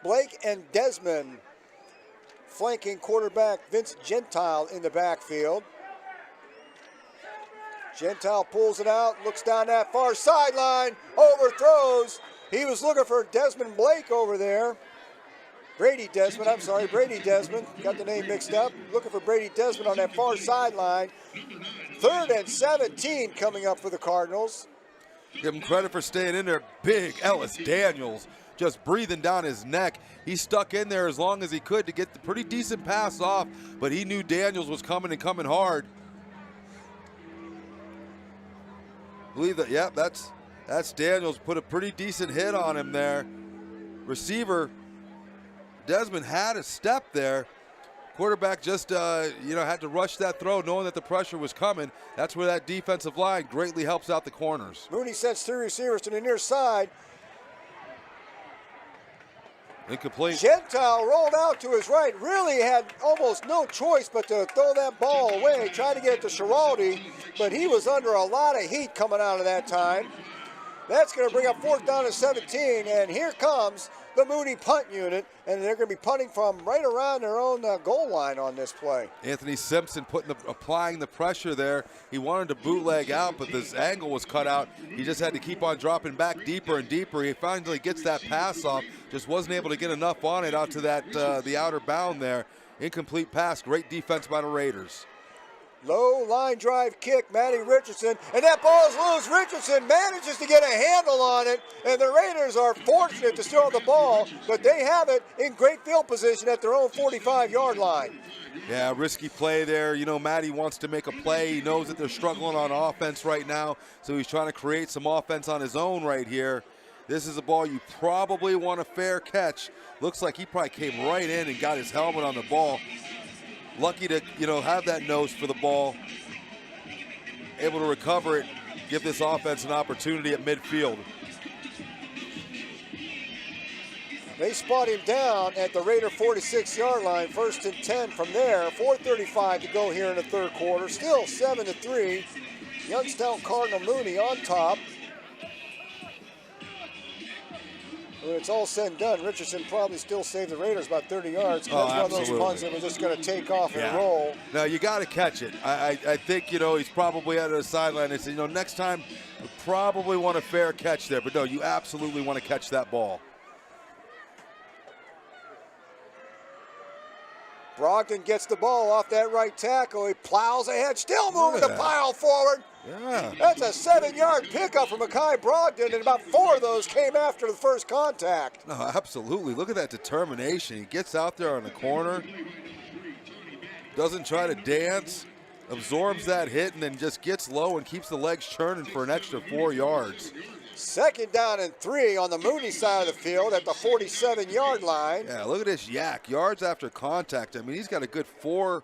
Blake and Desmond flanking quarterback Vince Gentile in the backfield. Gentile pulls it out, looks down that far sideline, overthrows. He was looking for Desmond Blake over there. Brady Desmond, I'm sorry, Brady Desmond. Got the name mixed up. Looking for Brady Desmond on that far sideline. 3rd and 17 coming up for the Cardinals. Give him credit for staying in there. Big Ellis Daniels just breathing down his neck. He stuck in there as long as he could to get the pretty decent pass off, but he knew Daniels was coming and coming hard. Believe that, yep, that's Daniels. Put a pretty decent hit on him there. Receiver Desmond had a step there. Quarterback just, had to rush that throw knowing that the pressure was coming. That's where that defensive line greatly helps out the corners. Mooney sets 3 receivers to the near side. Incomplete. Gentile rolled out to his right. Really had almost no choice but to throw that ball away. Tried to get it to Schiraldi, but he was under a lot of heat coming out of that time. That's going to bring up 4th down and 17, and here comes the Mooney punt unit, and they're going to be punting from right around their own goal line on this play. Anthony Simpson applying the pressure there. He wanted to bootleg out, but this angle was cut out. He just had to keep on dropping back deeper and deeper. He finally gets that pass off, just wasn't able to get enough on it out to that the outer bound there. Incomplete pass, great defense by the Raiders. Low line drive kick, Matty Richardson, and that ball is loose. Richardson manages to get a handle on it, and the Raiders are fortunate to steal the ball, but they have it in great field position at their own 45-yard line. Yeah, risky play there. You know, Matty wants to make a play. He knows that they're struggling on offense right now, so he's trying to create some offense on his own right here. This is a ball you probably want a fair catch. Looks like he probably came right in and got his helmet on the ball. Lucky to, have that nose for the ball. Able to recover it, give this offense an opportunity at midfield. They spot him down at the Raider 46-yard line, 1st and 10 from there. 4:35 to go here in the 3rd quarter. Still 7-3. Youngstown Cardinal Mooney on top. When it's all said and done, Richardson probably still saved the Raiders about 30 yards. That's one of those punts that was just going to take off and roll. No, you got to catch it. I think, he's probably out of the sideline. They said, next time, you probably want a fair catch there. But no, you absolutely want to catch that ball. Brogdon gets the ball off that right tackle. He plows ahead, still moving the pile forward. Yeah. That's a 7-yard pickup from Mekhi Brogdon, and about 4 of those came after the first contact. No, absolutely. Look at that determination. He gets out there on the corner, doesn't try to dance, absorbs that hit, and then just gets low and keeps the legs churning for an extra 4 yards. 2nd down and 3 on the Mooney side of the field at the 47-yard line. Yeah, look at this yak. Yards after contact. I mean, he's got a good four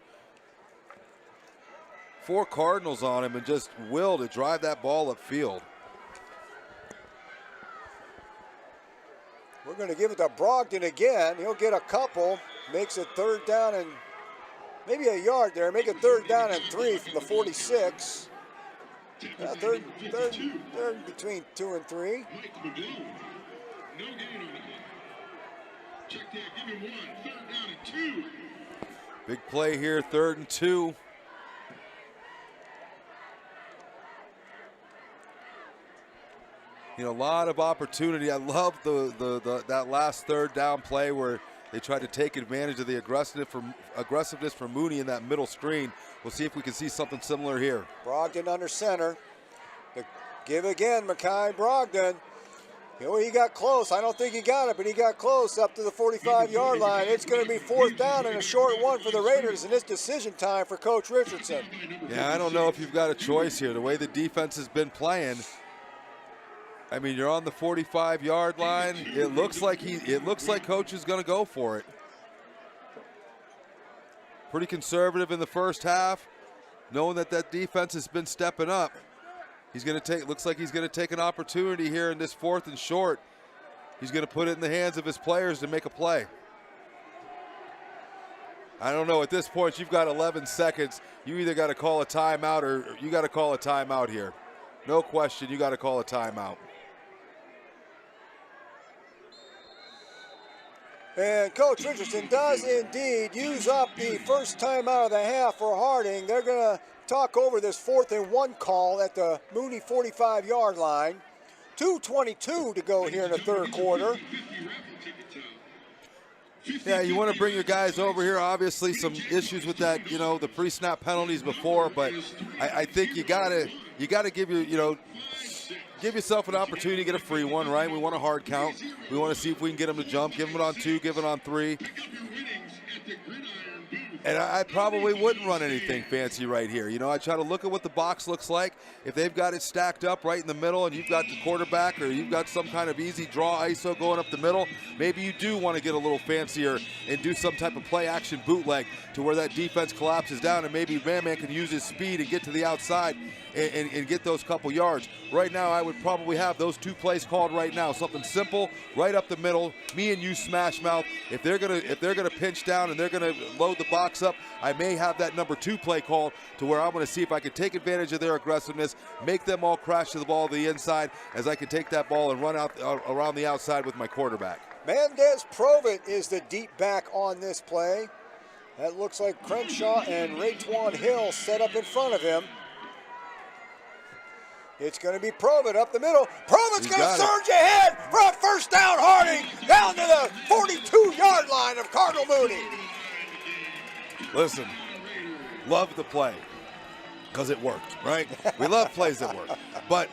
Cardinals on him and just will to drive that ball upfield. We're going to give it to Brogdon again. He'll get a couple. Makes it 3rd down and maybe a yard there. Make it 3rd down and 3 from the 46. Third between 2 and 3. Big play here, 3rd and 2. A lot of opportunity. I love that last 3rd down play where they tried to take advantage of the aggressiveness from Mooney in that middle screen. We'll see if we can see something similar here. Brogdon under center. The give again, Mekhi Brogdon. He got close. I don't think he got it, but he got close up to the 45-yard line. It's going to be 4th down and a short one for the Raiders, and it's decision time for Coach Richardson. Yeah, I don't know if you've got a choice here. The way the defense has been playing, I mean, you're on the 45-yard line. It looks like Coach is going to go for it. Pretty conservative in the first half, knowing that defense has been stepping up. Looks like he's going to take an opportunity here in this 4th and short. He's going to put it in the hands of his players to make a play. I don't know. At this point, you've got 11 seconds. You either got to call a timeout or you got to call a timeout here. No question, you got to call a timeout. And Coach Richardson does indeed use up the first time out of the half for Harding. They're going to talk over this 4th and 1 call at the Mooney 45-yard line. 2:22 to go here in the third quarter. Yeah, you want to bring your guys over here. Obviously, some issues with that, you know, the pre-snap penalties before, but I think you gotta give your, you know, give yourself an opportunity to get a free one, right? We want a hard count. We want to see if we can get them to jump. Give them it on 2, give it on 3. And I probably wouldn't run anything fancy right here. You know, I try to look at what the box looks like. If they've got it stacked up right in the middle and you've got the quarterback or you've got some kind of easy draw ISO going up the middle, maybe you do want to get a little fancier and do some type of play action bootleg to where that defense collapses down and maybe man can use his speed and get to the outside and get those couple yards. Right now, I would probably have those 2 plays called right now. Something simple, right up the middle. Me and you smash mouth. If they're gonna pinch down and they're gonna load the box up, I may have that number 2 play called to where I'm gonna see if I can take advantage of their aggressiveness, make them all crash to the ball to the inside, as I can take that ball and run out around the outside with my quarterback. Mendez Provett is the deep back on this play. That looks like Crenshaw and Raytwan Hill set up in front of him. It's going to be Provett up the middle. Provett's going to surge ahead for a first down. Harding down to the 42-yard line of Cardinal Mooney. Listen, love the play because it worked, right? We love plays that work. But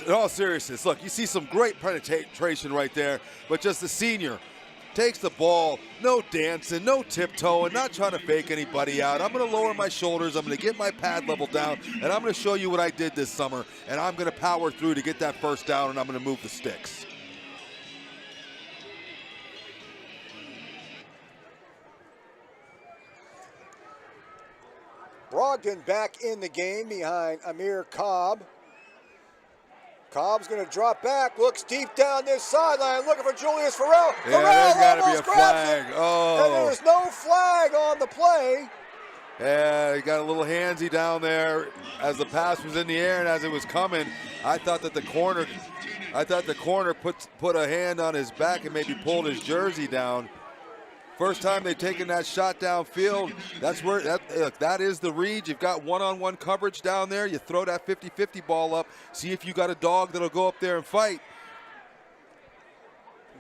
in all seriousness, look, you see some great penetration right there, but just the senior takes the ball, no dancing, no tiptoeing, not trying to fake anybody out. I'm going to lower my shoulders, I'm going to get my pad level down, and I'm going to show you what I did this summer, and I'm going to power through to get that first down, and I'm going to move the sticks. Brogdon back in the game behind Amir Cobb. Cobb's going to drop back, looks deep down this sideline, looking for Julius Farrell. Yeah, there's got to be a flag. And there's no flag on the play. Yeah, he got a little handsy down there as the pass was in the air and as it was coming. I thought the corner put a hand on his back and maybe pulled his jersey down. First time they've taken that shot downfield. That's where that is the read. You've got one-on-one coverage down there. You throw that 50-50 ball up. See if you got a dog that'll go up there and fight.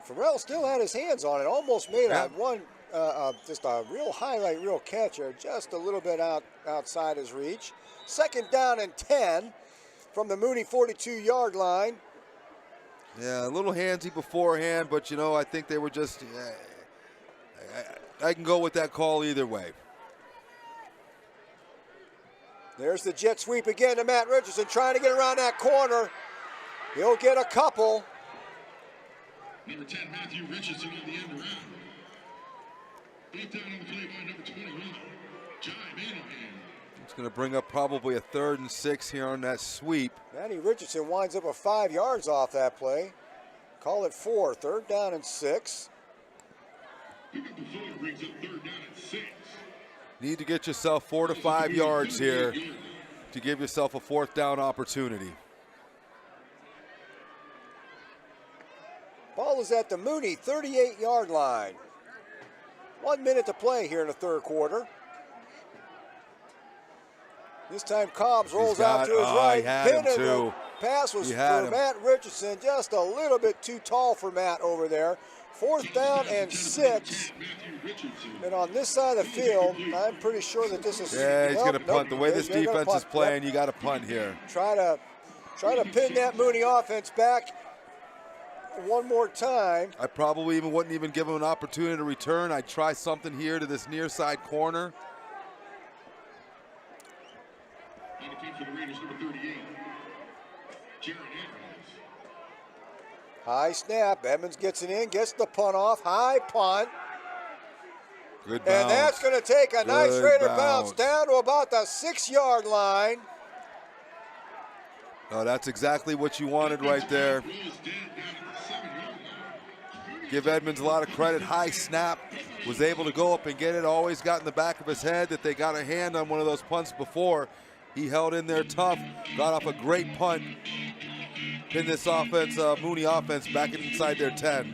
Farrell still had his hands on it. Almost made just a real highlight, real catcher. Just a little bit outside his reach. Second down and 10 from the Mooney 42-yard line. Yeah, a little handsy beforehand, but you know I think they were just. I can go with that call either way. There's the jet sweep again to Matt Richardson, trying to get around that corner. He'll get a couple. Number 10, Matthew Richardson on the end around. Brought down on the play by number 21, Jai Manningham. It's going to bring up probably a 3rd and 6 here on that sweep. Matty Richardson winds up with 5 yards off that play. Call it 4, 3rd down and 6. Need to get yourself 4 to 5 yards here to give yourself a 4th down opportunity. Ball is at the Mooney 38-yard line. 1 minute to play here in the third quarter. This time Cobbs rolls out to his right. The pass was for Matt Richardson. Just a little bit too tall for Matt over there. 4th down and 6. And on this side of the field, I'm pretty sure that this is. Yeah, he's going to punt. The way this defense is playing, you got to punt here. Try to pin that Mooney offense back one more time. I probably wouldn't even give him an opportunity to return. I'd try something here to this near side corner. High snap. Edmonds gets it in, gets the punt off. High punt. Good bounce. And that's going to take a nice Raider bounce down to about the 6-yard line. Oh, that's exactly what you wanted right there. Give Edmonds a lot of credit. High snap. Was able to go up and get it. Always got in the back of his head that they got a hand on one of those punts before. He held in there tough. Got off a great punt. Pin this offense, Mooney offense, back inside their 10.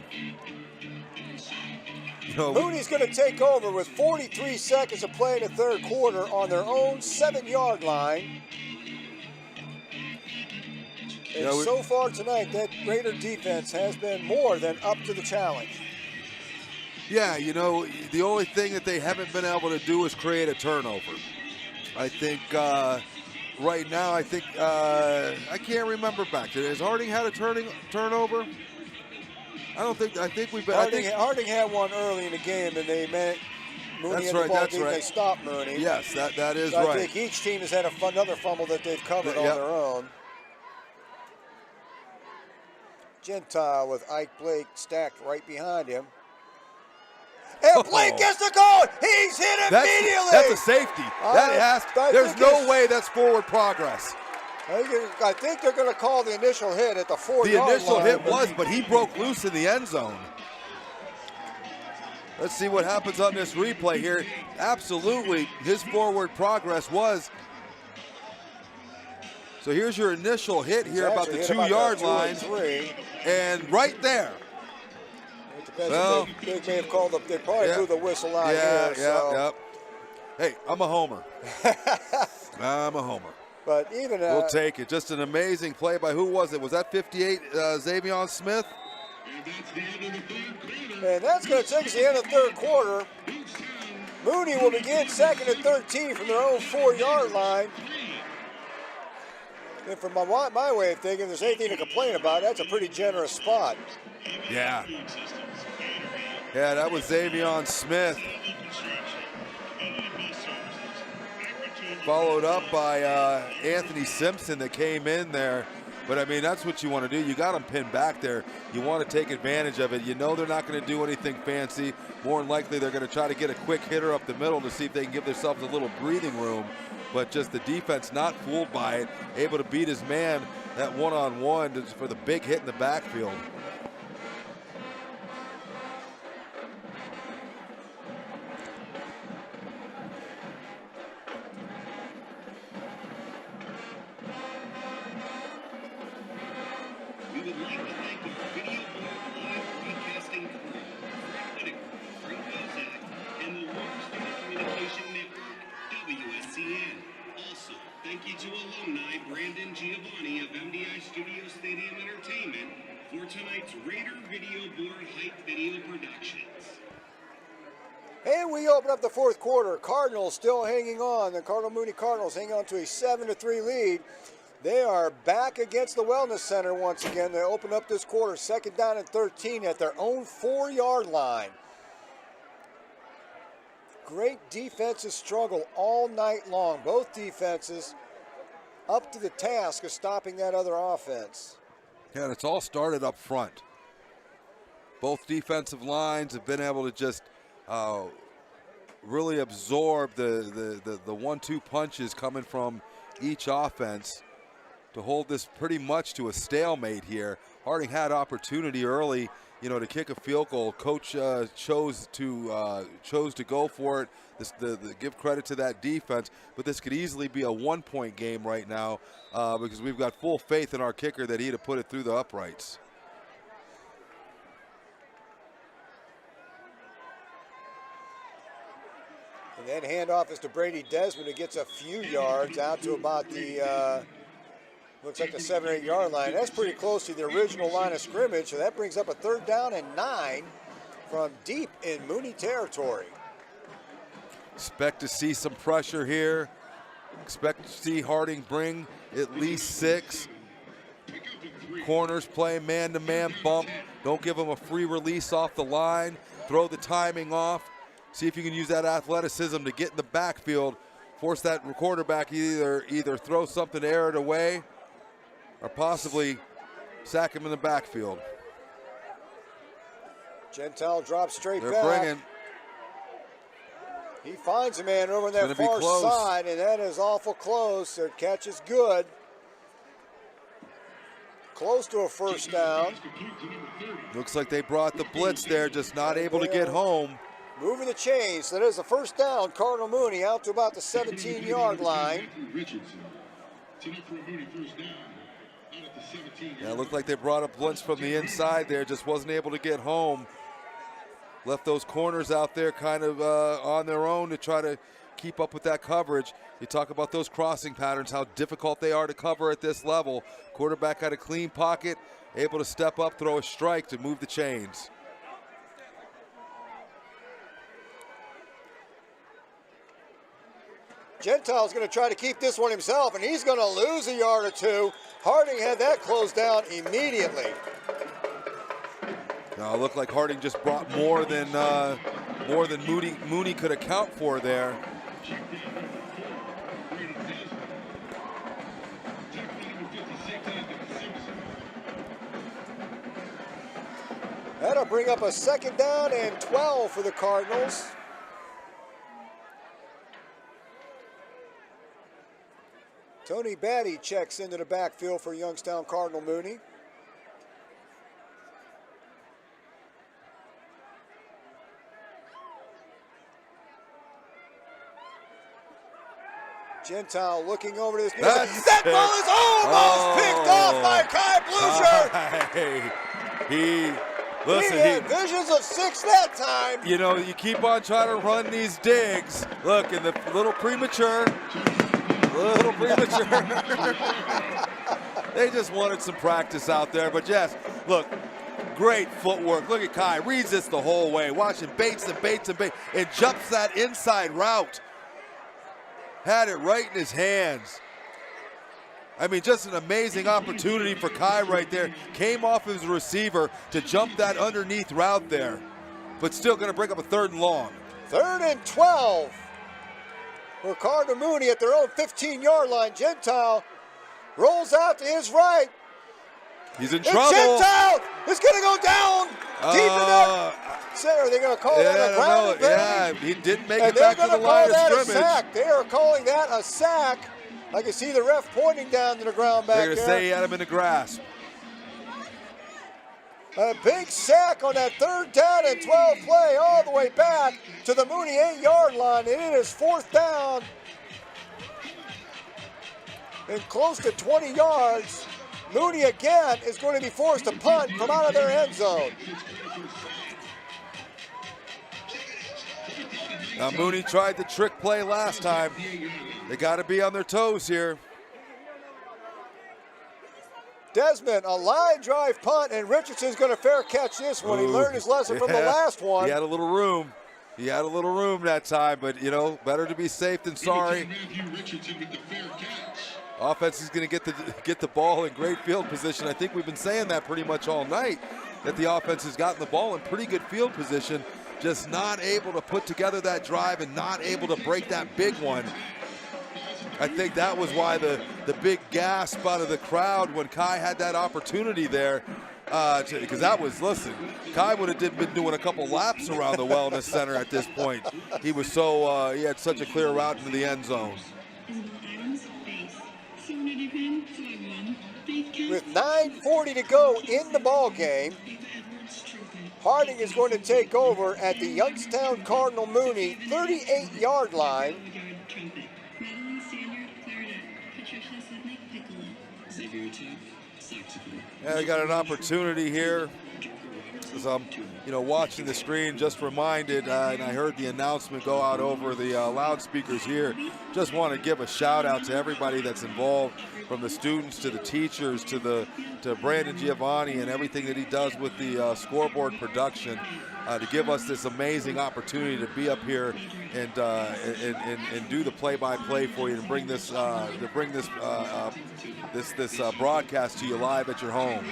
you know, Mooney's going to take over with 43 seconds to play in the third quarter on their own 7-yard line. And so far tonight, that Raider defense has been more than up to the challenge. Yeah, you know, the only thing that they haven't been able to do is create a turnover. I think right now, I can't remember back. Has Harding had a turnover? I think we've been. Harding had one early in the game, and they met Mooney at the ball deep. They stopped Mooney. Yes, that is so right. I think each team has had another fumble that they've covered on their own. Gentile with Ike Blake stacked right behind him. And Blake gets the goal. He's hit immediately. That's a safety. There's no way that's forward progress. I think they're going to call the initial hit at the 4-yard line. The initial hit was, but he broke loose in the end zone. Let's see what happens on this replay here. Absolutely, his forward progress was. So here's your initial hit here about the 2-yard line. And right there. Well, they may have called they probably blew the whistle out here. Hey, I'm a homer. I'm a homer. But even we'll take it. Just an amazing play by who was it? Was that 58 Xavier Smith? And that's going to take us to the end of the third quarter. Mooney will begin second and 13 from their own 4-yard line. And from my way of thinking, if there's anything to complain about, that's a pretty generous spot. Yeah. Yeah, that was Xavier Smith. Followed up by Anthony Simpson that came in there. But, I mean, that's what you want to do. You got them pinned back there. You want to take advantage of it. You know they're not going to do anything fancy. More than likely they're going to try to get a quick hitter up the middle to see if they can give themselves a little breathing room. But just the defense not fooled by it, able to beat his man that one-on-one for the big hit in the backfield. We would like to thank our Video Board Live Broadcasting crew, Frank Whitaker, Frank Bozak, and the Warner Communication Network, WSCN. Also, thank you to alumni Brandon Giovanni of MDI Studio Stadium Entertainment for tonight's Raider Video Board Hype Video Productions. And we open up the fourth quarter. Cardinals still hanging on. The Cardinal Mooney Cardinals hang on to a 7-3 lead. They are back against the Wellness Center once again. They open up this quarter, second down and 13 at their own 4-yard line. Great defensive struggle all night long. Both defenses up to the task of stopping that other offense. Yeah, and it's all started up front. Both defensive lines have been able to just really absorb the 1-2 punches coming from each offense to hold this pretty much to a stalemate here. Harding had opportunity early, you know, to kick a field goal. Coach chose to go for it. Give credit to that defense, but this could easily be a 1-point game right now because we've got full faith in our kicker that he'd have put it through the uprights. And then handoff is to Brady Desmond, who gets a few yards out to about the looks like the 7 or 8 yard line. That's pretty close to the original line of scrimmage, so that brings up a 3rd down and 9 from deep in Mooney territory. Expect to see some pressure here. Expect to see Harding bring at least 6. Corners play man-to-man bump. Don't give them a free release off the line. Throw the timing off. See if you can use that athleticism to get in the backfield. Force that quarterback either throw something to air it away or possibly sack him in the backfield. Gentile drops straight They're back. bringing. He finds a man over on that far side, and that is awful close. Their catch is good. Close to a 1st down. Looks like they brought the blitz there, just not able to get home. Moving the chains. So there's a 1st down. Cardinal Mooney out to about the 17-yard line. Yeah, it looked like they brought a blitz from the inside there, just wasn't able to get home. left those corners out there kind of on their own to try to keep up with that coverage. You talk about those crossing patterns, how difficult they are to cover at this level. Quarterback had a clean pocket, able to step up, throw a strike to move the chains. Gentile's going to try to keep this one himself, and he's going to lose a yard or two. Harding had that closed down immediately. Now it looked like Harding just brought more than Mooney could account for there. That'll bring up a 2nd down and 12 for the Cardinals. Tony Batty checks into the backfield for Youngstown Cardinal Mooney. Gentile looking over to this. That ball is almost picked off by Kai Blucher. He had visions of 6 that time. You know, you keep on trying to run these digs. Look, and the little premature. They just wanted some practice out there. But yes, look, great footwork. Look at Kai, reads this the whole way. Watch him, baits and jumps that inside route. Had it right in his hands. I mean, just an amazing opportunity for Kai right there. Came off his receiver to jump that underneath route there. But still going to bring up a 3rd and long. 3rd and 12. For Cardinal Mooney at their own 15-yard line. Gentile rolls out to his right. He's in trouble. Gentile is going to go down deep in that center. They're going to call that a grounding penalty. He didn't make it back to the line of scrimmage. Sack. They are calling that a sack. I can see the ref pointing down to the ground back there. They're going to say he had him in the grasp. A big sack on that 3rd down and 12 play all the way back to the Mooney 8-yard line. And it is 4th down and close to 20 yards. Mooney again is going to be forced to punt from out of their end zone. Now Mooney tried the trick play last time. They got to be on their toes here. Desmond, a line drive punt, and Richardson's going to fair catch this one. He learned his lesson from the last one. He had a little room. He had a little room that time, but, you know, better to be safe than sorry. Offense is going to get the ball in great field position. I think we've been saying that pretty much all night, that the offense has gotten the ball in pretty good field position, just not able to put together that drive and not able to break that big one. I think that was why the big gasp out of the crowd when Kai had that opportunity there. Because that was, listen, Kai would have been doing a couple laps around the Wellness Center at this point. He was so, he had such a clear route into the end zone. With 9:40 to go in the ball game, Harding is going to take over at the Youngstown Cardinal Mooney 38-yard line. Yeah, they got an opportunity here. As I'm, watching the screen, just reminded, and I heard the announcement go out over the loudspeakers here. Just want to give a shout out to everybody that's involved, from the students to the teachers to Brandon Giovanni and everything that he does with the scoreboard production, to give us this amazing opportunity to be up here and do the play-by-play for you, and bring this this broadcast to you live at your homes.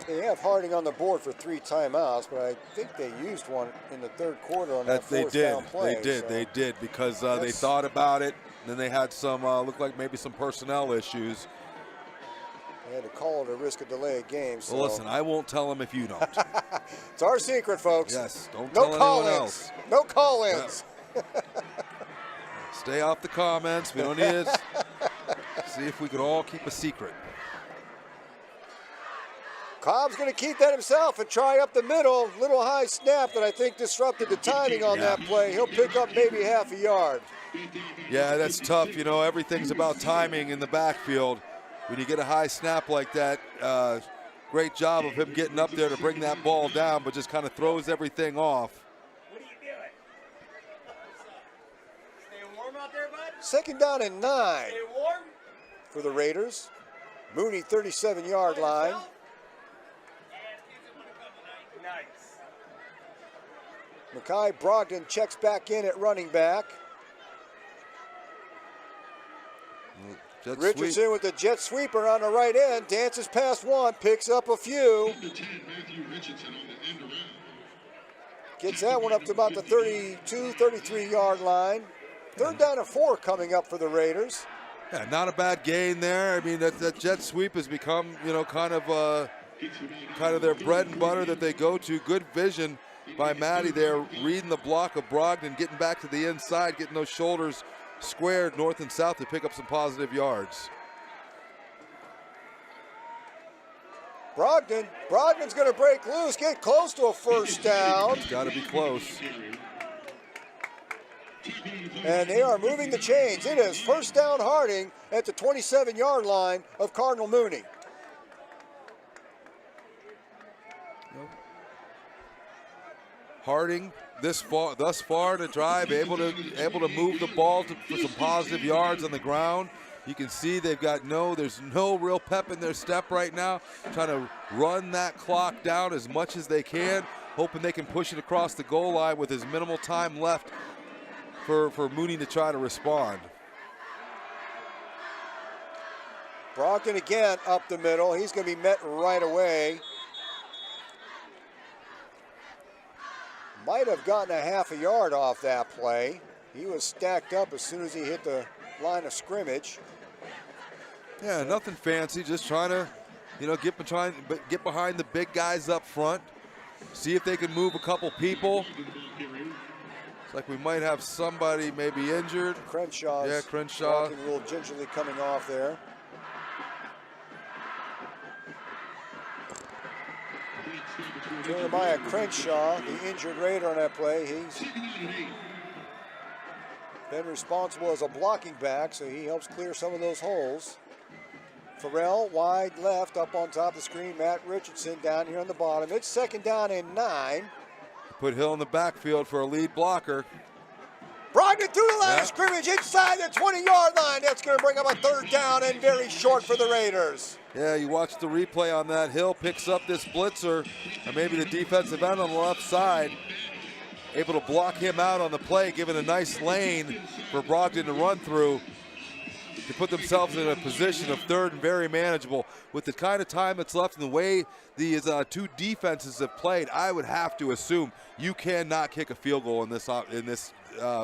They have Harding on the board for 3 timeouts, but I think they used one in the 3rd quarter on that 4th down play. They did, because they thought about it, and then they had some, looked like maybe some personnel issues. They had to call it a risk of delay of game. So. Well, listen, I won't tell them if you don't. It's our secret, folks. Yes, don't tell anyone else. No call-ins. Yeah. Stay off the comments. We don't need it. See if we could all keep a secret. Cobb's going to keep that himself and try up the middle. Little high snap that I think disrupted the timing on that play. He'll pick up maybe half a yard. Yeah, that's tough. You know, everything's about timing in the backfield. When you get a high snap like that, great job of him getting up there to bring that ball down, but just kind of throws everything off. What are you doing? Staying warm out there, bud? 2nd down and 9 Stay warm? for the Raiders. Mooney, 37-yard line. Nice. Mekhi Brogdon checks back in at running back. Jet Richardson sweep. with the jet sweeper on the right end, dances past one, picks up a few. Gets that one up to about the 32, 33-yard line. 3rd down and 4 coming up for the Raiders. Yeah, not a bad gain there. I mean, that jet sweep has become, you know, kind of their bread and butter that they go to. Good vision by Matty there, reading the block of Brogdon, getting back to the inside, getting those shoulders squared north and south to pick up some positive yards. Brogdon's going to break loose, get close to a 1st down. It's got to be close. And they are moving the chains. It is 1st down Harding at the 27-yard line of Cardinal Mooney. Harding thus far in the drive, able to move the ball for some positive yards on the ground. You can see there's no real pep in their step right now, trying to run that clock down as much as they can, hoping they can push it across the goal line with as minimal time left for Mooney to try to respond. Brogdon again up the middle. He's going to be met right away. Might have gotten a half a yard off that play. He was stacked up as soon as he hit the line of scrimmage. Yeah, nothing fancy, just trying to, you know, get behind the big guys up front, see if they can move a couple people. It's like we might have somebody maybe injured. Crenshaw's walking a little gingerly coming off there. Jeremiah Crenshaw, the injured Raider on that play, he's been responsible as a blocking back, so he helps clear some of those holes. Farrell wide left up on top of the screen. Matt Richardson down here on the bottom. It's 2nd down and 9. Put Hill in the backfield for a lead blocker. Brogdon through the line of scrimmage inside the 20-yard line. That's going to bring up a 3rd down and very short for the Raiders. Yeah, you watch the replay on that. Hill picks up this blitzer, and maybe the defensive end on the left side, able to block him out on the play, giving a nice lane for Brogdon to run through to put themselves in a position of 3rd and very manageable. With the kind of time that's left and the way these two defenses have played, I would have to assume you cannot kick a field goal in this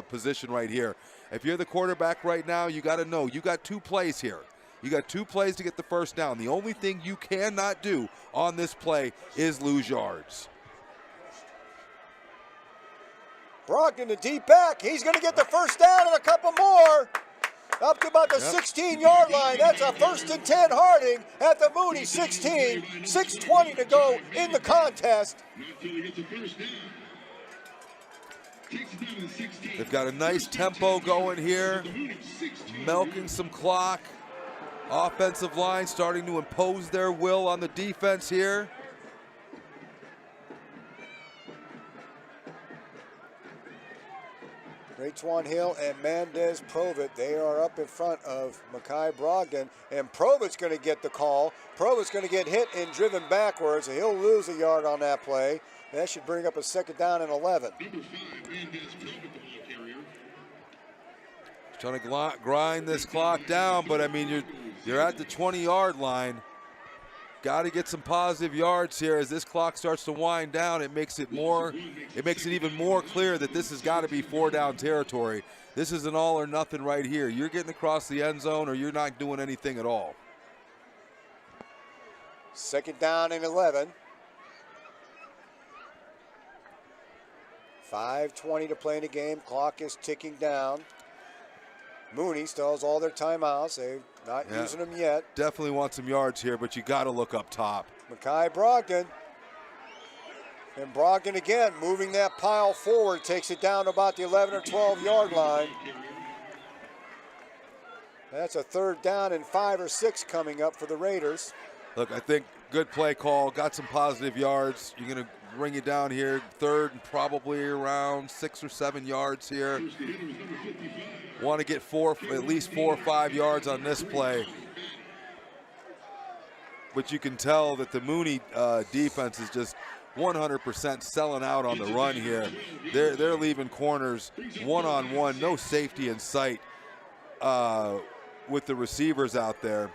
position right here. If you're the quarterback right now, you got to know you got 2 plays here. You got 2 plays to get the 1st down. The only thing you cannot do on this play is lose yards. Brogdon to deep back. He's going to get the 1st down and a couple more. Up to about the 16-yard line. That's a 1st and 10 Harding at the Mooney 16. 6:20 to go in the contest. They've got a nice tempo going here, milking some clock. Offensive line starting to impose their will on the defense here. Raytwan Hill and Mendez Provitt, they are up in front of Mekhi Brogdon, and Provitt's going to get the call. Provitt's going to get hit and driven backwards, and he'll lose a yard on that play. That should bring up a 2nd down and 11. Trying to grind this clock down, but I mean, you're at the 20-yard line. Got to get some positive yards here as this clock starts to wind down. It makes it even more clear that this has got to be 4-down territory. This is an all or nothing right here. You're getting across the end zone or you're not doing anything at all. 2nd down and 11. 5:20 to play in the game. Clock is ticking down. Mooney still has all their timeouts. They're not using them yet. Definitely want some yards here, but you got to look up top. Makai Brogdon. And Brogdon again moving that pile forward, takes it down to about the 11 or 12 yard line. That's a 3rd down and 5 or 6 coming up for the Raiders. Look, I think good play call, got some positive yards. You're going to bring it down here, 3rd and probably around 6 or 7 yards here. Want to get at least 4 or 5 yards on this play. But you can tell that the Mooney defense is just 100% selling out on the run here. They're leaving corners one-on-one, no safety in sight with the receivers out there.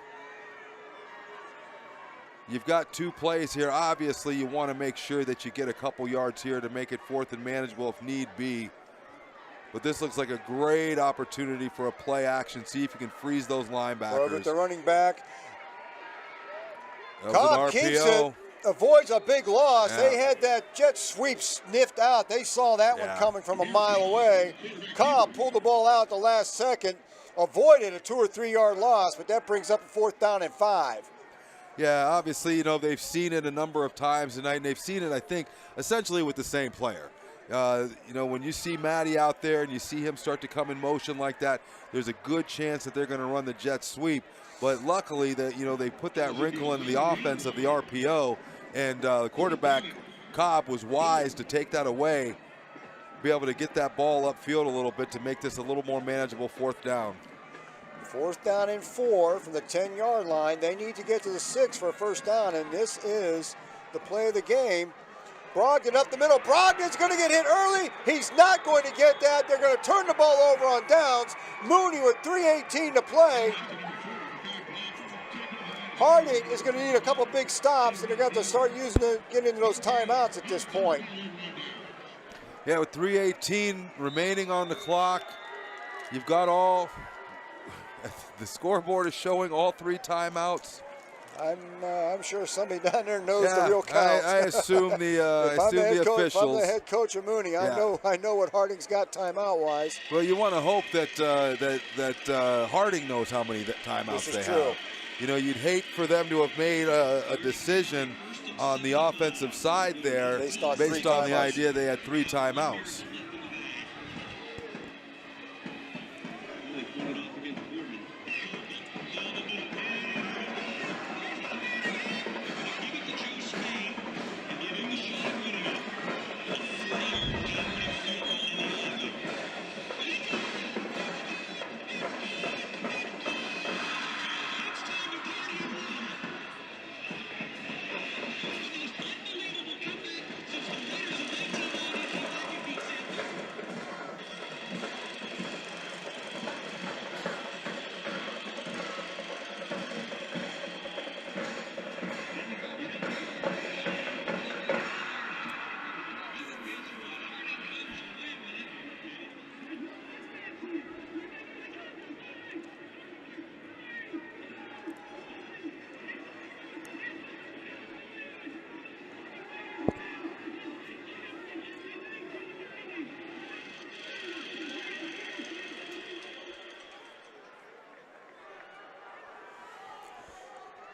You've got 2 plays here. Obviously, you want to make sure that you get a couple yards here to make it 4th and manageable if need be. But this looks like a great opportunity for a play action. See if you can freeze those linebackers. With the running back. Cobb keeps it, avoids a big loss. They had that jet sweep sniffed out. They saw that one coming from a mile away. Cobb pulled the ball out at the last second, avoided a 2 or 3 yard loss, but that brings up a 4th down and 5. Yeah, obviously, you know, they've seen it a number of times tonight, and they've seen it, I think, essentially with the same player. You know, when you see Matty out there and you see him start to come in motion like that, there's a good chance that they're going to run the jet sweep. But luckily, they put that wrinkle into the offense of the RPO, and the quarterback, Cobb, was wise to take that away, be able to get that ball upfield a little bit to make this a little more manageable 4th down. 4th down and 4 from the 10-yard line. They need to get to the 6 for a 1st down, and this is the play of the game. Brogdon up the middle. Brogdon's going to get hit early. He's not going to get that. They're going to turn the ball over on downs. Mooney with 3:18 to play. Harding is going to need a couple big stops, and they're going to have to start getting into those timeouts at this point. Yeah, with 3:18 remaining on the clock, you've got the scoreboard is showing all 3 timeouts. I'm sure somebody down there knows the real count. I assume the officials. If I'm the head coach of Mooney, I know what Harding's got timeout wise. Well, you want to hope that Harding knows how many timeouts they have. You know, you'd hate for them to have made a decision on the offensive side there based on the idea they had 3 timeouts.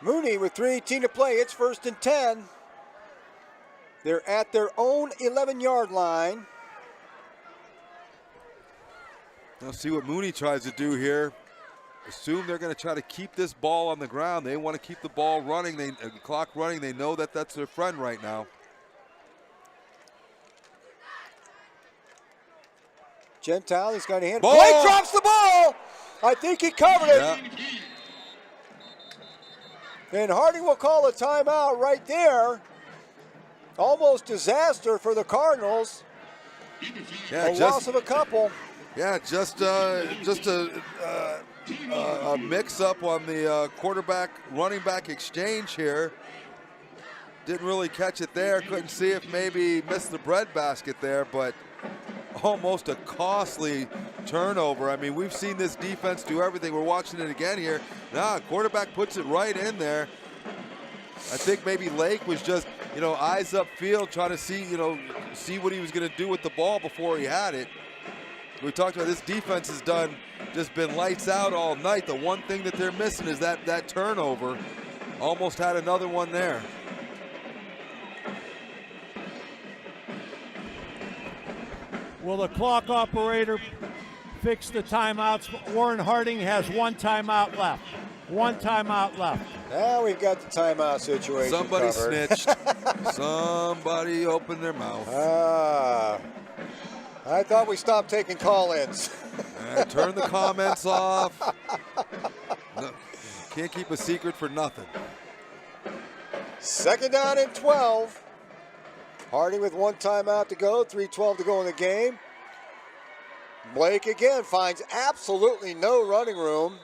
Mooney with 3:18 to play. It's 1st and 10. They're at their own 11-yard line. Now see what Mooney tries to do here. Assume they're going to try to keep this ball on the ground. They want to keep the ball running, the clock running. They know that that's their friend right now. Gentile, he's going to hand. Blake drops the ball. I think he covered it. Yeah. And Harding will call a timeout right there. Almost disaster for the Cardinals. Yeah, loss of a couple. Yeah, just a mix-up on the quarterback-running back exchange here. Didn't really catch it there. Couldn't see if maybe missed the breadbasket there, but almost a costly turnover. I mean, we've seen this defense do everything. We're watching it again here. Nah, quarterback puts it right in there. I think maybe Lake was just, eyes upfield, trying to see what he was going to do with the ball before he had it. We talked about this defense has done just been lights out all night. The one thing that they're missing is that turnover. Almost had another one there. Will the clock operator fix the timeouts? Warren Harding has one timeout left. One timeout left. Now we've got the timeout situation Somebody covered. snitched. Somebody opened their mouth. I thought we stopped taking call-ins. Turn the comments off. No, can't keep a secret for nothing. 2nd down and 12. Harding with one timeout to go, 3:12 to go in the game. Blake again finds absolutely no running room.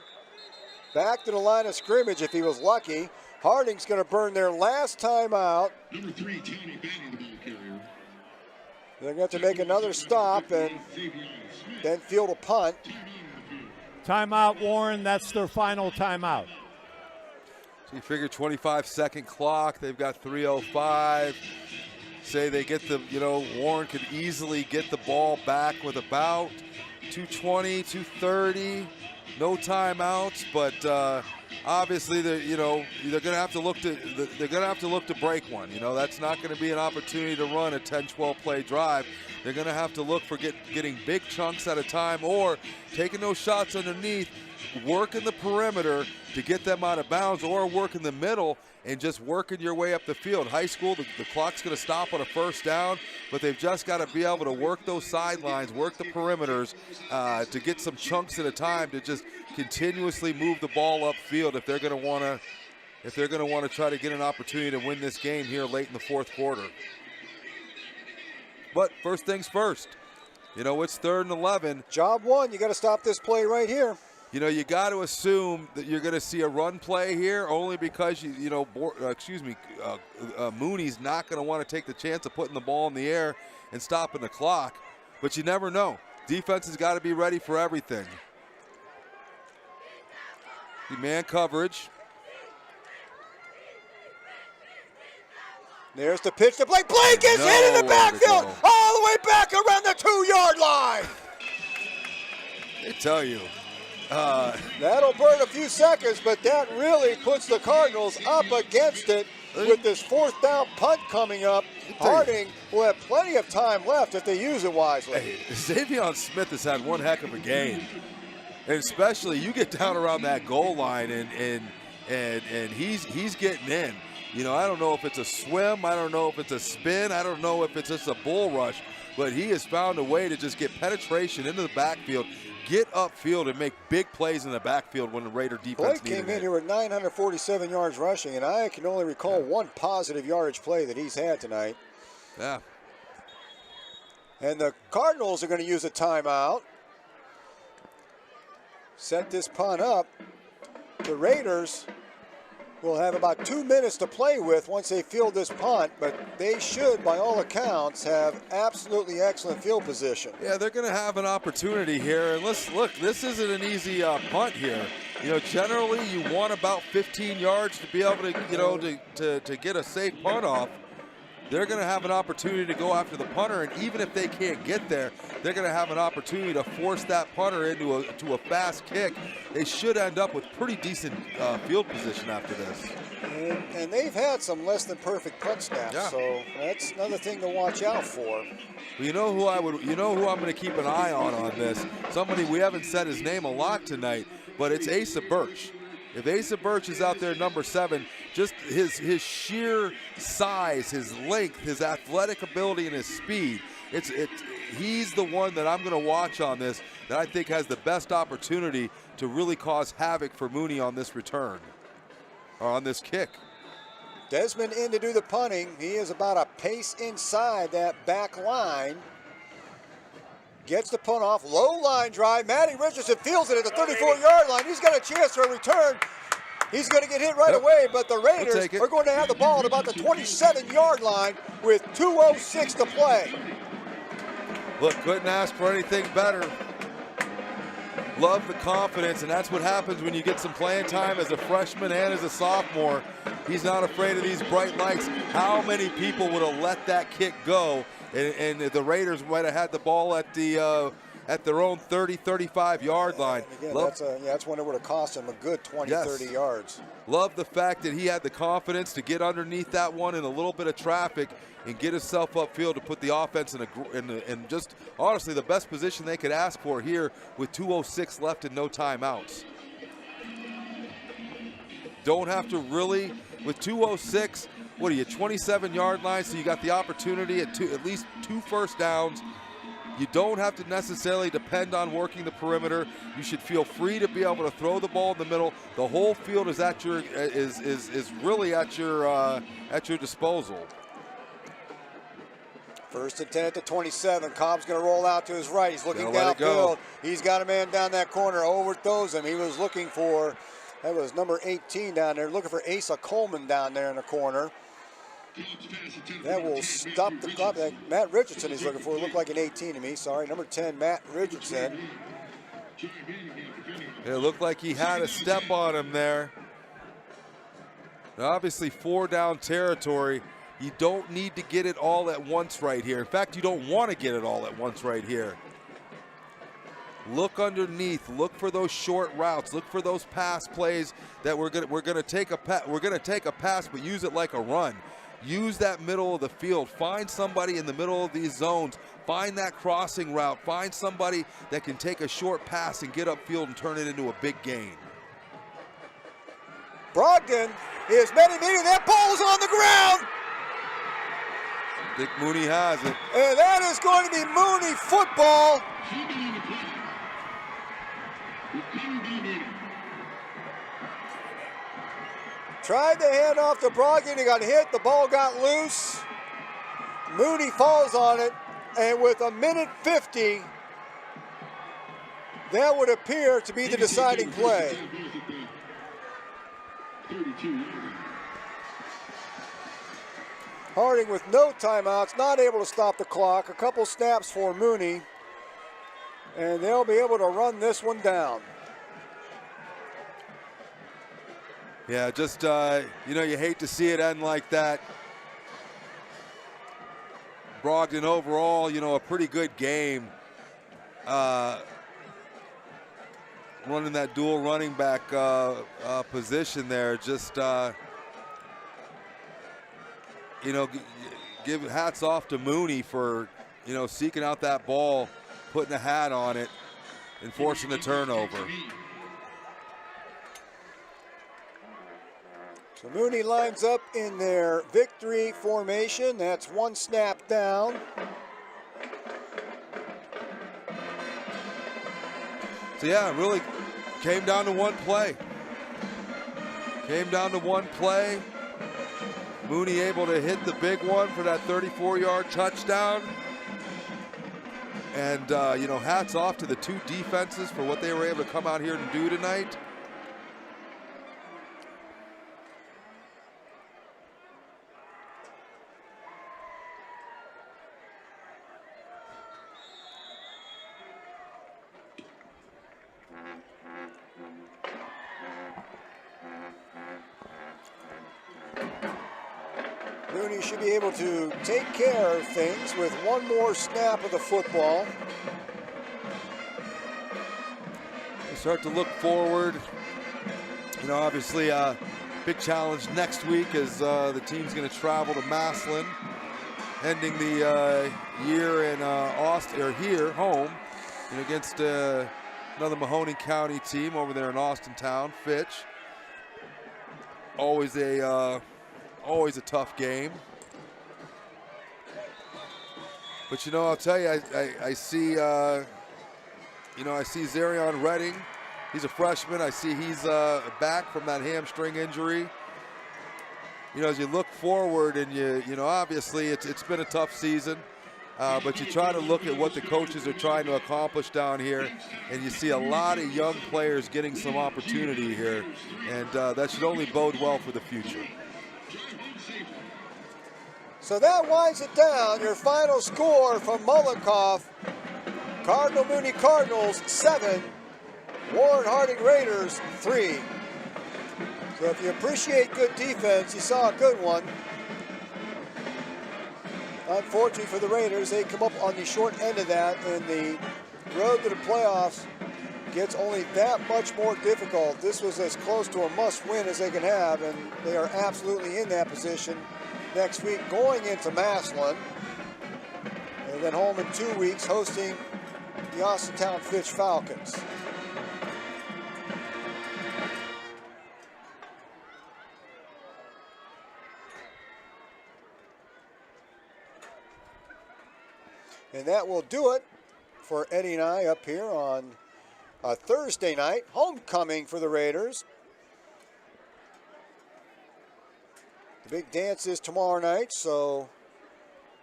Back to the line of scrimmage if he was lucky. Harding's going to burn their last timeout. Number 3, Tony Banning, the ball carrier. They're going to have to make another stop and then field a punt. Timeout, Warren. That's their final timeout. So you figure 25-second clock. They've got 3:05. Say they get the, Warren could easily get the ball back with about 2:20, 2:30. No timeouts, but obviously they're going to have to look to break one. That's not going to be an opportunity to run a 10-12 play drive. They're going to have to look for getting big chunks at a time or taking those shots underneath, working the perimeter to get them out of bounds, or working the middle and just working your way up the field. High school, the clock's going to stop on a 1st down, but they've just got to be able to work those sidelines, work the perimeters to get some chunks at a time to just continuously move the ball upfield if they're going to want to try to get an opportunity to win this game here late in the 4th quarter. But first things first, it's 3rd and 11. Job one, you got to stop this play right here. You got to assume that you're going to see a run play here only because, Mooney's not going to want to take the chance of putting the ball in the air and stopping the clock. But you never know. Defense has got to be ready for everything. Man coverage. There's the pitch to Blake. Blake is hit in the backfield all the way back around the 2-yard line. They tell you. That'll burn a few seconds, but that really puts the Cardinals up against it with this 4th down punt coming up. Harding will have plenty of time left if they use it wisely. Hey, Xavier Smith has had one heck of a game. And especially you get down around that goal line and he's getting in. I don't know if it's a swim, I don't know if it's a spin, I don't know if it's just a bull rush, but he has found a way to just get penetration into the backfield, get upfield, and make big plays in the backfield when the Raider defense Blake came in here with 947 yards rushing, and I can only recall one positive yardage play that he's had tonight. Yeah. And the Cardinals are going to use a timeout. Set this punt up. The Raiders will have about 2 minutes to play with once they field this punt, but they should, by all accounts, have absolutely excellent field position. Yeah, they're going to have an opportunity here. And let's look, this isn't an easy punt here. Generally you want about 15 yards to be able to, to get a safe punt off. They're going to have an opportunity to go after the punter, and even if they can't get there, they're going to have an opportunity to force that punter into a fast kick. They should end up with pretty decent field position after this. And they've had some less than perfect punt snaps, so that's another thing to watch out for. Well, you know who I'm going to keep an eye on this? Somebody we haven't said his name a lot tonight, but it's Asa Birch. If Asa Birch is out there, number 7, just his sheer size, his length, his athletic ability, and his speed, he's the one that I'm going to watch on this that I think has the best opportunity to really cause havoc for Mooney on this return, or on this kick. Desmond in to do the punting. He is about a pace inside that back line. Gets the punt off, low line drive. Matty Richardson fields it at the 34-yard line. He's got a chance for a return. He's going to get hit right away, but the Raiders are going to have the ball at about the 27-yard line with 2:06 to play. Look, couldn't ask for anything better. Love the confidence, and that's what happens when you get some playing time as a freshman and as a sophomore. He's not afraid of these bright lights. How many people would have let that kick go? And the Raiders might have had the ball at the at their own 30, 35-yard line. Again, that's one that would have cost him a good 20, 30 yards. Love the fact that he had the confidence to get underneath that one in a little bit of traffic and get himself upfield to put the offense in just honestly the best position they could ask for here with 2:06 left and no timeouts. Don't have to really, with 2:06, what are you, 27-yard line, so you got the opportunity at least 2 first downs. You don't have to necessarily depend on working the perimeter. You should feel free to be able to throw the ball in the middle. The whole field is at your is really at your disposal. First and 10 at the 27. Cobb's going to roll out to his right. He's looking downfield. He's got a man down that corner. Overthrows him. He was looking for, that was number 18 down there, looking for Asa Coleman down there in the corner. That will stop the clock. Matt Richardson he's looking for. It looked like an 18 to me. Sorry, number 10, Matt Richardson. It looked like he had a step on him there. Now, obviously, 4-down territory. You don't need to get it all at once right here. In fact, you don't want to get it all at once right here. Look underneath. Look for those short routes. Look for those pass plays that we're gonna take a pass, but use it like a run. Use that middle of the field. Find somebody in the middle of these zones. Find that crossing route. Find somebody that can take a short pass and get upfield and turn it into a big gain. Brogdon is meeting. That ball's on the ground. Dick Mooney has it. And that is going to be Mooney football. Tried to hand off to Brogdon. He got hit. The ball got loose. Mooney falls on it. And with 1:50, that would appear to be the deciding play. Harding with no timeouts, not able to stop the clock. A couple snaps for Mooney. And they'll be able to run this one down. Yeah, just, you hate to see it end like that. Brogdon overall, a pretty good game. Running that dual running back position there. Just, give hats off to Mooney for, seeking out that ball, putting a hat on it, and forcing the turnover. So Mooney lines up in their victory formation. That's one snap down. So yeah, it really came down to one play. Mooney able to hit the big one for that 34-yard touchdown. And, hats off to the two defenses for what they were able to come out here and do tonight. Mooney should be able to take care of things with one more snap of the football. We start to look forward. Obviously a big challenge next week as the team's going to travel to Massillon, ending the year in Austin, or here, home, against another Mahoning County team over there in Austintown, Fitch. Always a tough game. But I'll tell you, I see Zarion Redding. He's a freshman. I see he's back from that hamstring injury. As you look forward, and obviously it's been a tough season, but you try to look at what the coaches are trying to accomplish down here, and you see a lot of young players getting some opportunity here, and that should only bode well for the future. So that winds it down. Your final score from Mollenkopf: Cardinal Mooney Cardinals 7, Warren Harding Raiders 3. So if you appreciate good defense, you saw a good one. Unfortunately for the Raiders, they come up on the short end of that in the road to the playoffs gets only that much more difficult. This was as close to a must-win as they can have, and they are absolutely in that position next week, going into Massillon, and then home in 2 weeks, hosting the Austintown Fitch Falcons. And that will do it for Eddie and I up here on a Thursday night, homecoming for the Raiders. The big dance is tomorrow night, so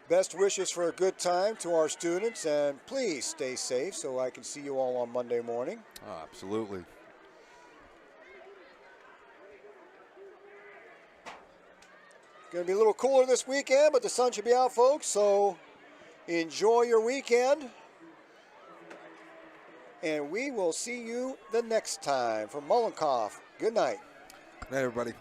best wishes for a good time to our students, and please stay safe so I can see you all on Monday morning. Oh, absolutely. Going to be a little cooler this weekend, but the sun should be out, folks, so enjoy your weekend. And we will see you the next time. From Mollenkopf, good night. Good night, everybody.